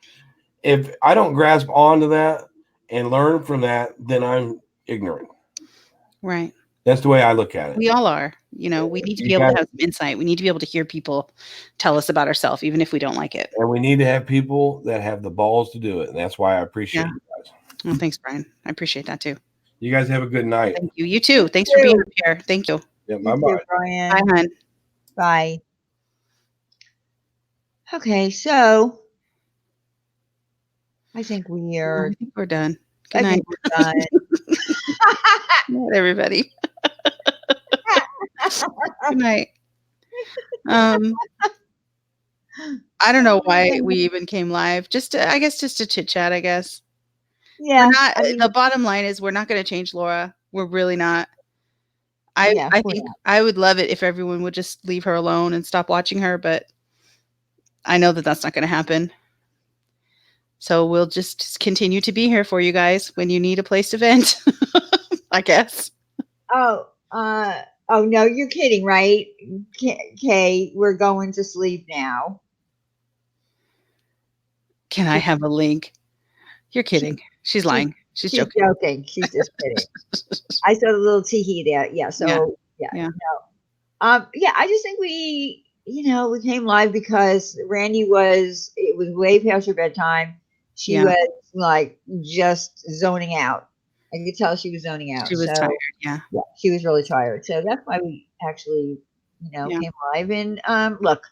If I don't grasp onto that and learn from that, then I'm ignorant.
Right.
That's the way I look at it.
We all are. We need to be able to have some insight. We need to be able to hear people tell us about ourselves, even if we don't like it.
And we need to have people that have the balls to do it. And that's why I appreciate you guys.
Well, thanks, Brian. I appreciate that too.
You guys have a good night.
Thank you. You too. Thanks for being here. Thank you.
Yeah, bye-bye.
Brian.
Bye, hon.
Bye. Okay, so I think we're
done. Good night.
We're done.
Good night, everybody. Good night. I don't know why we even came live. I guess just to chit chat, I guess.
Yeah.
The bottom line is we're not going to change Laura. We're really not. I think I would love it if everyone would just leave her alone and stop watching her, but I know that that's not going to happen. So we'll just continue to be here for you guys when you need a place to vent, I guess.
Oh no, you're kidding, right? Okay, we're going to sleep now.
Can I have a link? You're kidding. She's lying. She's joking.
She's just kidding. I saw the little teehee there. Yeah. So yeah. No. I just think we came live because it was way past her bedtime. She was like just zoning out. I could tell she was zoning out.
She was tired. Yeah,
she was really tired. So that's why we actually, came live. And look,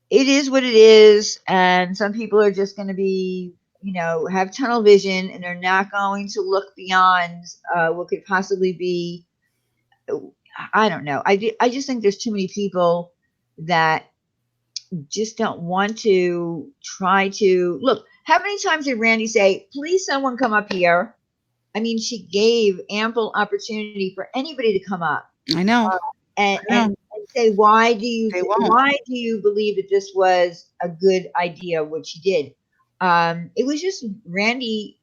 it is what it is. And some people are just going to be, have tunnel vision, and they're not going to look beyond what could possibly be. I don't know. I just think there's too many people that just don't want to try to look. How many times did Randy say, "Please, someone come up here"? I mean, she gave ample opportunity for anybody to come up.
I know.
And say, why do you believe that this was a good idea? What she did, it was just Randy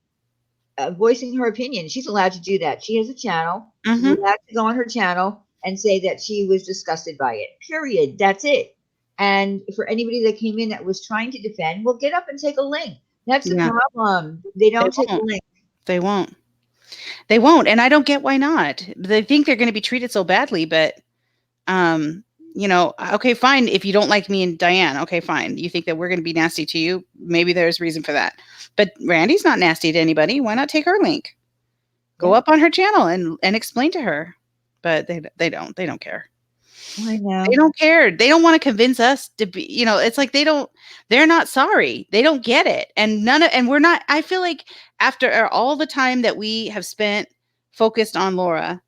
voicing her opinion. She's allowed to do that. She has a channel. Mm-hmm. She's allowed to go on her channel and say that she was disgusted by it. Period. That's it. And for anybody that came in that was trying to defend, well, get up and take a link. That's the problem. They don't take a link.
They won't. They won't. And I don't get why not. They think they're going to be treated so badly, but, okay, fine. If you don't like me and Diane, okay, fine. You think that we're going to be nasty to you? Maybe there's reason for that. But Randy's not nasty to anybody. Why not take her link? Go up on her channel and explain to her. But they don't care.
I know.
They don't care. They don't want to convince us to be, it's like they're not sorry. They don't get it. And we're not, I feel like after all the time that we have spent focused on Laura,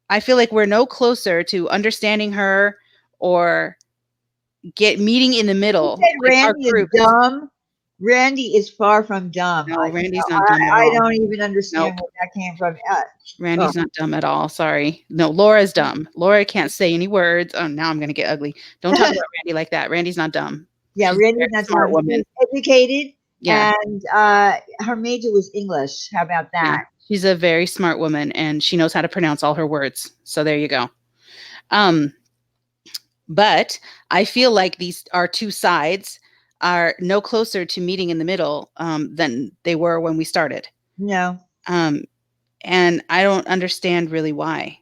I feel like we're no closer to understanding her or meeting in the middle.
You said Randy is dumb. Randy is far from dumb.
No, Randy's not dumb at all.
I don't even understand where that came from.
Randy's not dumb at all. Sorry. No, Laura's dumb. Laura can't say any words. Oh, now I'm going to get ugly. Don't talk about Randy like that. Randy's not dumb.
Yeah, Randy's not
smart
dumb.
Woman.
Educated. Yeah. And her major was English. How about that?
Yeah. She's a very smart woman, and she knows how to pronounce all her words. So there you go. But I feel like our two sides are no closer to meeting in the middle than they were when we started.
No.
And I don't understand really why,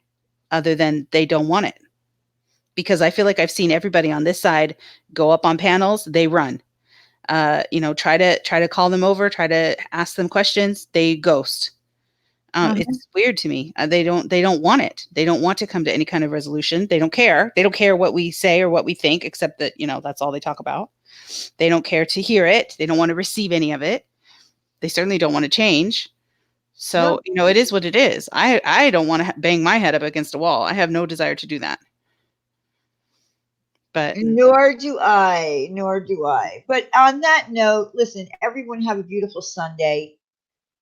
other than they don't want it. Because I feel like I've seen everybody on this side go up on panels, they run. Try to call them over, try to ask them questions, they ghost. It's weird to me. They don't want it. They don't want to come to any kind of resolution. They don't care. They don't care what we say or what we think, except that, that's all they talk about. They don't care to hear it. They don't want to receive any of it. They certainly don't want to change. So, it is what it is. I don't want to bang my head up against a wall. I have no desire to do that. But
nor do I. But on that note, listen, everyone have a beautiful Sunday.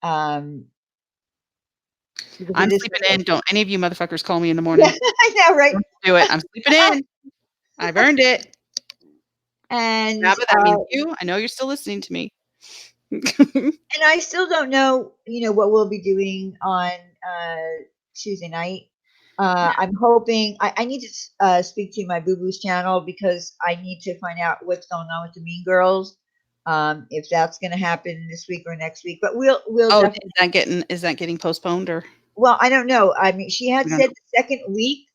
I'm sleeping in. Don't any of you motherfuckers call me in the morning.
I know, right?
Don't do it. I'm sleeping in. I've earned it.
And
yeah, but that means you. I know you're still listening to me.
And I still don't know, what we'll be doing on Tuesday night. I'm hoping I need to speak to my Boo Boo's channel because I need to find out what's going on with the Mean Girls. If that's going to happen this week or next week, but we'll.
Oh, is that getting postponed or?
Well, I don't know. I mean, she had said the second week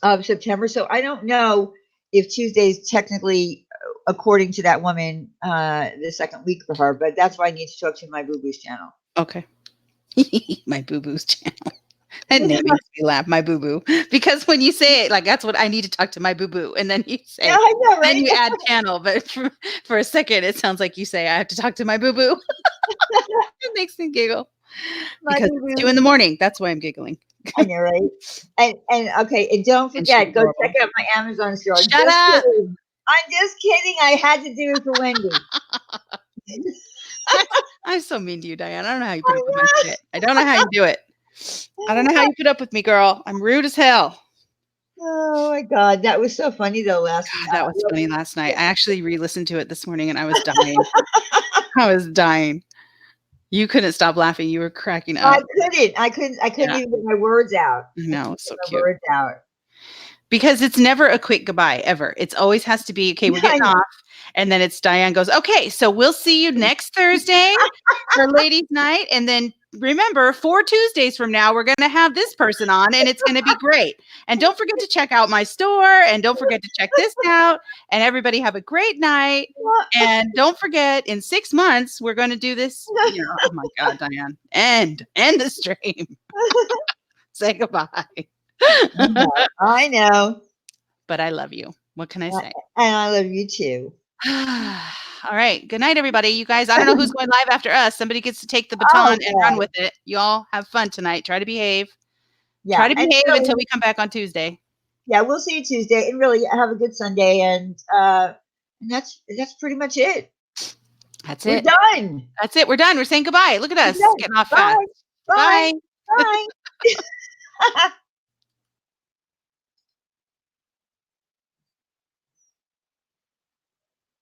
of September, so I don't know if Tuesday is technically, according to that woman, the second week for her. But that's why I need to talk to my Boo Boo's channel.
Okay, my Boo Boo's channel. That name makes me laugh, my Boo Boo, because when you say it, like that's what I need to talk to my Boo Boo, and then you say,
yeah, I know, right?
Then you add channel, but for a second, it sounds like you say I have to talk to my Boo Boo. It makes me giggle because it's 2 a.m. That's why I'm giggling.
I know, right? And okay, and don't forget, go check out my Amazon store.
Shut up!
Kidding. I'm just kidding. I had to do it for Wendy.
I'm so mean to you, Diane. I don't know how you put up with my shit. I don't know how you do it. I don't know how you put up with me, girl. I'm rude as hell.
Oh my God, that was so funny though last night.
That was funny last night. I actually re-listened to it this morning and I was dying. I was dying. You couldn't stop laughing. You were cracking up.
I couldn't even get my words out.
No, so cute.
Words out.
Because it's never a quick goodbye, ever. It always has to be, okay, we're getting off. And then it's Diane goes, okay, so we'll see you next Thursday for ladies' night. And then remember, 4 Tuesdays from now, we're going to have this person on and it's going to be great. And don't forget to check out my store and don't forget to check this out. And everybody have a great night. And don't forget, in 6 months, we're going to do this. Oh my God, Diane. End the stream. Say goodbye.
I know.
But I love you. What can I say?
And I love you too.
All right. Good night, everybody. You guys, I don't know who's going live after us. Somebody gets to take the baton and run with it. You all have fun tonight. Try to behave. Yeah. Try to behave until we come back on Tuesday.
Yeah, we'll see you Tuesday. And really have a good Sunday. And that's pretty much it.
That's it.
We're done.
That's it. We're done. We're saying goodbye. Look at us getting off fast.
Bye. Bye. Bye.